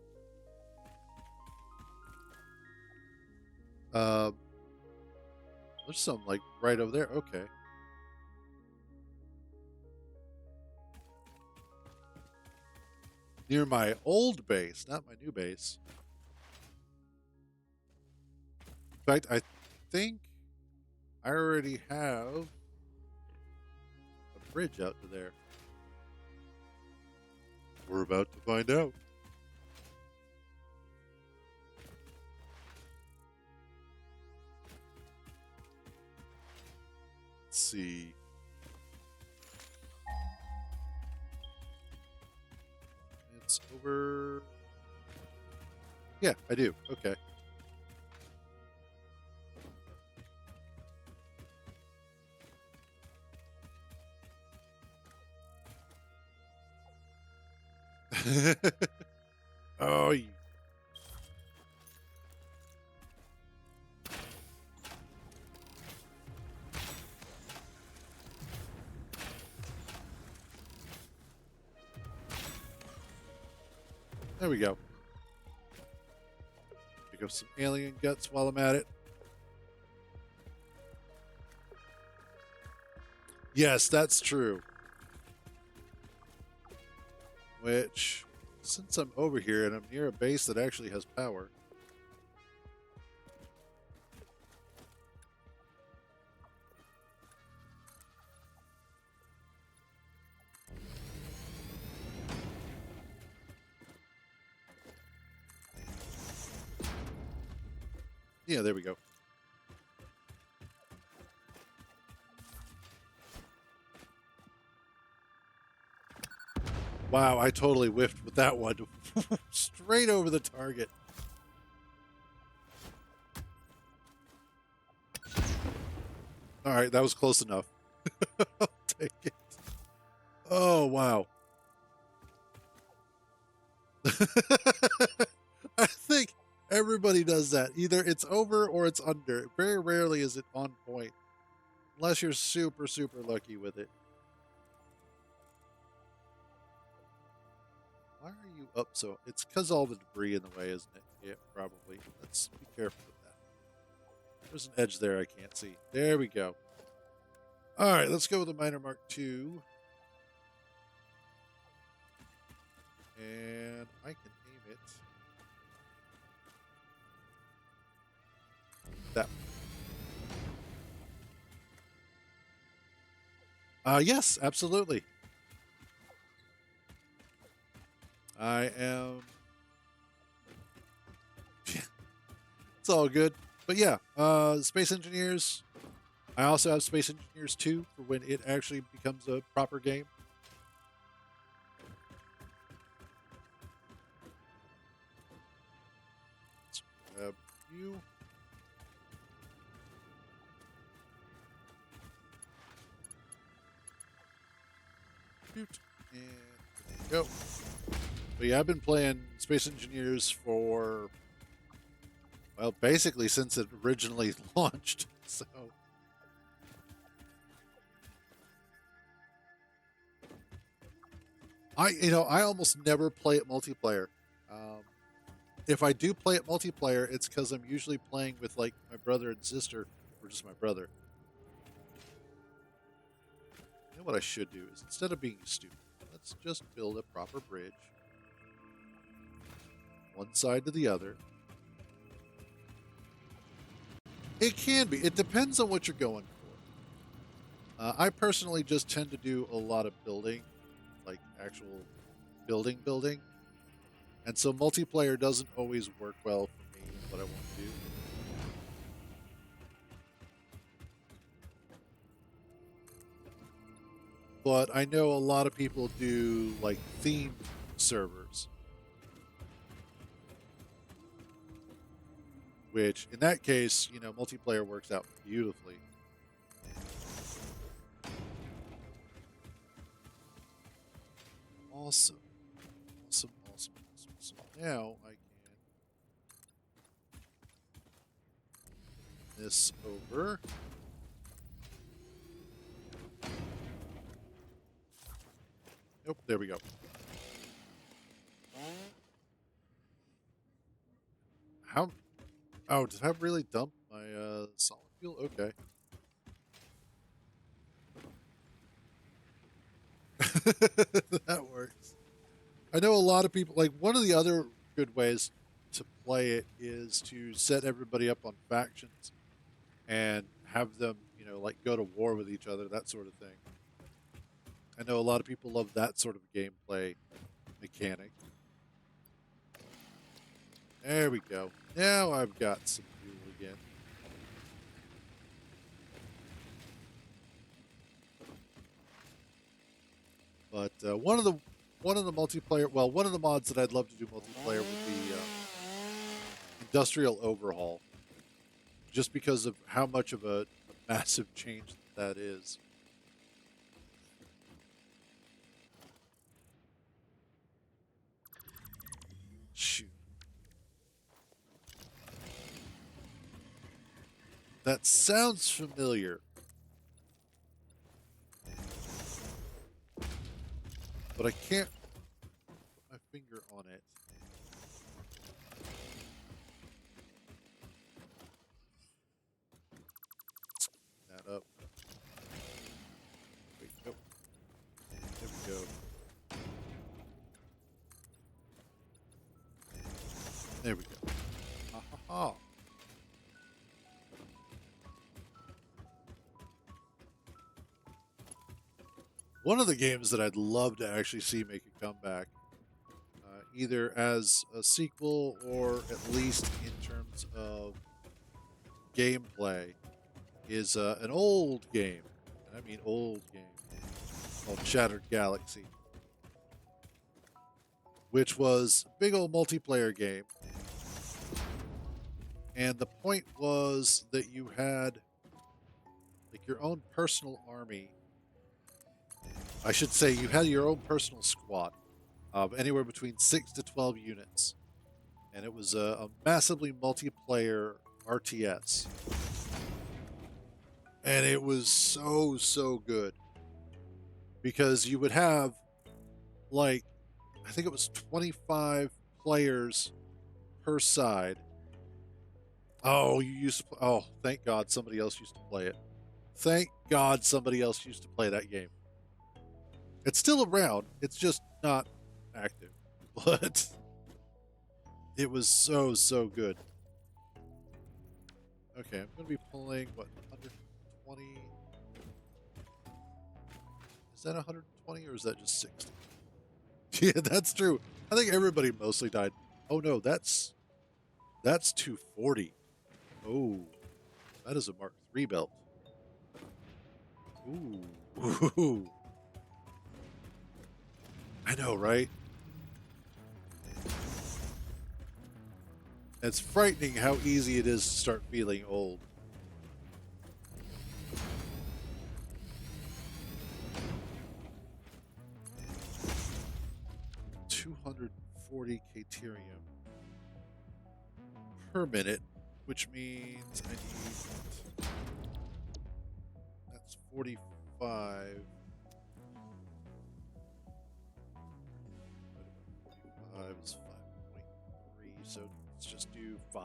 There's some, like, right over there. Okay. Near my old base, not my new base. In fact, I think I already have a bridge out to there. We're about to find out. Let's see. It's over Yeah, I do. Okay. Oh, there we go. Pick up some alien guts while I'm at it. Yes, that's true. Which, since I'm over here and I'm near a base that actually has power. Yeah, there we go. Wow, I totally whiffed with that one. Straight over the target. All right, that was close enough. I'll take it. Oh, wow. I think everybody does that. Either it's over or it's under. Very rarely is it on point. Unless you're super, super lucky with it. Why are you up so? It's because all the debris in the way, isn't it? Yeah, probably. Let's be careful with that. There's an edge there I can't see. There we go. All right, let's go with the Miner Mark II. And I can aim it. That. Yes, absolutely. I am. It's all good. But yeah, Space Engineers. I also have Space Engineers 2 for when it actually becomes a proper game. Let's grab you. Shoot. And there you go. But yeah, I've been playing Space Engineers for, well, basically since it originally launched. So I almost never play it multiplayer. Um, if I do play it multiplayer, it's because I'm usually playing with like my brother and sister, or just my brother. You know what I should do is instead of being stupid, let's just build a proper bridge, one side to the other. It can be. It depends on what you're going for. I personally just tend to do a lot of building, like actual building, and so multiplayer doesn't always work well for me and what I want to do. But I know a lot of people do like themed servers, which in that case, multiplayer works out beautifully. Awesome. Awesome, awesome, awesome. So now I can this over. Nope, there we go. How? Oh, did I really dump my solid fuel? Okay. That works. I know a lot of people, like, one of the other good ways to play it is to set everybody up on factions and have them, like go to war with each other, that sort of thing. I know a lot of people love that sort of gameplay mechanic. There we go. Now I've got some fuel again. But one of the multiplayer, well, one of the mods that I'd love to do multiplayer would be industrial overhaul, just because of how much of a massive change that is. Shoot. That sounds familiar. But I can't put my finger on it. That up. Wait, nope. There we go. There we go. Ha ha ha. One of the games that I'd love to actually see make a comeback, either as a sequel or at least in terms of gameplay, is an old game. And I mean old game called Shattered Galaxy, which was a big old multiplayer game. And the point was that you had like your own personal army. I should say you had your own personal squad of anywhere between 6 to 12 units. And it was a massively multiplayer RTS. And it was so good. Because you would have, like, I think it was 25 players per side. Oh, you used to. Oh, thank God somebody else used to play it. Thank God somebody else used to play that game. It's still around. It's just not active. But it was so good. Okay, I'm going to be pulling, what, 120? Is that 120 or is that just 60? Yeah, that's true. I think everybody mostly died. Oh no, that's 240. Oh, that is a Mark III belt. Ooh. I know, right? It's frightening how easy it is to start feeling old. $240 Caterium per minute, which means I need, that's 45. 45 is 5.3, so let's just do 5.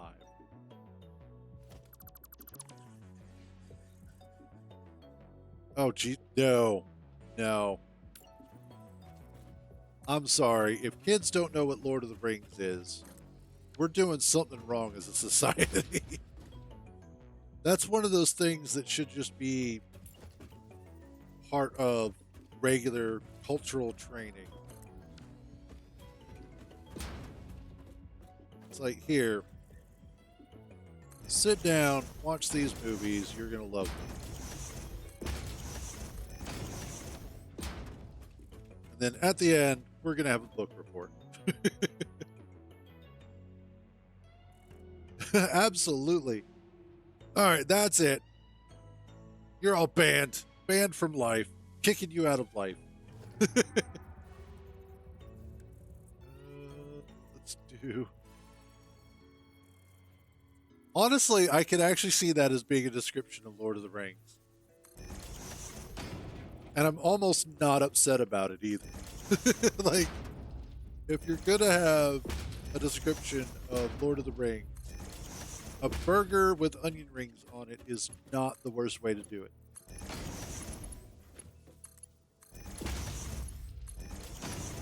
Oh, gee, no. I'm sorry. If kids don't know what Lord of the Rings is, we're doing something wrong as a society. That's one of those things that should just be part of regular cultural training. It's like, here, sit down, watch these movies, you're going to love them. And then at the end, we're going to have a book report. Absolutely. All right, that's it. You're all banned. Banned from life. Kicking you out of life. Let's do... Honestly, I can actually see that as being a description of Lord of the Rings. And I'm almost not upset about it either. Like, if you're going to have a description of Lord of the Rings, a burger with onion rings on it is not the worst way to do it.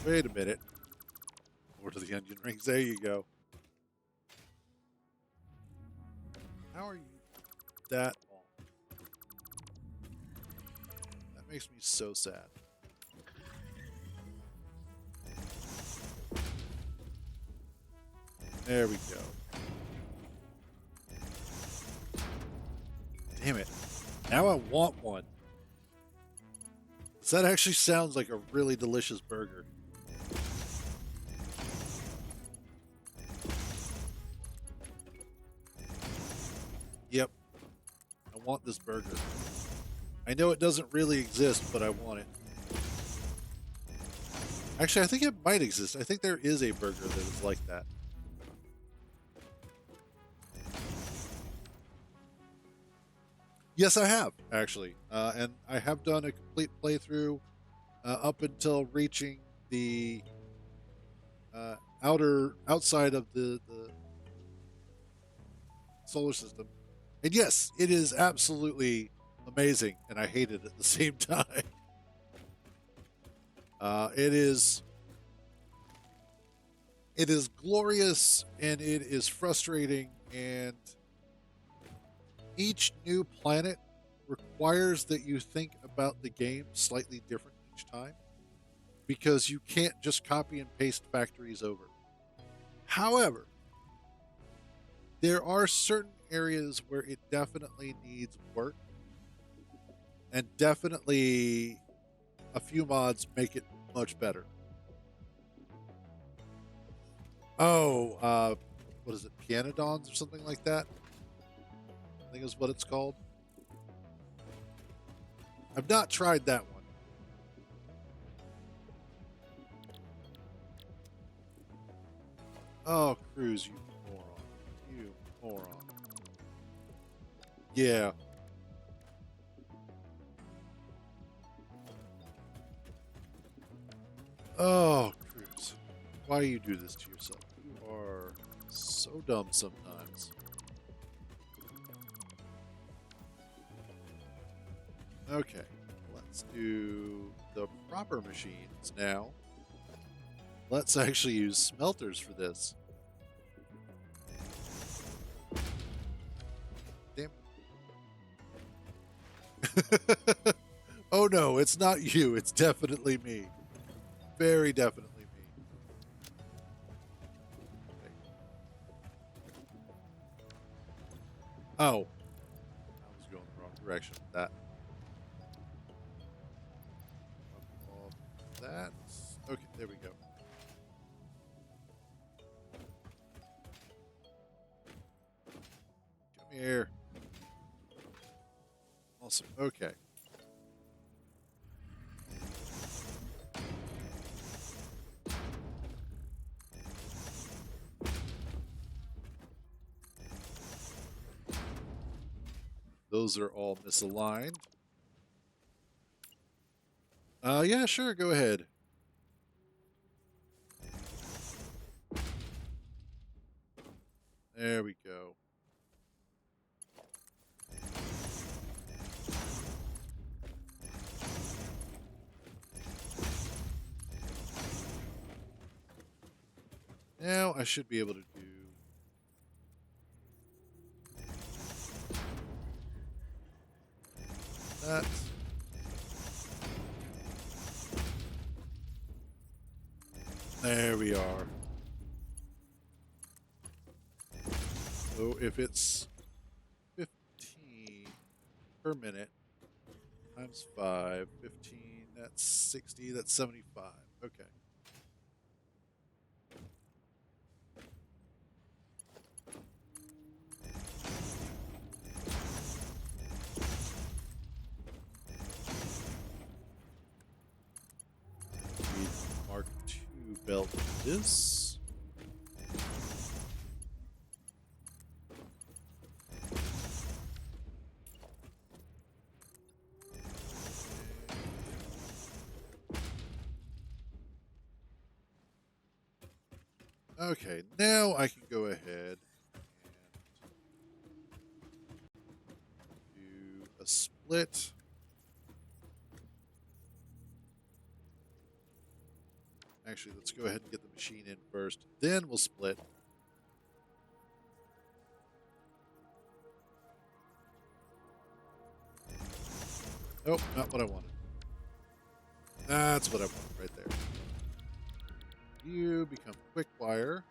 Wait a minute. Lord of the Onion Rings. There you go. How are you that off? That makes me so sad. There we go. Damn it. Now I want one. 'Cause that actually sounds like a really delicious burger. want this burger. I know it doesn't really exist, but I want it. Actually, I think it might exist. I think there is a burger that is like that. Yes, I have, actually. And I have done a complete playthrough up until reaching the outside of the solar system. And yes, it is absolutely amazing, and I hate it at the same time. It is glorious, and it is frustrating, and each new planet requires that you think about the game slightly different each time, because you can't just copy and paste factories over. However, there are certain areas where it definitely needs work, and definitely a few mods make it much better. Oh, what is it? Pianodons or something like that? I think is what it's called. I've not tried that one. Oh, Cruz, you moron. You moron. Yeah. Oh, Cruz. Why do you do this to yourself? You are so dumb sometimes. Okay. Let's do the proper machines now. Let's actually use smelters for this. Damn. Oh no, it's not you. It's definitely me. Very definitely me. Okay. Oh. I was going the wrong direction with that. All that. Okay, there we go. Come here. Awesome. Okay. Those are all misaligned. Yeah, sure, go ahead. There we go. Now I should be able to do that. There we are. So if it's 15 per minute times 5, 15, that's 60, that's 75. Okay. Mark II belt this. Okay, now I can go ahead and do a split. Actually, let's go ahead and get the machine in first, then we'll split. Nope, not what I wanted. That's what I wanted right there. You become quick wire.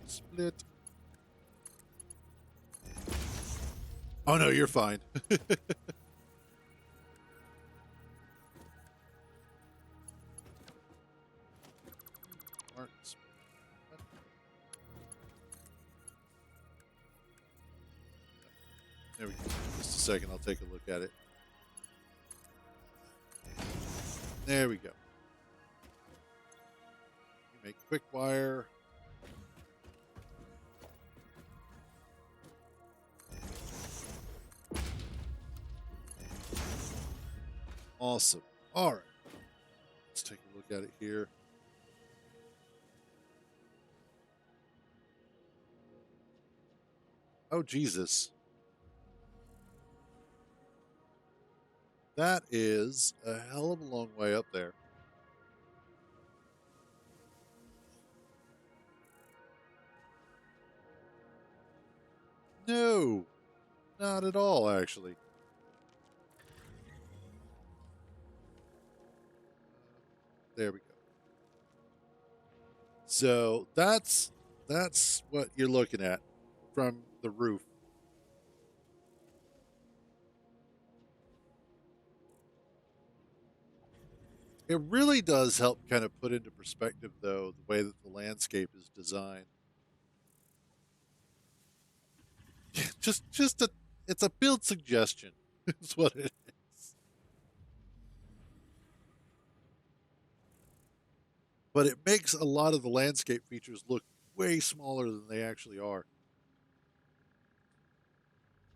Split. Oh no, you're fine. Mark split. There we go. Just a second, I'll take a look at it. There we go. You make quick wire. Awesome. All right. Let's take a look at it here. Oh, Jesus. That is a hell of a long way up there. No, not at all, actually. There we go. So that's what you're looking at from the roof. It really does help kind of put into perspective, though, the way that the landscape is designed. just a it's a build suggestion. Is what it is. But it makes a lot of the landscape features look way smaller than they actually are.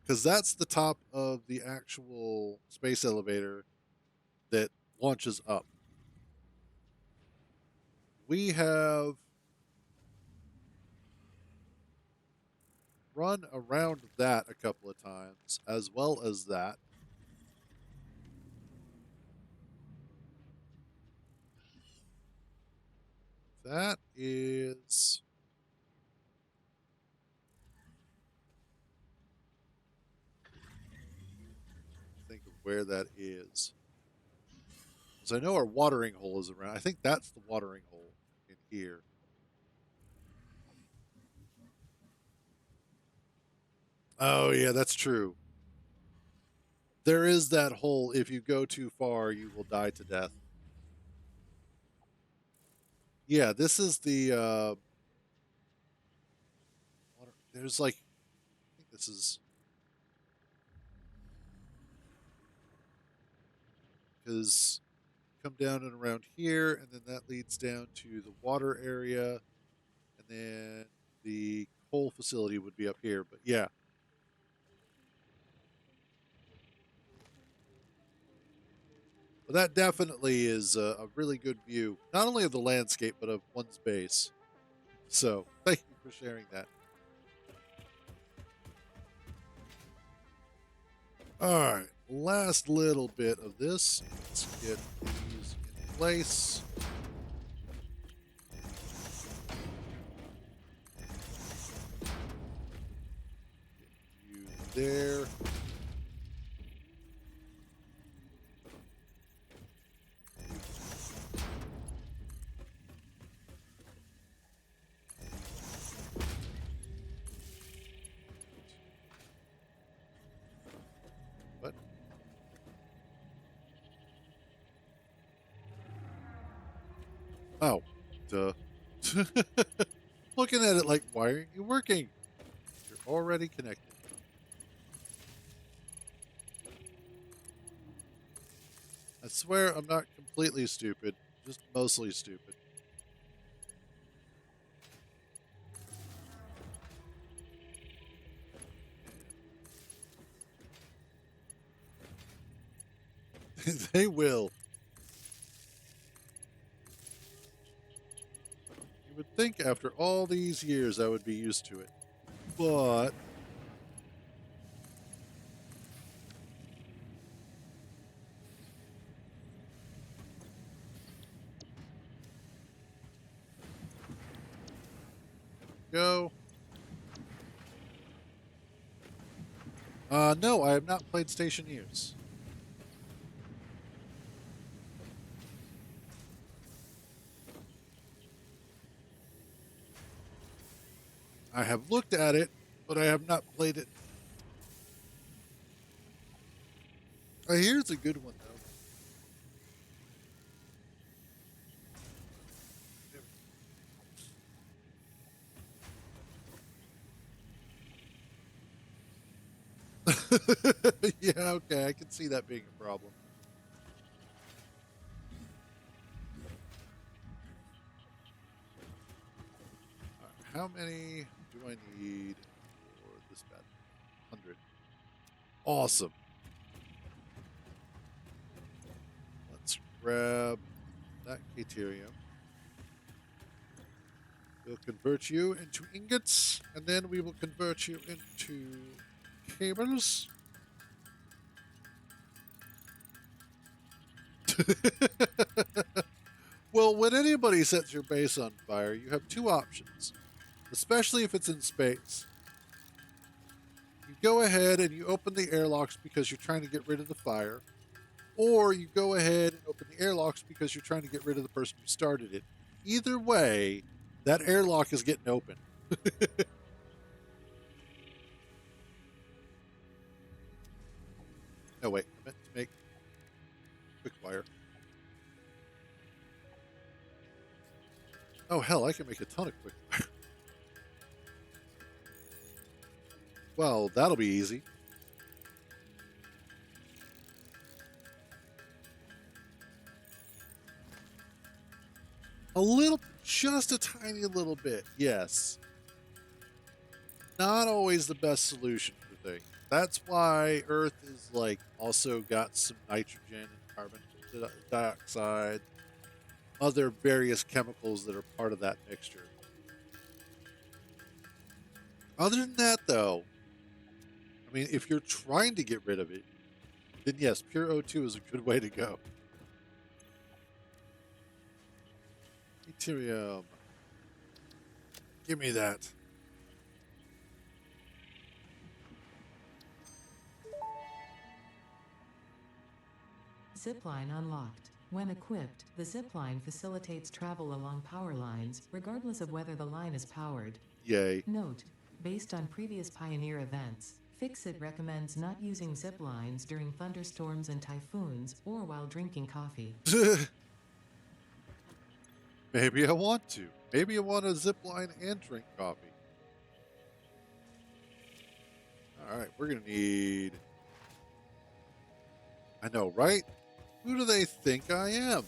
Because that's the top of the actual space elevator that launches up. We have run around that a couple of times, as well as that. That is. Think of where that is. Because I know our watering hole is around. I think that's the watering hole in here. Oh, yeah, that's true. There is that hole. If you go too far, you will die to death. Yeah, this is the. There's like. I think this is. Because come down and around here, and then that leads down to the water area, and then the coal facility would be up here. But yeah. But that definitely is a really good view, not only of the landscape, but of one's base. So thank you for sharing that. All right, last little bit of this. Let's get these in place. Get you there. What? Oh, duh. Looking at it like, why aren't you working? You're already connected. I swear I'm not completely stupid, just mostly stupid. They will. You would think after all these years I would be used to it. But go. No, I have not played Stationeers. I have looked at it, but I have not played it. I hear it's a good one, though. Yeah, okay, I can see that being a problem. All right, how many do I need for this bad boy? 100. Awesome. Let's grab that Caterium. We'll convert you into ingots, and then we will convert you into cables. Well, when anybody sets your base on fire, you have two options, especially if it's in space. You go ahead and you open the airlocks because you're trying to get rid of the fire, or you go ahead and open the airlocks because you're trying to get rid of the person who started it. Either way, that airlock is getting open. No, wait, I meant to make quick fire. Oh, hell, I can make a ton of quick fire. Well, that'll be easy. A little, just a tiny little bit, yes. Not always the best solution for things. That's why Earth is like also got some nitrogen and carbon dioxide, other various chemicals that are part of that mixture. Other than that, though, I mean, if you're trying to get rid of it, then yes, pure O2 is a good way to go. Deuterium. Give me that. Zipline unlocked. When equipped, the zipline facilitates travel along power lines, regardless of whether the line is powered. Yay. Note: based on previous Pioneer events, Fixit recommends not using zip lines during thunderstorms and typhoons, or while drinking coffee. Maybe I want to. Maybe I want to zip line and drink coffee. All right, we're going to need. I know, right? Who do they think I am?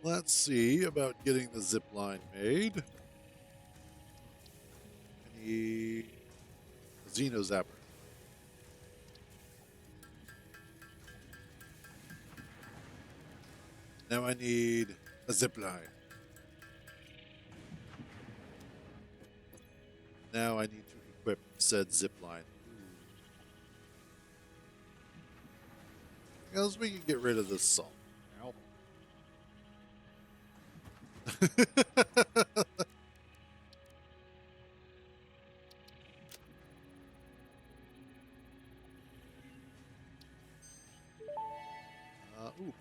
Let's see about getting the zip line made. I need a Xeno Zapper. Now I need a zip line. Now I need to equip said zip line. Else we can get rid of this salt. Now.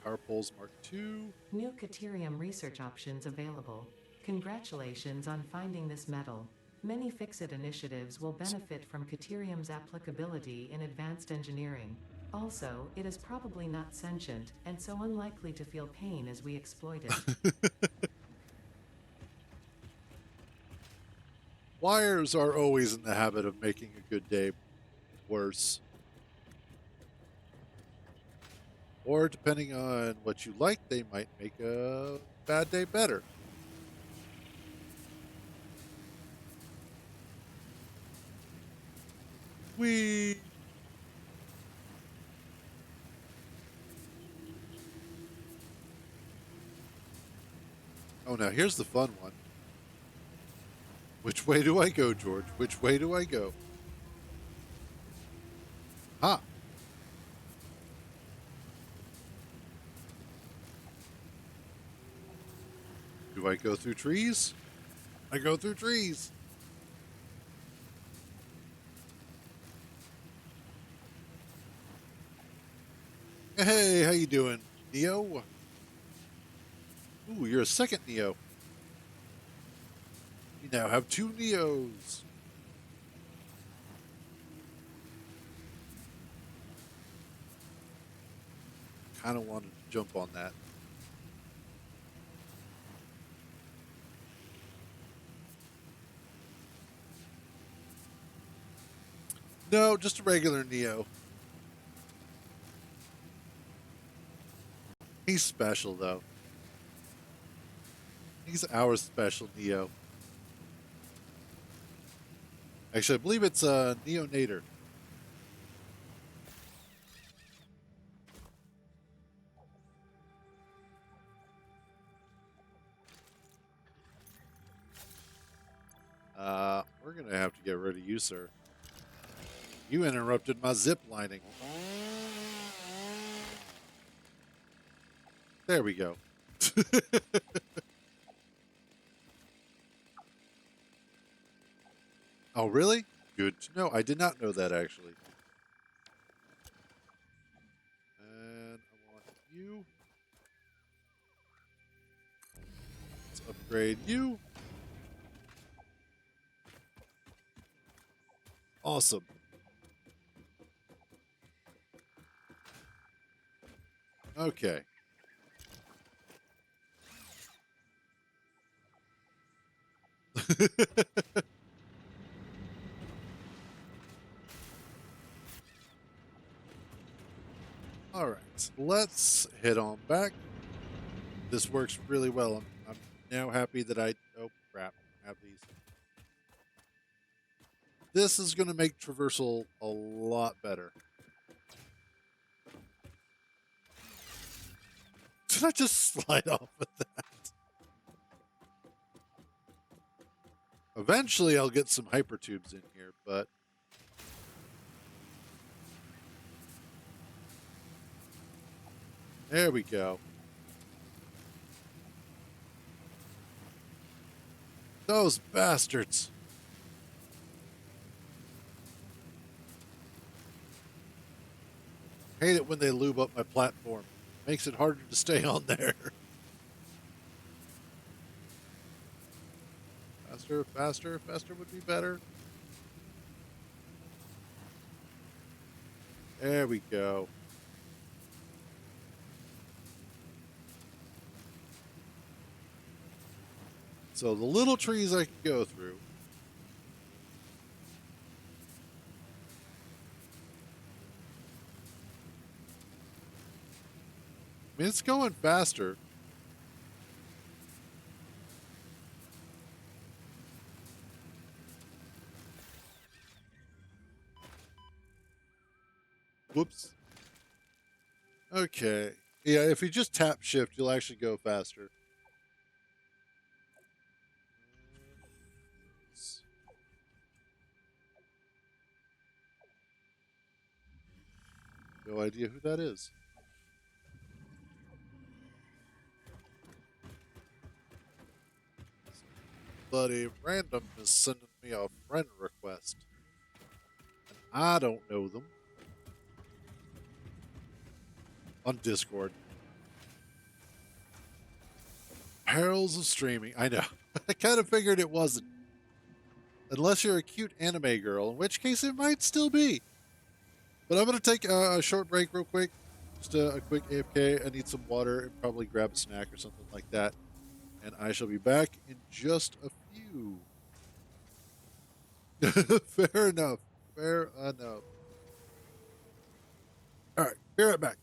Power poles Mark II. New Caterium research options available. Congratulations on finding this metal. Many Fixit initiatives will benefit from Caterium's applicability in advanced engineering. Also, it is probably not sentient, and so unlikely to feel pain as we exploit it. Wires are always in the habit of making a good day worse. Or depending on what you like, they might make a bad day better. We. Oh, now here's the fun one. Which way do I go, George? Which way do I go? Ha! Do I go through trees? I go through trees. Hey, how you doing, Neo? Ooh, you're a second Neo. You now have two Neos. Kind of wanted to jump on that. No, just a regular Neo. He's special though. He's our special Neo. Actually, I believe it's a Neonator. We're gonna have to get rid of you, sir. You interrupted my zip lining. There we go. Oh, really? Good to know. I did not know that actually. And I want you. Let's upgrade you. Awesome. Okay. All right. Let's head on back. This works really well. I'm now happy that I. Oh crap! I have these. This is going to make traversal a lot better. Did I just slide off of that? Eventually, I'll get some hypertubes in here, but there we go. Those bastards. Hate it when they lube up my platform. Makes it harder to stay on there. Faster, faster, faster would be better. There we go. So the little trees I can go through. I mean, it's going faster. Whoops. Okay. Yeah, if you just tap shift, you'll actually go faster. No idea who that is. Somebody random is sending me a friend request. And I don't know them. On Discord. Perils of streaming. I know. I kind of figured it wasn't. Unless you're a cute anime girl, in which case it might still be. But I'm going to take a short break real quick. Just a quick AFK. I need some water and probably grab a snack or something like that. And I shall be back in just a few. Fair enough. Fair enough. All right. Be right back.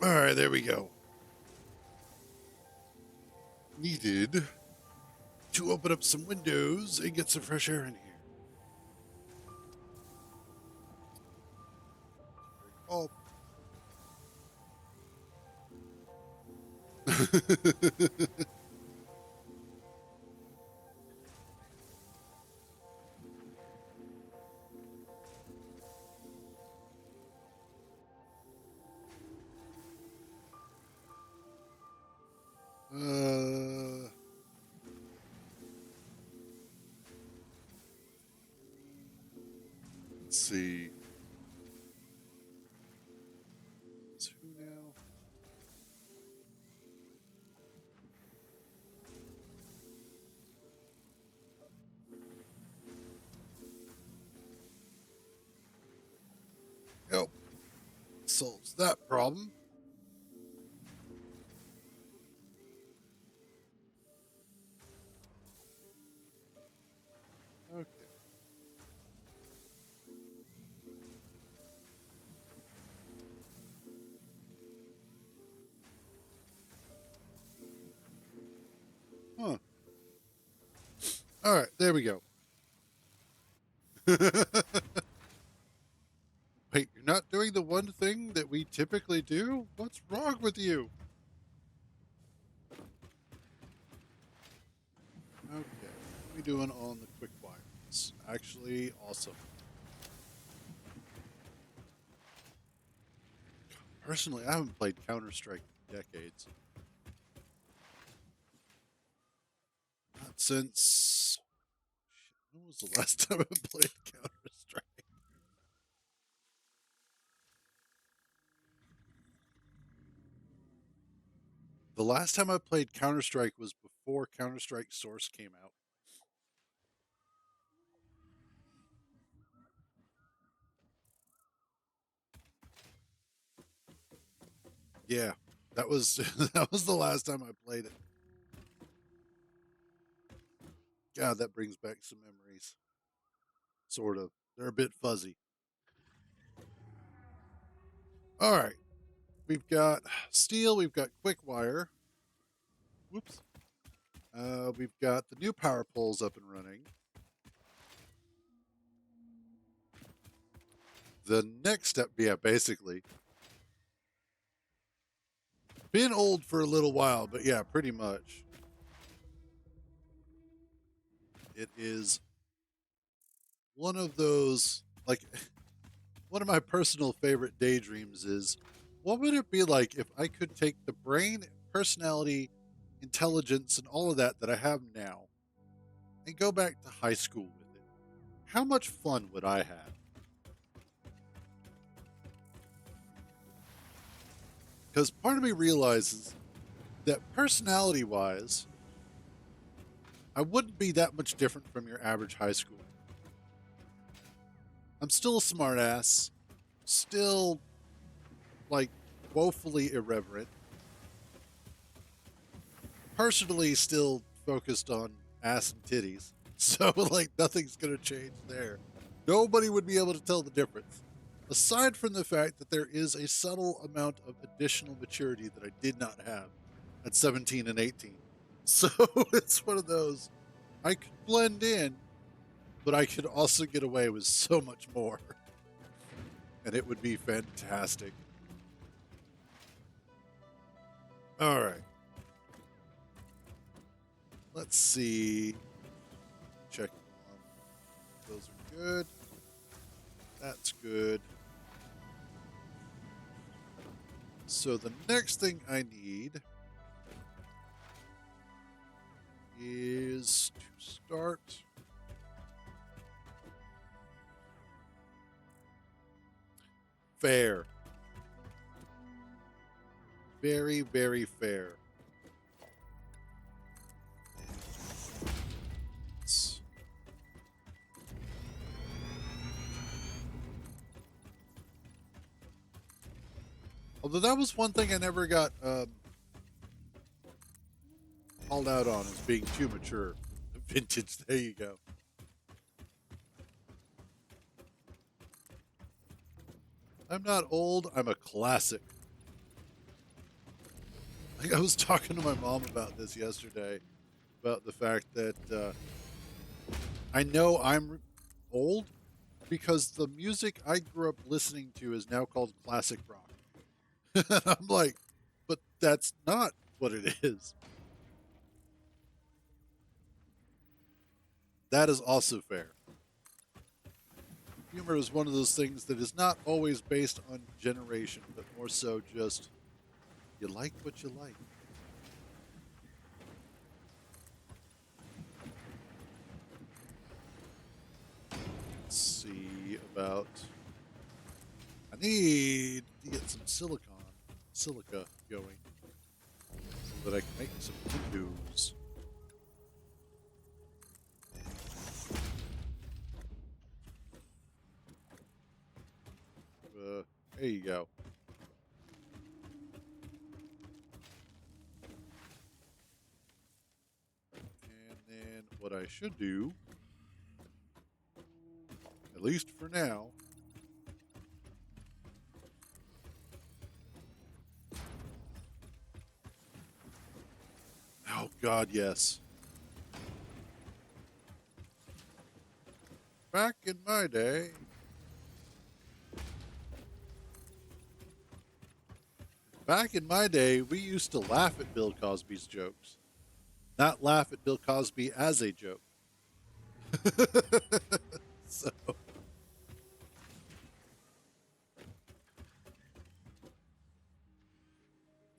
All right, there we go. Needed to open up some windows and get some fresh air in here. Oh. uh, let's see. It's who now? Yep. Solves that problem. Okay. Huh. All right, there we go. Wait, you're not doing the one thing that we typically do? What's wrong with you? Okay, what are we doing on the quick wires? Actually, awesome. Personally, I haven't played Counter-Strike in decades. Not since... When was the last time I played Counter-Strike? The last time I played Counter-Strike was before Counter-Strike Source came out. Yeah, that was that was the last time I played it. God, that brings back some memories. Sort of. They're a bit fuzzy. All right. We've got steel. We've got quick wire. Whoops. We've got the new power poles up and running. The next step, yeah, basically. Been old for a little while, but yeah, pretty much. It is one of those, like, one of my personal favorite daydreams is what would it be like if I could take the brain, personality, intelligence, and all of that I have now and go back to high school with it? How much fun would I have? Because part of me realizes that personality wise, I wouldn't be that much different from your average high schooler. I'm still a smartass, still like woefully irreverent, personally still focused on ass and titties. So like nothing's gonna change there. Nobody would be able to tell the difference. Aside from the fact that there is a subtle amount of additional maturity that I did not have at 17 and 18. So it's one of those, I could blend in, but I could also get away with so much more. And it would be fantastic. All right. Let's see. Check. Those are good. That's good. So the next thing I need is to start fair. Very, very fair. Although that was one thing I never got called out on as being too mature. Vintage, there you go. I'm not old, I'm a classic. Like, I was talking to my mom about this yesterday, about the fact that I know I'm old because the music I grew up listening to is now called classic rock. I'm like, but that's not what it is. That is also fair. Humor is one of those things that is not always based on generation, but more so just you like what you like. Let's see about. I need to get some silica going so that I can make some windows. There you go. And then what I should do, at least for now, oh God, yes. Back in my day, we used to laugh at Bill Cosby's jokes, not laugh at Bill Cosby as a joke. So,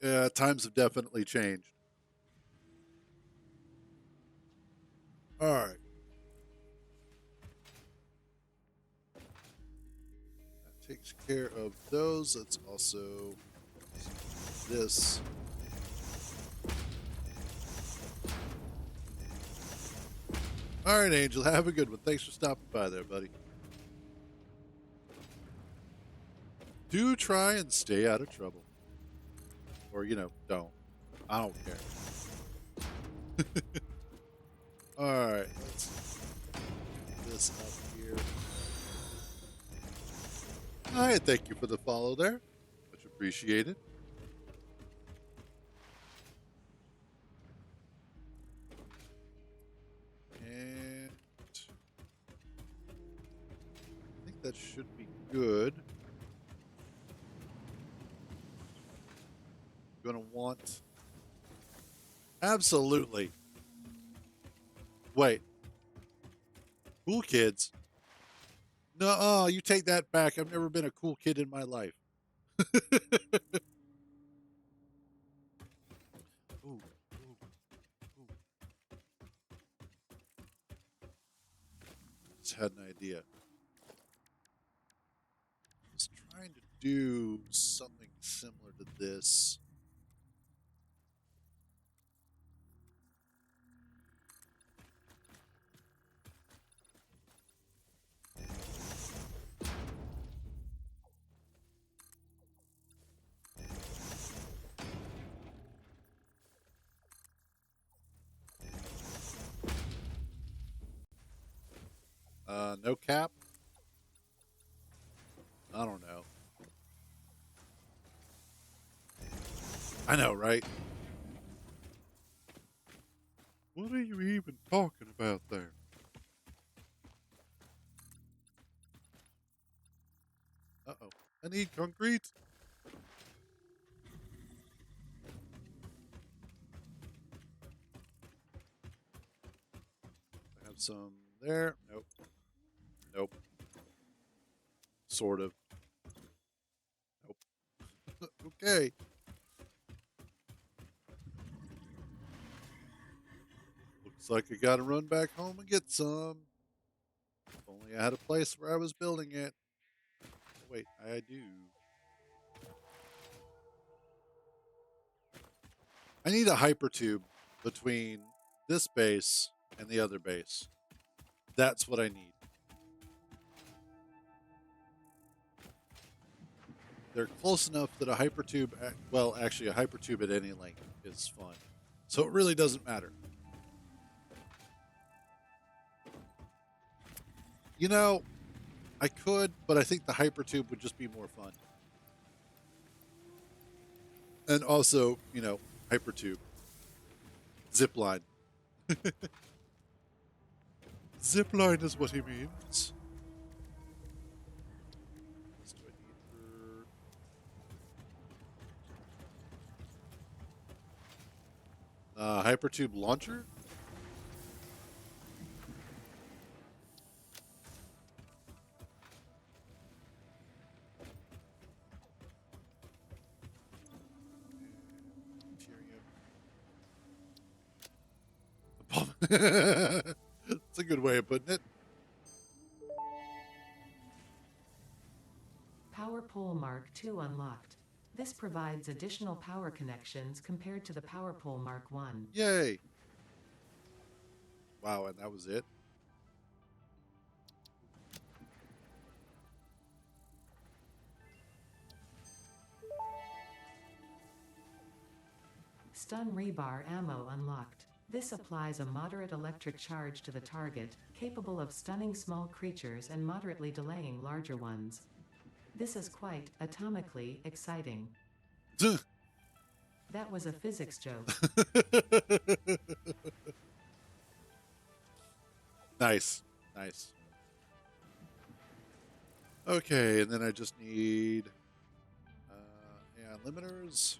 yeah, times have definitely changed. All right, that takes care of those. Let's also this. All right, Angel, have a good one. Thanks for stopping by there, buddy. Do try and stay out of trouble. Or, don't. I don't care. All right, let's get this up here. All right, thank you for the follow there. Much appreciated. And I think that should be good. Going to want. Absolutely. Wait. Cool kids. No, you take that back. I've never been a cool kid in my life. Ooh, ooh, ooh. Just had an idea. I was trying to do something similar to this. No cap? I don't know. I know, right? What are you even talking about there? Uh-oh. I need concrete. I have some there. Nope. Nope. Sort of. Nope. Okay. Looks like I gotta run back home and get some. If only I had a place where I was building it. Oh, wait, I do. I need a hypertube between this base and the other base. That's what I need. They're close enough that a hypertube, well, actually, a hypertube at any length is fun. So it really doesn't matter. You know, I could, but I think the hypertube would just be more fun. And also, Hypertube. Zipline. Zipline is what he means. What do I need for Hypertube launcher? That's a good way of putting it. Power Pole Mark II unlocked. This provides additional power connections compared to the Power Pole Mark I. Yay! Wow, and that was it? Stun Rebar Ammo unlocked. This applies a moderate electric charge to the target, capable of stunning small creatures and moderately delaying larger ones. This is quite, atomically, exciting. That was a physics joke. Nice. Nice. Okay, and then I just need limiters.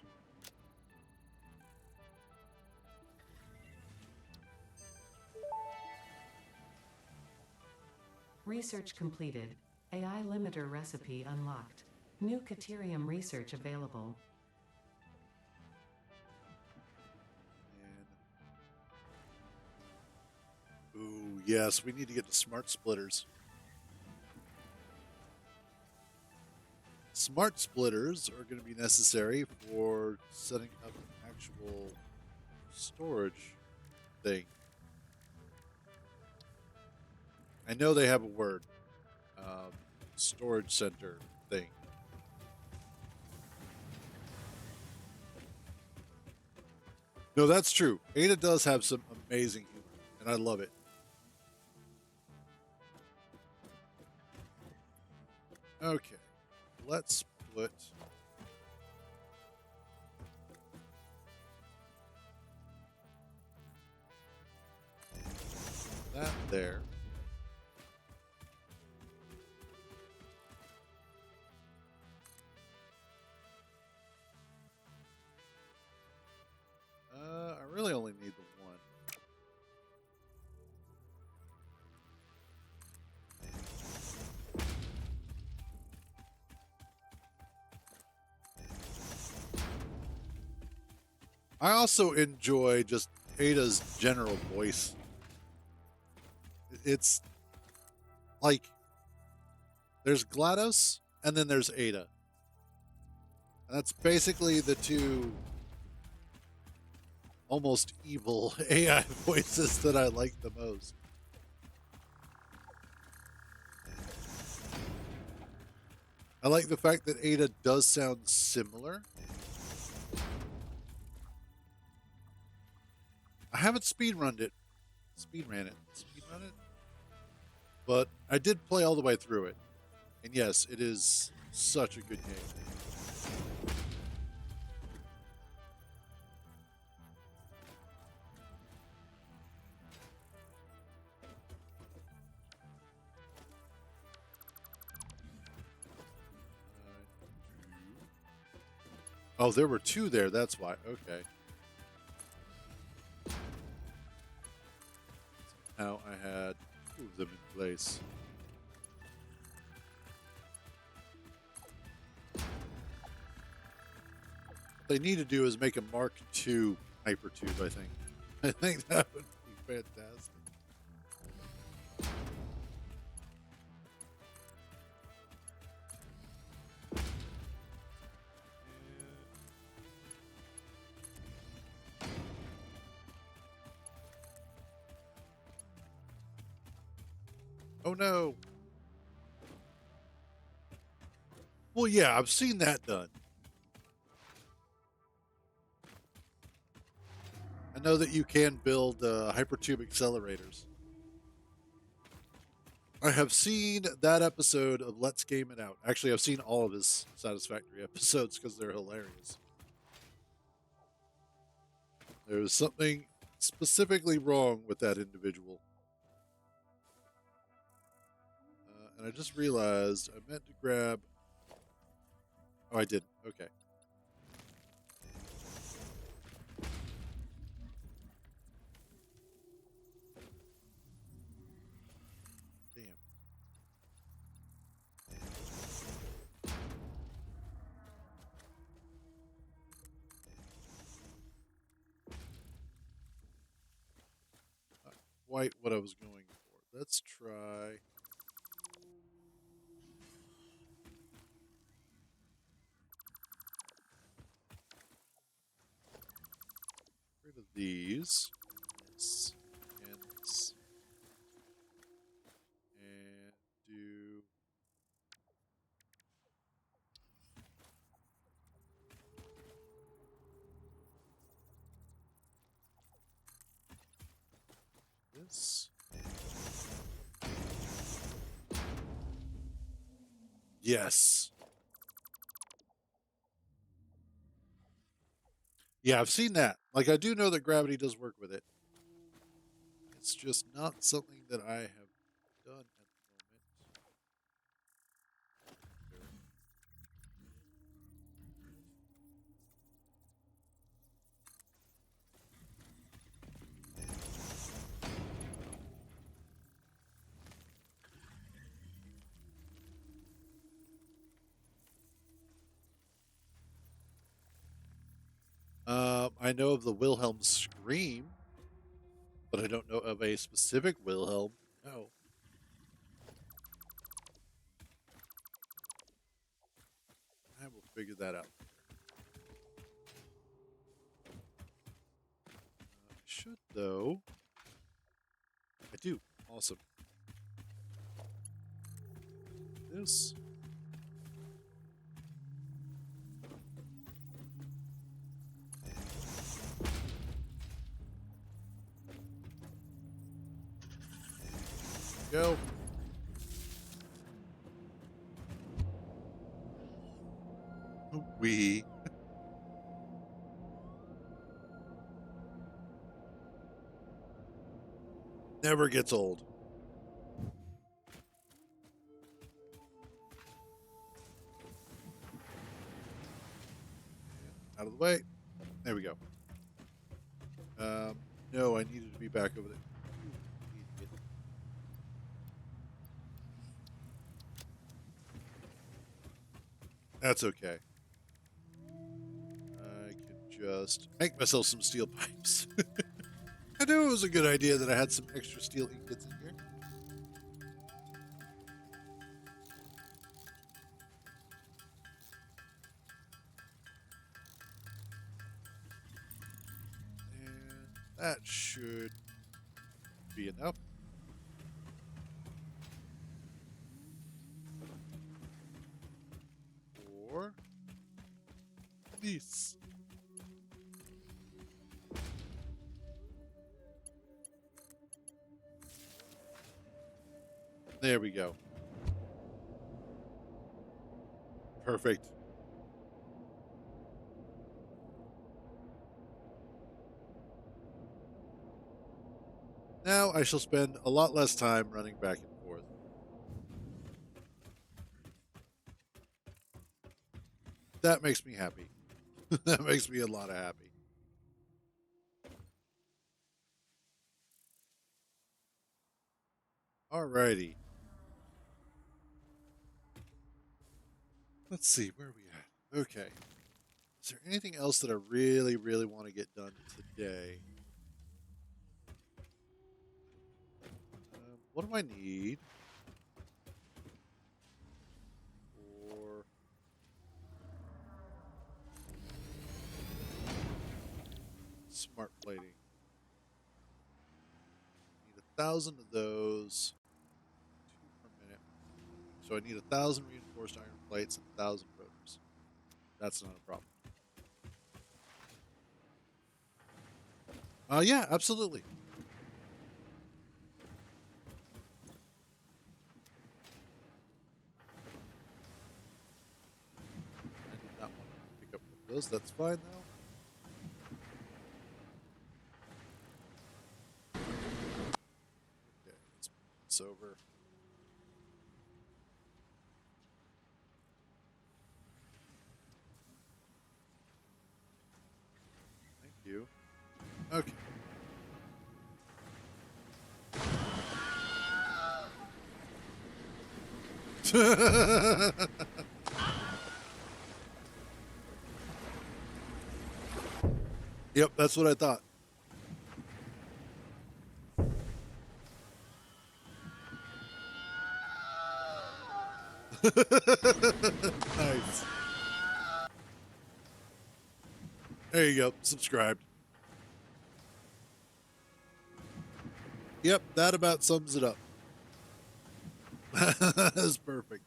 Research completed. AI limiter recipe unlocked. New Caterium research available. And, ooh, yes, we need to get to smart splitters. Smart splitters are going to be necessary for setting up an actual storage thing. I know they have a word. Storage center thing. No, that's true. Ada does have some amazing humor, and I love it. Okay, let's put that there. I really only need the one. I also enjoy just Ada's general voice. It's like there's GLaDOS and then there's Ada. And that's basically the two almost evil AI voices that I like the most. I like the fact that Ada does sound similar. I haven't speedrun it. But I did play all the way through it. And yes, it is such a good game. Oh, there were two there. That's why. Okay. Now I had two of them in place. What they need to do is make a Mark II Hypertube, I think. I think that would be fantastic. Oh no. Well, yeah, I've seen that done. I know that you can build hypertube accelerators. I have seen that episode of Let's Game It Out. Actually, I've seen all of his Satisfactory episodes because they're hilarious. There was something specifically wrong with that individual. And I just realized I meant to grab... Oh, I didn't. Okay. Damn. Not quite what I was going for. Let's try... rid of these. This. And this. And do... this. Yes. Yeah, I've seen that. Like, I do know that gravity does work with it. It's just not something that I have done at the moment. I know of the Wilhelm scream, but I don't know of a specific Wilhelm. No. I will figure that out. I should, though. I do. Awesome. This. Go. We. Never gets old. Out of the way. There we go. No, I needed to be back over there. Idiot. That's okay. I can just make myself some steel pipes. I knew it was a good idea that I had some extra steel ingots in here. And that should be enough. For this. There we go. Perfect. Now I shall spend a lot less time running back and forth. That makes me happy. That makes me a lot of happy. Alrighty. Let's see, where are we at? Okay. Is there anything else that I really, really want to get done today? What do I need for smart plating? Need 1,000 of those. 2 per minute. So I need 1,000 reinforced iron plates and 1,000 rotors. That's not a problem. Yeah, absolutely. I did not want to pick up one of those. That's fine, though. Okay. Yep, that's what I thought. Nice. There you go. Subscribed. Yep, that about sums it up. That's perfect.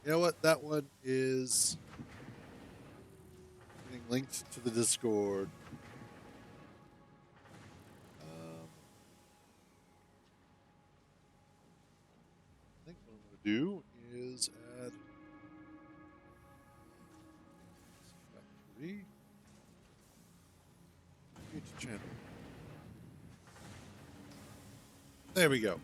You know what? That one is getting linked to the Discord. I think what I'm going to do is add Satisfactory each channel. There we go.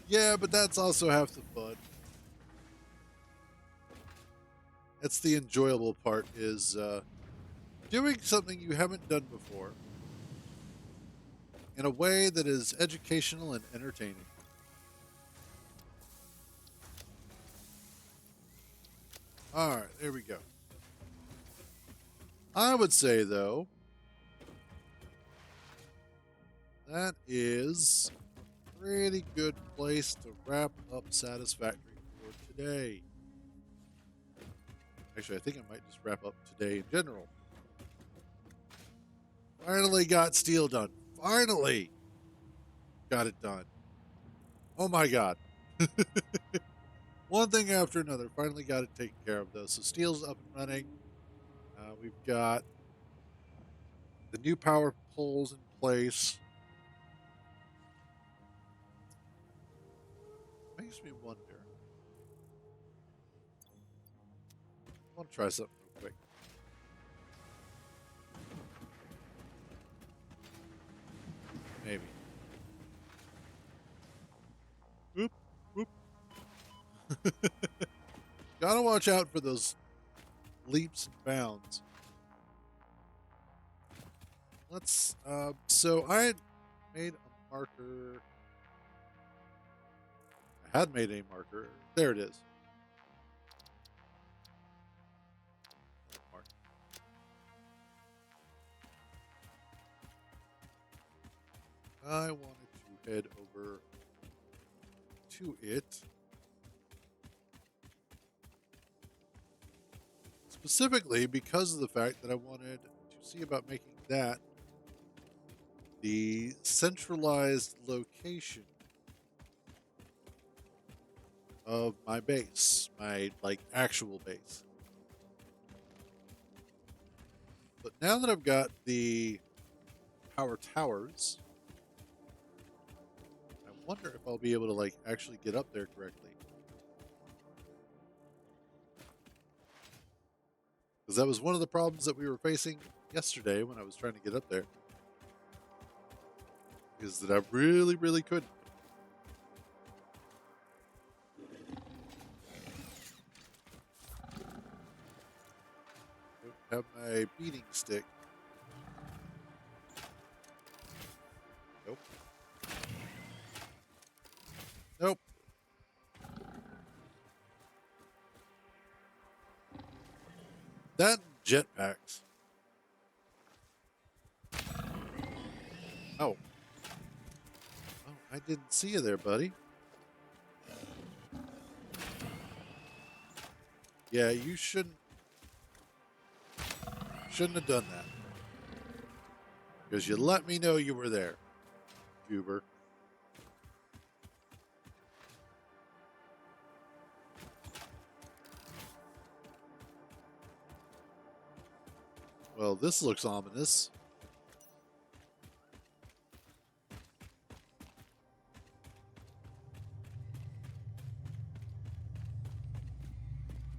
Yeah, but that's also half the fun. That's the enjoyable part, is doing something you haven't done before in a way that is educational and entertaining. All right, there we go. I would say, though, that is a pretty good place to wrap up Satisfactory for today. Actually, I think I might just wrap up today in general. Finally got steel done. Finally got it done. Oh my god. One thing after another. Finally got it taken care of, though. So steel's up and running. We've got the new power poles in place. Makes me wonder. I want to try something real quick. Maybe. Whoop, whoop. Gotta watch out for those leaps and bounds. Let's, so I had made a marker. I had made a marker. There it is. Mark. I wanted to head over to it. Specifically because of the fact that I wanted to see about making that the centralized location of my base, my like actual base. But now that I've got the power towers, I wonder if I'll be able to like actually get up there correctly. Because that was one of the problems that we were facing yesterday when I was trying to get up there. Is that I really, really couldn't. Don't have my beating stick. Nope. Nope. That jetpacks. Oh. Oh, I didn't see you there, buddy. Yeah, you shouldn't have done that. Because you let me know you were there, Goober. Well, this looks ominous.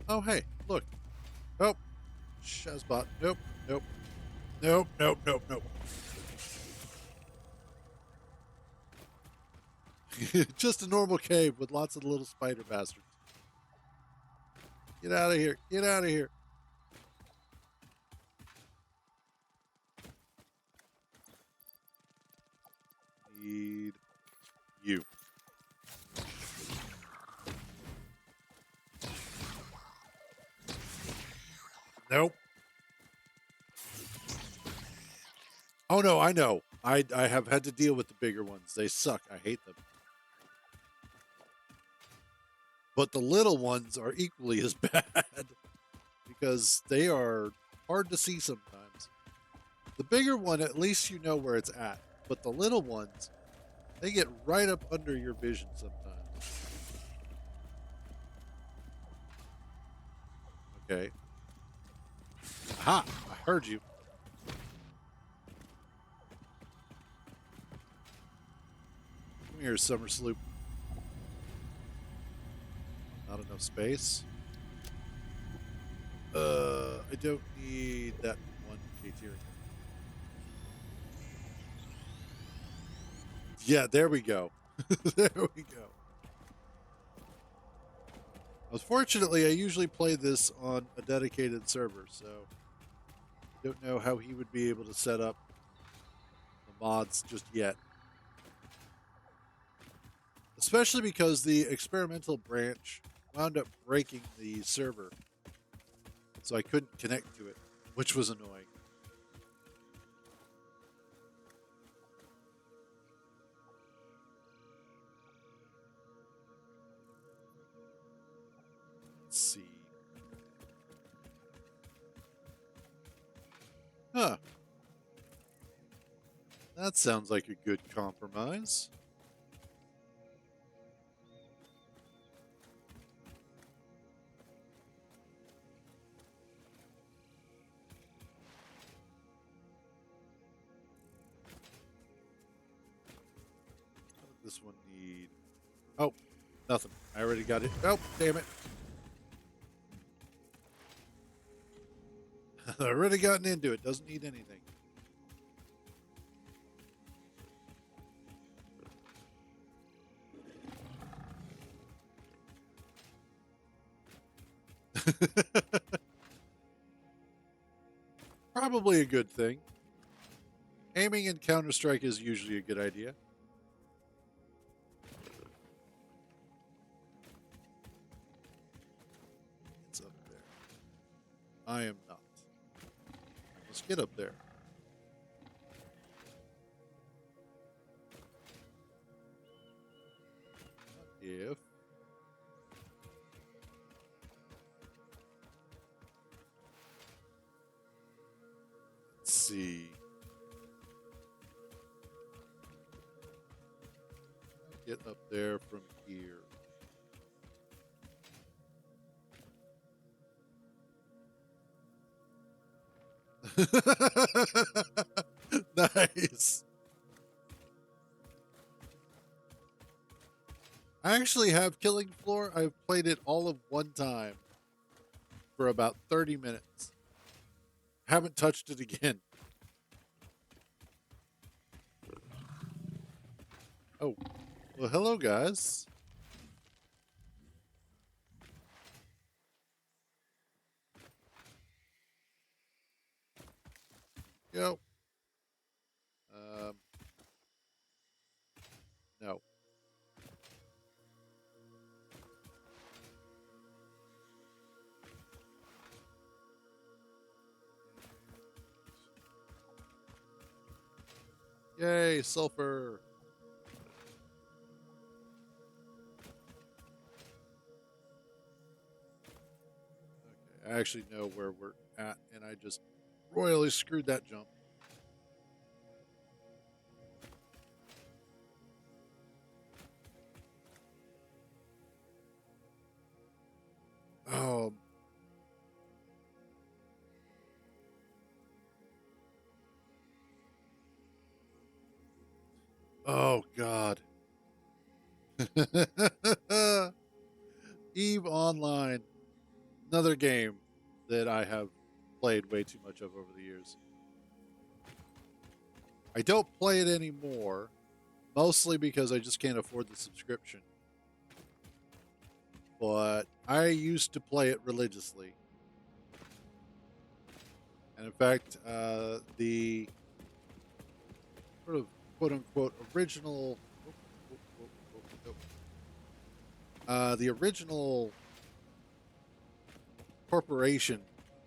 Oh, hey, look. Nope. Shazbot. Nope. Nope. Nope. Nope. Nope. Nope. Just a normal cave with lots of little spider bastards. Get out of here. Get out of here. Need you. Nope. Oh no, I know. I have had to deal with the bigger ones. They suck. I hate them. But the little ones are equally as bad because they are hard to see sometimes. The bigger one, at least you know where it's at. But the little ones, they get right up under your vision sometimes. Okay. Aha! I heard you. Come here, Summer Sloop. Not enough space. I don't need that one K-tier. Yeah, there we go. There we go. Unfortunately, I usually play this on a dedicated server, so don't know how he would be able to set up the mods just yet. Especially because the experimental branch wound up breaking the server, so I couldn't connect to it, which was annoying. Let's see. Huh. That sounds like a good compromise. What did this one need? Oh, nothing. I already got it. Oh, damn it. I already gotten into it. Doesn't need anything. Probably a good thing. Aiming in Counter-Strike is usually a good idea. It's up there. I am not. Let's get up there. What if... Let's see. Get up there from here. Nice. I actually have Killing Floor. I've played it all of one time for about 30 minutes. Haven't touched it again. Oh, well, hello, guys. Yo. Um, no. Yay, sulfur. Okay, I actually know where we're at, and I just royally screwed that jump. Oh, oh God. Eve Online, another game that I have played way too much of over the years. I don't play it anymore, mostly because I just can't afford the subscription. but I used to play it religiously. And in fact, the sort of quote unquote original, the original corporation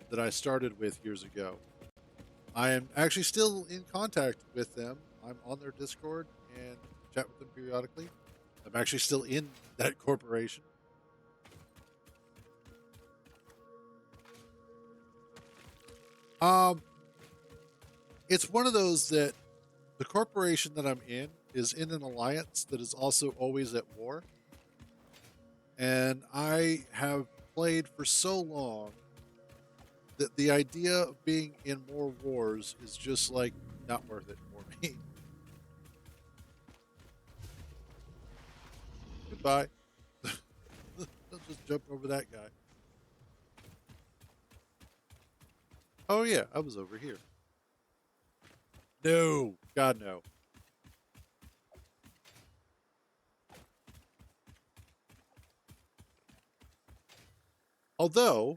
that I started with years ago, I am actually still in contact with them. I'm on their Discord and chat with them periodically. I'm actually still in that corporation. Um, it's one of those that the corporation that I'm in an alliance that is also always at war. And I have played for so long that the idea of being in more wars is just like not worth it for me. Goodbye. I'll just jump over that guy. Oh yeah, I was over here. No, God no. Although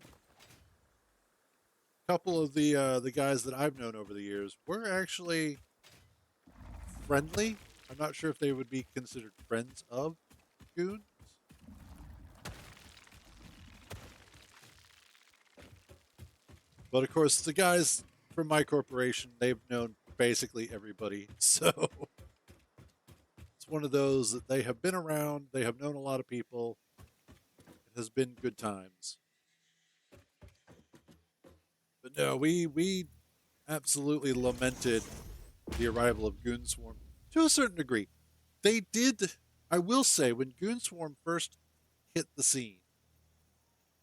a couple of the guys that I've known over the years were actually friendly. I'm not sure if they would be considered friends of goons, but of course the guys from my corporation they've known basically everybody, so it's one of those that they have been around. They have known a lot of people. It has been good times. But no, we absolutely lamented the arrival of Goonswarm to a certain degree. They did, I will say, when Goonswarm first hit the scene,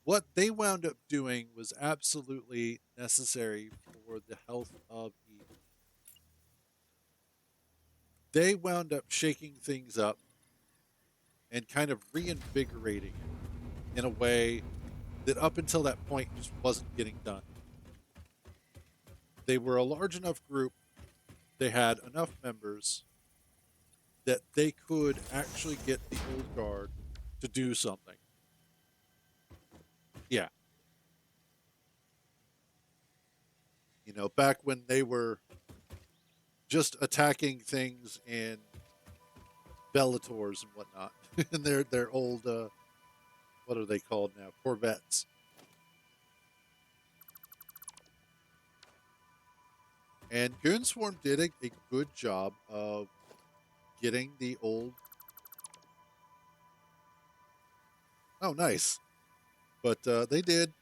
what they wound up doing was absolutely necessary for the health of Eve. They wound up shaking things up and kind of reinvigorating it in a way that up until that point just wasn't getting done. They were a large enough group, they had enough members that they could actually get the old guard to do something. Yeah, back when they were just attacking things in Bellators and whatnot, and their old what are they called now? Corvettes. And Goonswarm did a good job of getting the old. Oh, nice. But they did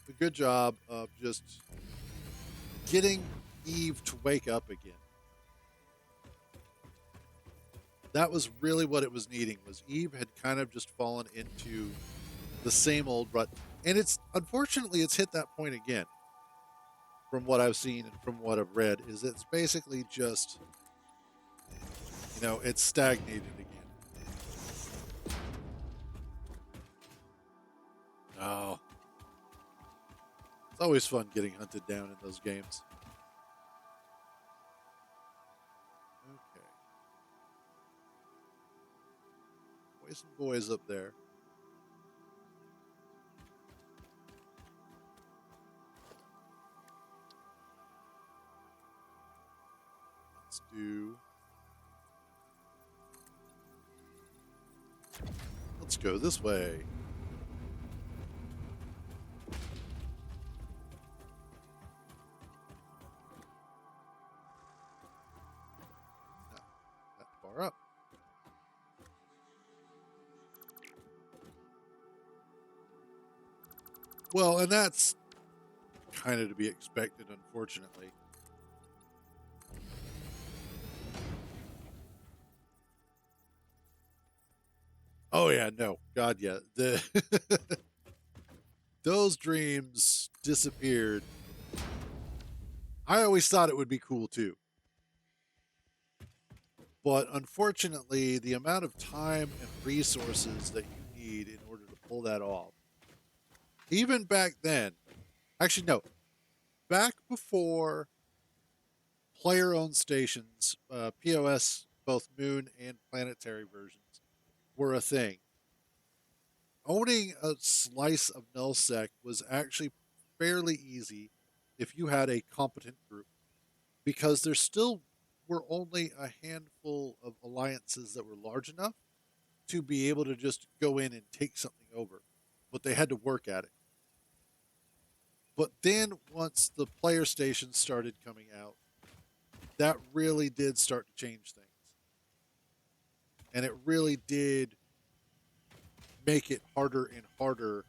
a good job of just getting Eve to wake up again. That was really what it was needing. Was Eve had kind of just fallen into the same old rut, and it's unfortunately it's hit that point again. From what I've seen and from what I've read, is it's basically just it's stagnated again. Oh, it's always fun getting hunted down in those games. Okay, boys and boys up there. Let's do. Let's go this way. Not that far up. Well, and that's kind of to be expected, unfortunately. Oh yeah, no, God, yeah. The those dreams disappeared. I always thought it would be cool too, but unfortunately, the amount of time and resources that you need in order to pull that off, even back then, actually no, back before player-owned stations, POS, both moon and planetary versions, were a thing. owning a slice of nullsec was actually fairly easy if you had a competent group, because there still were only a handful of alliances that were large enough to be able to just go in and take something over, but they had to work at it. But then once the player stations started coming out, that really did start to change things. And it really did make it harder and harder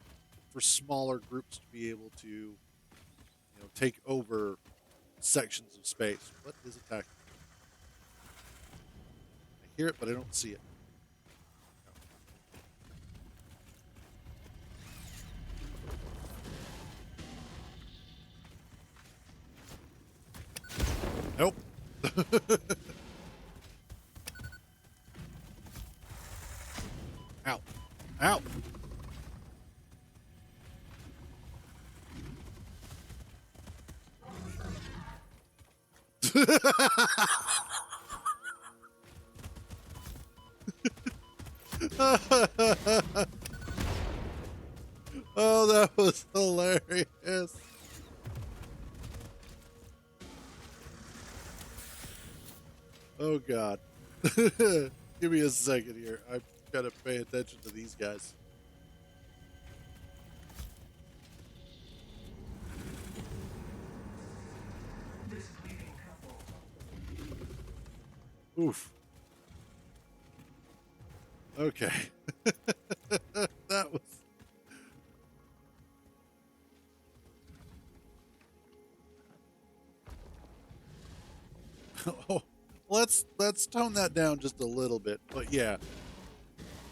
for smaller groups to be able to, take over sections of space. What is attacking? I hear it, but I don't see it. Nope. Ow. Ow. Oh, that was hilarious. Oh, God. Give me a second here. I've got to pay attention to these guys. Oof. Okay. That was. Oh, let's tone that down just a little bit. But yeah,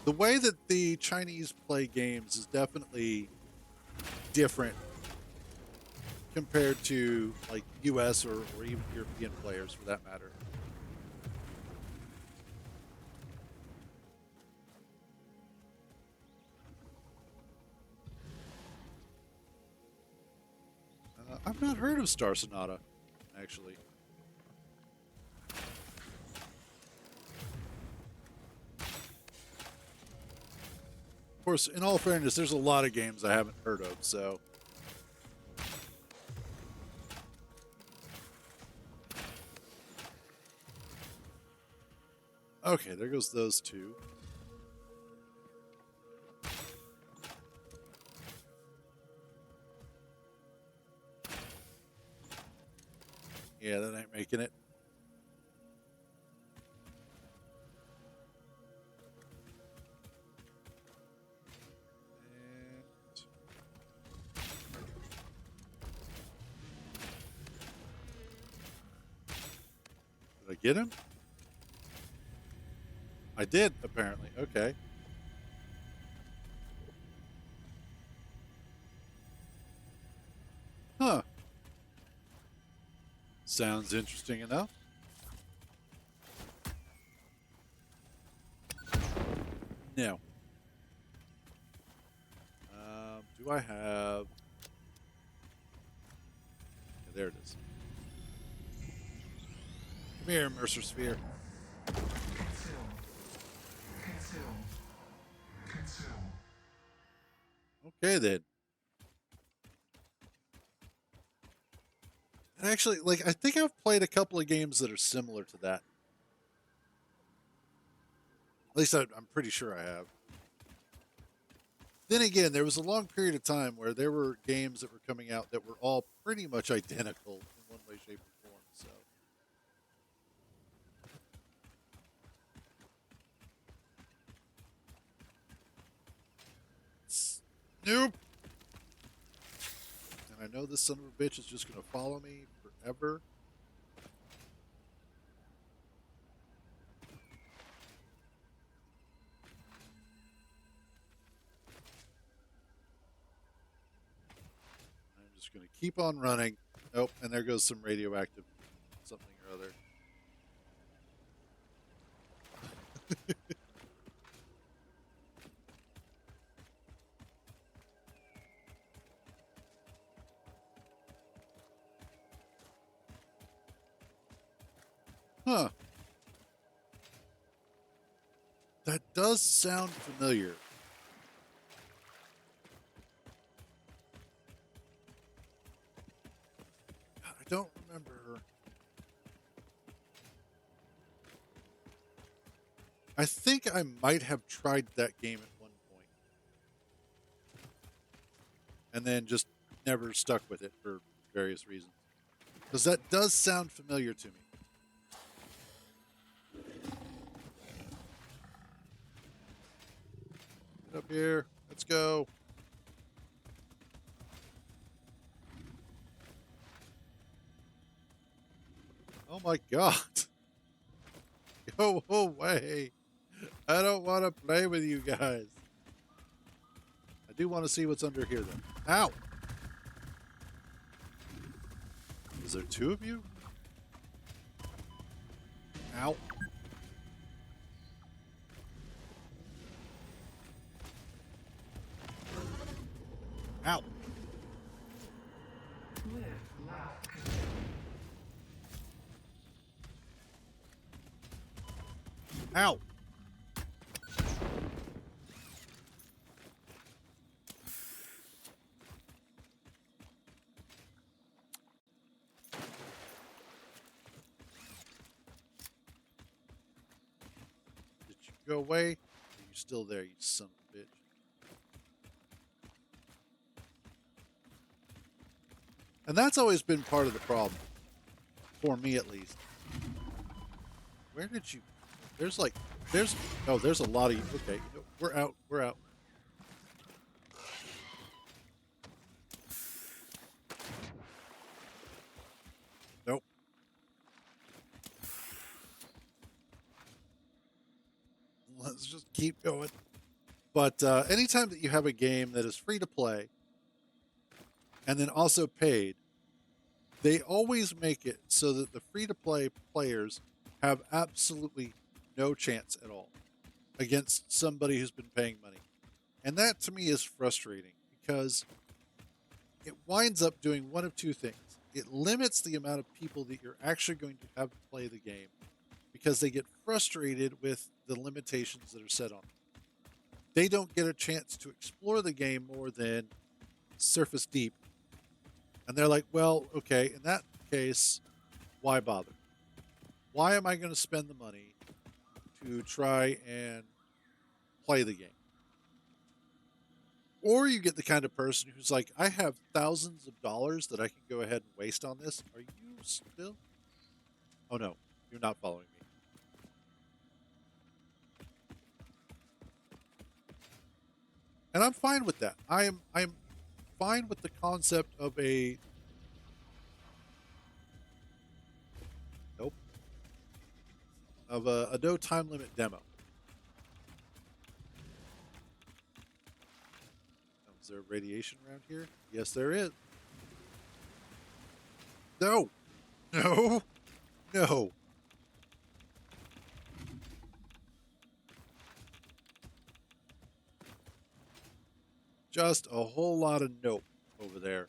the way that the Chinese play games is definitely different compared to like US or even European players for that matter. I've not heard of Star Sonata, actually. Of course, in all fairness, there's a lot of games I haven't heard of, so. Okay, there goes those two. Yeah, that ain't making it. Did I get him? I did, apparently. Okay. Huh. Sounds interesting enough. No. Do I have... Yeah, there it is. Come here, Mercer Sphere. Okay, then. Actually, like, I think I've played a couple of games that are similar to that. At least I'm pretty sure I have. Then again, there was a long period of time where there were games that were coming out that were all pretty much identical in one way, shape, or form. So, nope. And I know this son of a bitch is just going to follow me forever. I'm just going to keep on running. Oh, and there goes some radioactive something or other. Huh. That does sound familiar. I think I might have tried that game at one point and then just never stuck with it for various reasons. Because that does sound familiar to me. Get up here. Let's go. Oh my god. Go away. I don't want to play with you guys. I do want to see what's under here, though. Ow! Is there two of you? Ow. Ow. Ow. Did you go away? Are you still there, you son of a bitch? And that's always been part of the problem. For me, at least. Where did you... There's like... There's... Oh, there's a lot of you. Okay, we're out. We're out. Nope. Let's just keep going. But anytime that you have a game that is free to play and then also paid, they always make it so that the free to play players have absolutely no chance at all against somebody who's been paying money. And that to me is frustrating because it winds up doing one of two things. It limits the amount of people that you're actually going to have to play the game because they get frustrated with the limitations that are set on them. They don't get a chance to explore the game more than surface deep. And they're like, well, okay, in that case, why bother? Why am I going to spend the money to try and play the game? Or you get the kind of person who's like, I have thousands of dollars that I can go ahead and waste on this. Are you still? Oh no, you're not following me. And I'm fine with that. I'm fine with the concept of a nope of a no time limit demo. Is there radiation around here? Yes, there is. No, no, no. Just a whole lot of nope over there.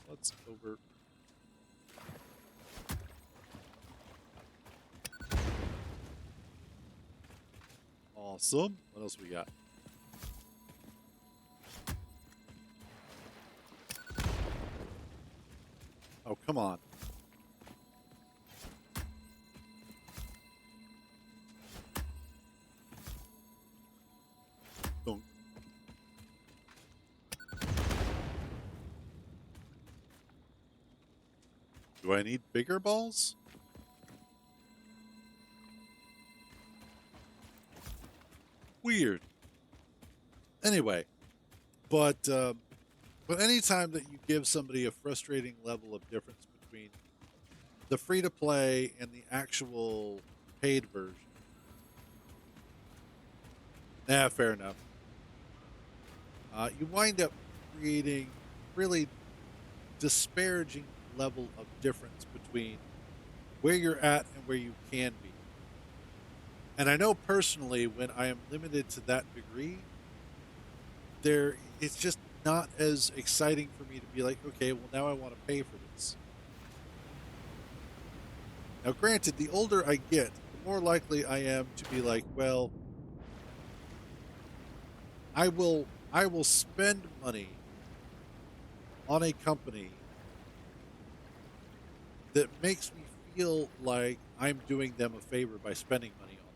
What's over? Awesome. What else we got? Oh, come on. Don't. Do I need bigger balls? Weird. Anyway, but anytime that you give somebody a frustrating level of difference between the free to play and the actual paid version, fair enough. You wind up creating really disparaging level of difference between where you're at and where you can be. And I know personally, when I am limited to that degree, it's just not as exciting for me to be like, okay, well now I want to pay for this. Now, granted, the older I get, the more likely I am to be like, well, I will spend money on a company that makes me feel like I'm doing them a favor by spending money on them.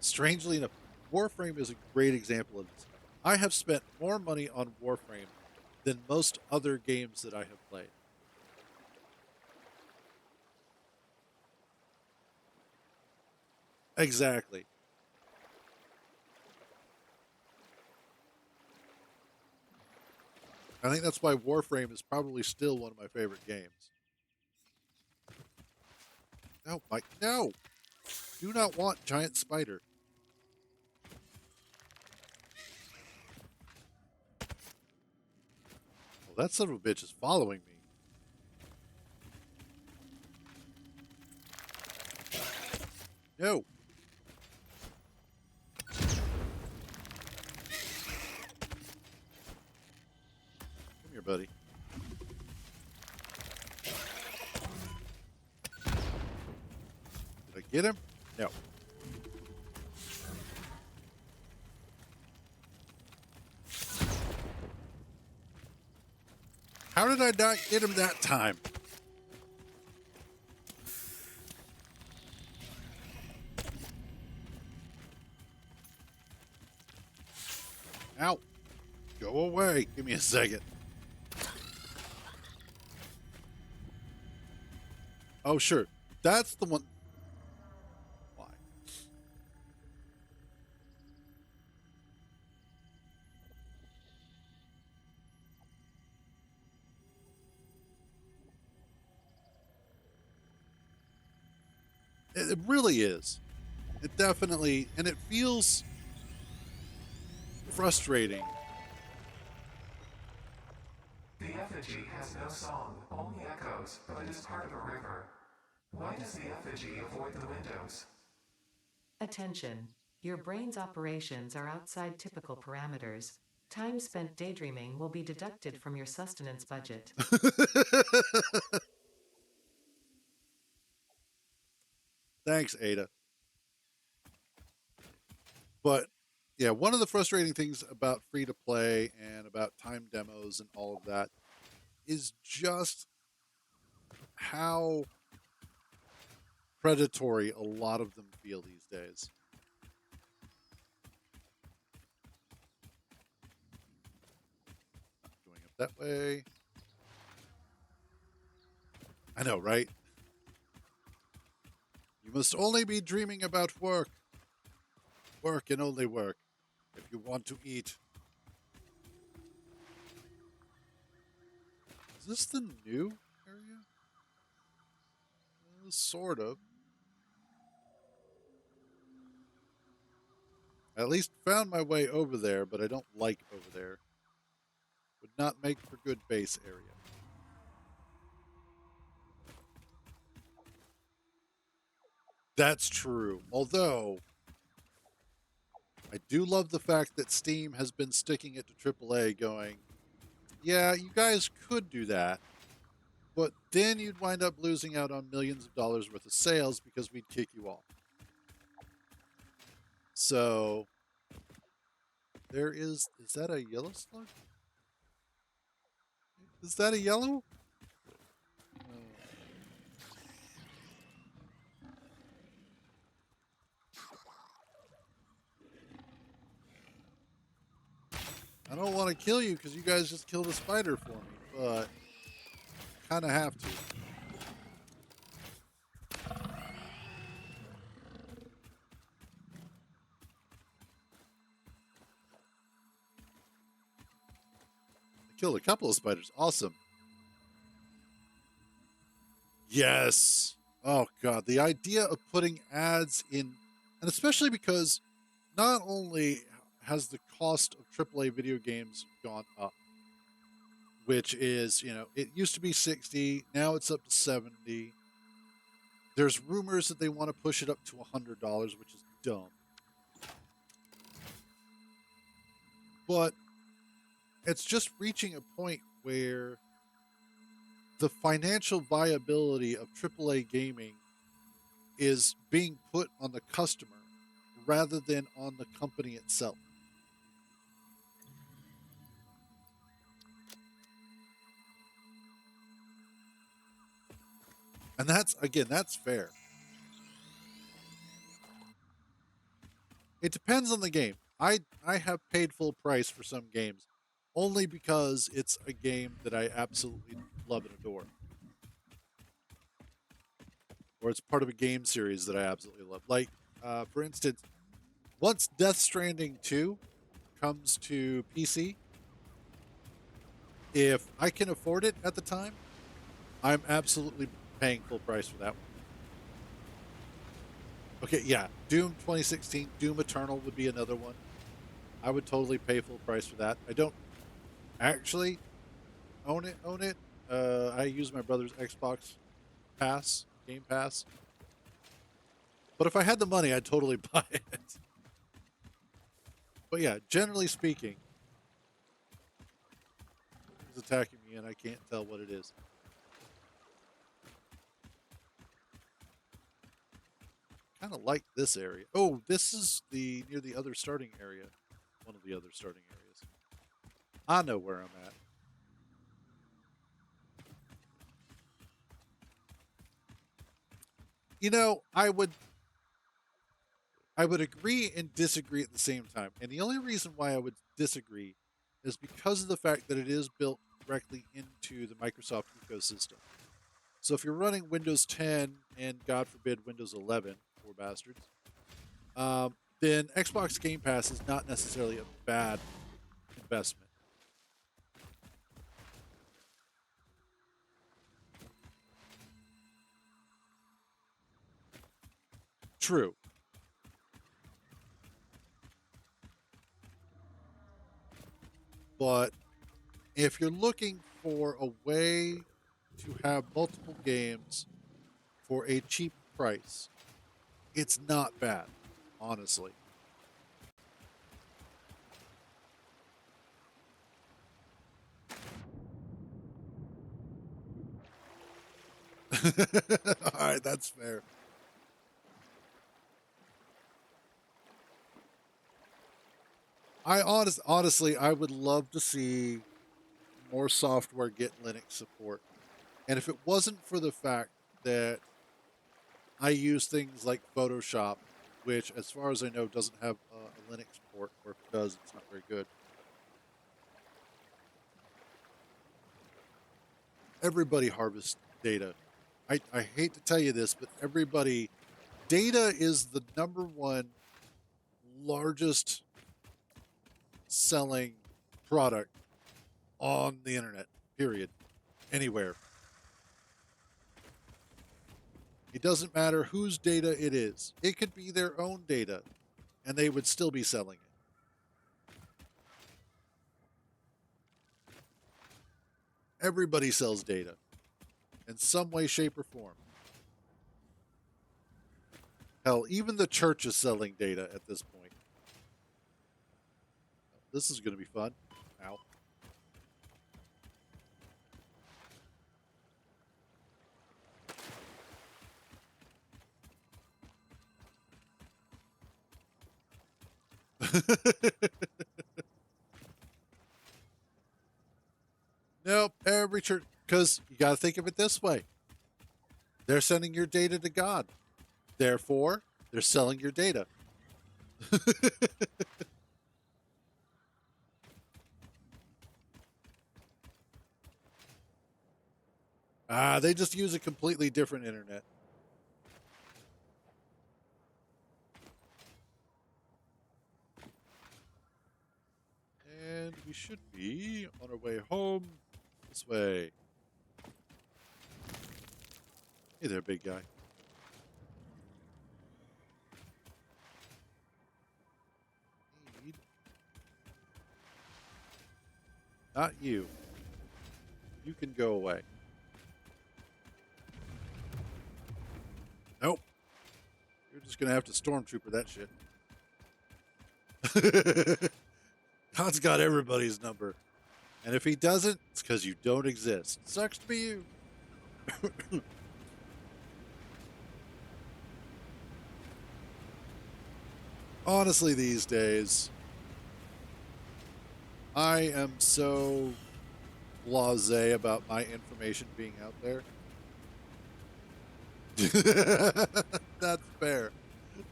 Strangely enough, Warframe is a great example of this. I have spent more money on Warframe than most other games that I have played. Exactly. I think that's why Warframe is probably still one of my favorite games. No, Mike, no! Do not want giant spider. Well, that son of a bitch is following me. No. Come here, buddy. Did I get him? No. How did I not get him that time? Ow. Go away. Give me a second. Oh, sure. That's the one. Why? It really is. It definitely, and it feels frustrating. The effigy has no song, only echoes, but it is part of a river. Why does the effigy avoid the windows? Attention. Your brain's operations are outside typical parameters. Time spent daydreaming will be deducted from your sustenance budget. Thanks, Ada. But yeah, one of the frustrating things about free to play and about time demos and all of that is just how predatory a lot of them feel these days. Going up that way. I know, right? You must only be dreaming about work. Work and only work. If you want to eat. Is this the new area? Sort of. I at least found my way over there, but I don't like over there. Would not make for good base area. That's true. Although, I do love the fact that Steam has been sticking it to AAA going, yeah, you guys could do that, but then you'd wind up losing out on millions of dollars worth of sales because we'd kick you off. So, there is that a yellow slug? Is that a yellow? I don't want to kill you because you guys just killed a spider for me, but kind of have to. I killed a couple of spiders. Awesome. Yes. Oh god, the idea of putting ads in, and especially because not only has the cost of AAA video games gone up, which is, it used to be 60, now it's up to 70. There's rumors that they want to push it up to $100, which is dumb. But it's just reaching a point where the financial viability of AAA gaming is being put on the customer rather than on the company itself. And that's, again, that's fair. It depends on the game. I have paid full price for some games only because it's a game that I absolutely love and adore, or it's part of a game series that I absolutely love. Like, for instance, once Death Stranding 2 comes to PC, if I can afford it at the time, I'm absolutely paying full price for that one. Okay, yeah, Doom 2016, Doom Eternal would be another one. I would totally pay full price for that. I don't actually own it. I use my brother's Xbox Pass, Game Pass. But if I had the money, I'd totally buy it. But yeah, generally speaking, something's attacking me and I can't tell what it is. Kind of like this area. Oh, this is the near the other starting area. One of the other starting areas. I know where I'm at. You know, I would agree and disagree at the same time. And the only reason why I would disagree is because of the fact that it is built directly into the Microsoft ecosystem. So if you're running Windows 10 and God forbid Windows 11, poor bastards, then Xbox Game Pass is not necessarily a bad investment. True, but if you're looking for a way to have multiple games for a cheap price, it's not bad, honestly. All right, that's fair. Honestly, I would love to see more software get Linux support. And if it wasn't for the fact that I use things like Photoshop, which, as far as I know, doesn't have a Linux port, or if it does, it's not very good. Everybody harvests data. I hate to tell you this, but data is the number one largest selling product on the internet, period, anywhere. It doesn't matter whose data it is. It could be their own data, and they would still be selling it. Everybody sells data in some way, shape, or form. Hell, even the church is selling data at this point. This is going to be fun. Ow. Nope, every church, because you got to think of it this way: they're sending your data to God. Therefore, they're selling your data. They just use a completely different internet. And we should be on our way home this way. Hey there, big guy. Need. Not you. You can go away. Nope. You're just going to have to stormtrooper that shit. God's got everybody's number. And if he doesn't, it's because you don't exist. Sucks to be you. Honestly, these days, I am so blasé about my information being out there. That's fair.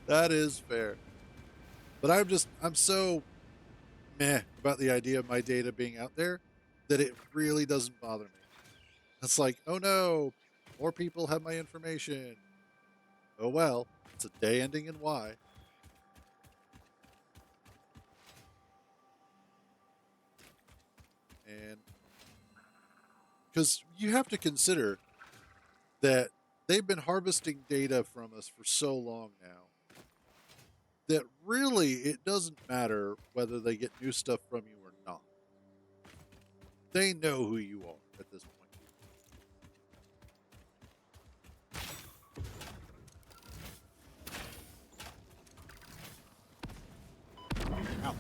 That is fair. But I'm so meh about the idea of my data being out there that it really doesn't bother me. It's like, oh no, more people have my information. Oh well, it's a day ending in Y. And because you have to consider that they've been harvesting data from us for so long now that really it doesn't matter whether they get new stuff from you or not. They know who you are at this point. Ow.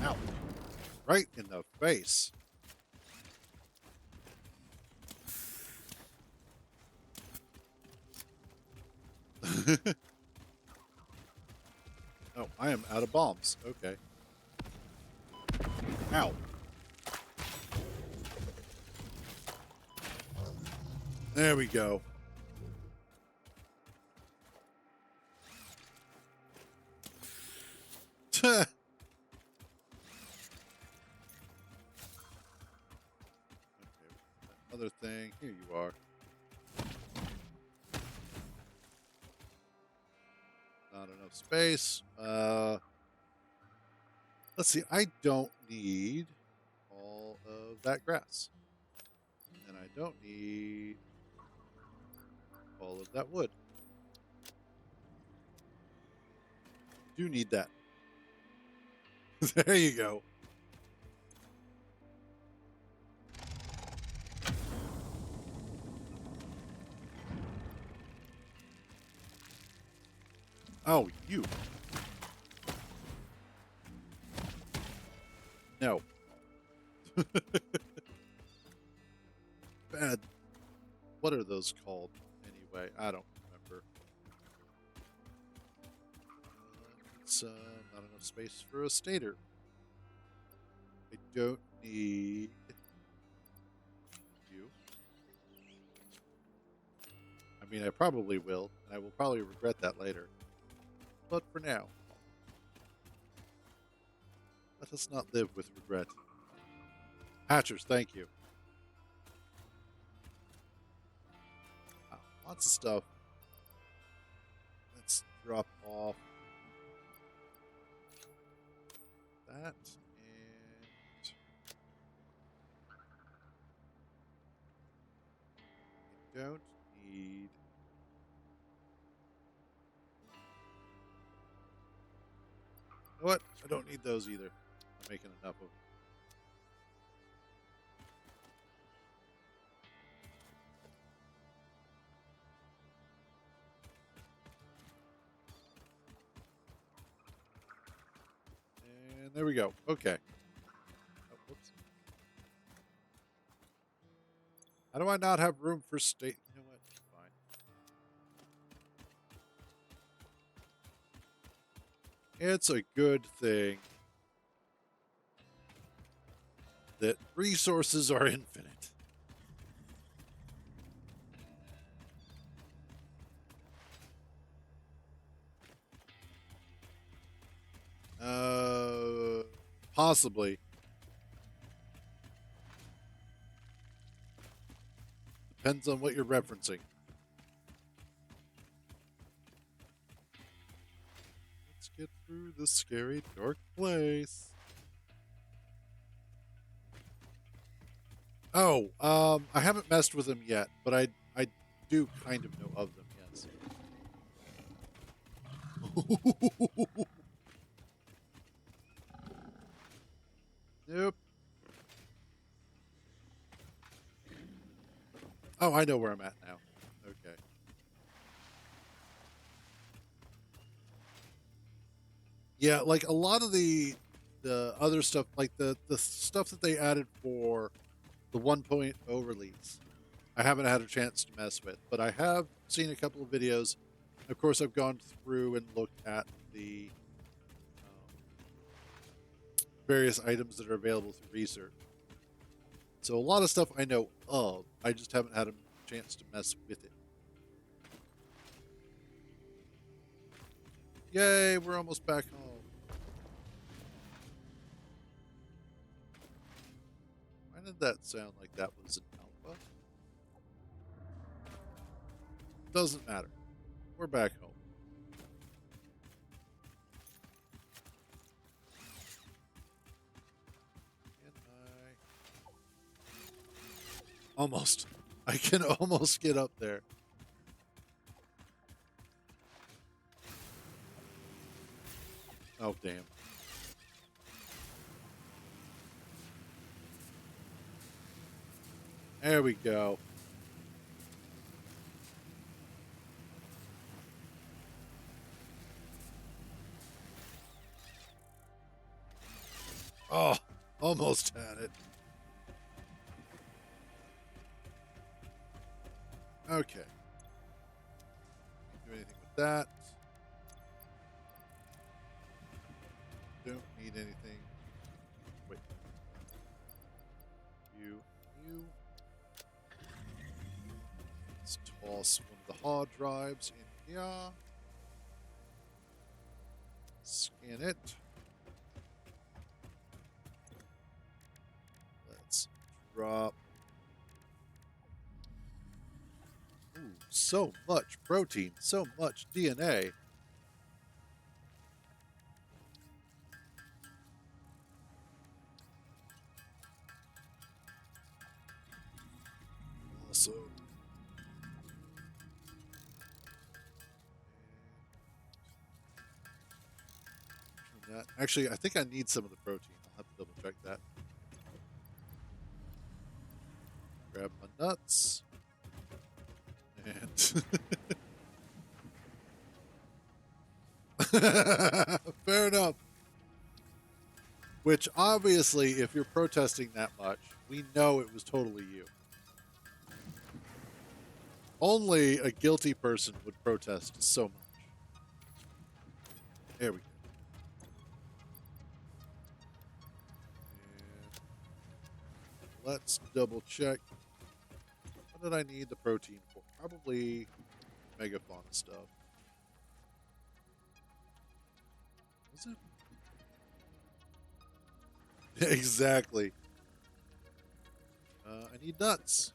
Ow. Right in the face. Oh, I am out of bombs. Okay. Ow. There we go. Okay, other thing. Here you are. Not enough space. Let's see. I don't need all of that grass. And I don't need all of that wood. Do need that. There you go. Oh, you. No. Bad. What are those called anyway? I don't remember. It's not enough space for a stator. I don't need you. I mean, I probably will, and I will probably regret that later. But for now, let us not live with regret. Hatchers, thank you. Wow, lots of stuff. Let's drop off that and I don't need you know what? I don't need those either. I'm making enough of them. And there we go. Okay. Oh, whoops. How do I not have room for state? You know what? Fine. It's a good thing that resources are infinite. Possibly. Depends on what you're referencing. Let's get through this scary, dark place. Oh, I haven't messed with them yet, but I do kind of know of them, yes. Nope. Oh, I know where I'm at now. Okay. Yeah, like a lot of the the other stuff, like the stuff that they added for the 1.0 release, I haven't had a chance to mess with, but I have seen a couple of videos. Of course, I've gone through and looked at the various items that are available through research. So a lot of stuff I know of, I just haven't had a chance to mess with it. Yay, we're almost back home. Why did that sound like that was an alpha? Doesn't matter. We're back home. Can I? Almost. I can almost get up there. Oh, damn. There we go. Oh, almost had it. Okay. Do anything with that. Don't need anything. Wait. You. Let's toss one of the hard drives in here. Scan it. Let's drop. Ooh, so much protein, so much DNA. Also, that. Actually, I think I need some of the protein. I'll have to double check that. Grab my nuts. And fair enough. Which obviously, if you're protesting that much, we know it was totally you. Only a guilty person would protest so much. There we go. And let's double check. What did I need the protein for? Probably megafauna stuff. Was it? Exactly. I need nuts.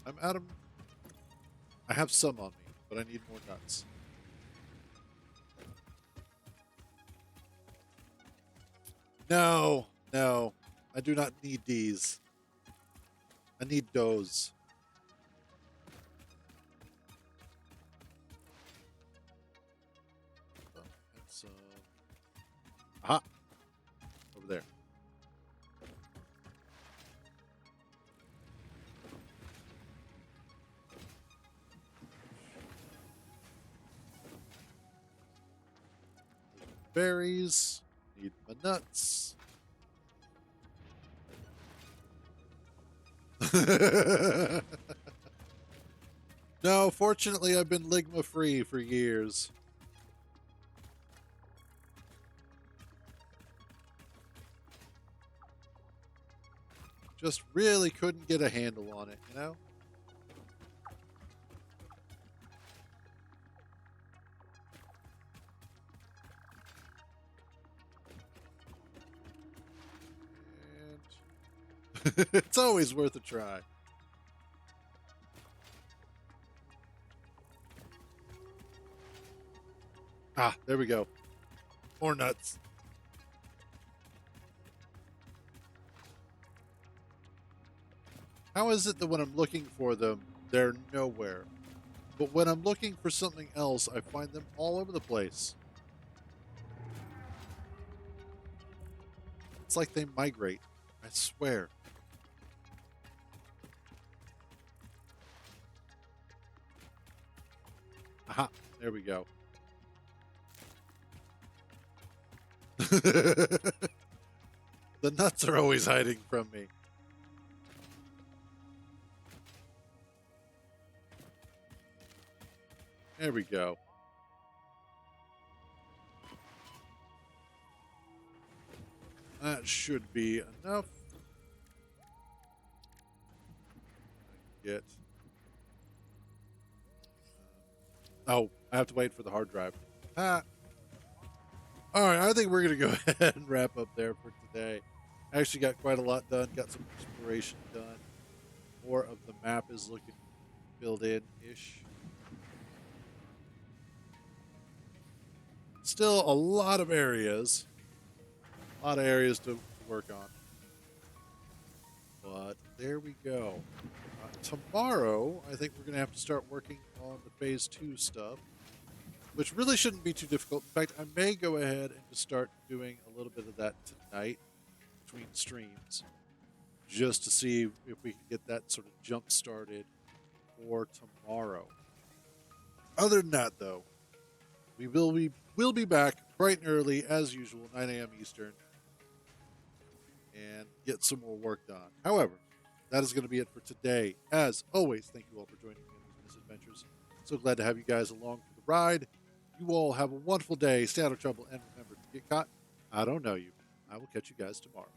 I'm out of. I have some on me, but I need more nuts. No, no. I do not need these. I need those. Oh, and some. Aha! Over there. Berries. Need my nuts. No, fortunately, I've been Ligma free for years. Just really couldn't get a handle on it, you know? And it's always worth a try. Ah, there we go. More nuts. How is it that when I'm looking for them, they're nowhere? But when I'm looking for something else, I find them all over the place. It's like they migrate. I swear. Aha, there we go. The nuts are always hiding from me. There we go. That should be enough. Get. Oh, I have to wait for the hard drive. Ah. All right, I think we're going to go ahead and wrap up there for today. Actually got quite a lot done. Got some exploration done. More of the map is looking filled in-ish. Still a lot of areas. A lot of areas to work on. But there we go. Tomorrow, I think we're going to have to start working on the Phase 2 stuff, which really shouldn't be too difficult. In fact, I may go ahead and just start doing a little bit of that tonight between streams, just to see if we can get that sort of jump started for tomorrow. Other than that, though, we'll be back bright and early as usual, 9 a.m. Eastern, and get some more work done. However, that is going to be it for today. As always, thank you all for joining me on these misadventures. So glad to have you guys along for the ride. You all have a wonderful day. Stay out of trouble, and remember, to get caught, I don't know you. I will catch you guys tomorrow.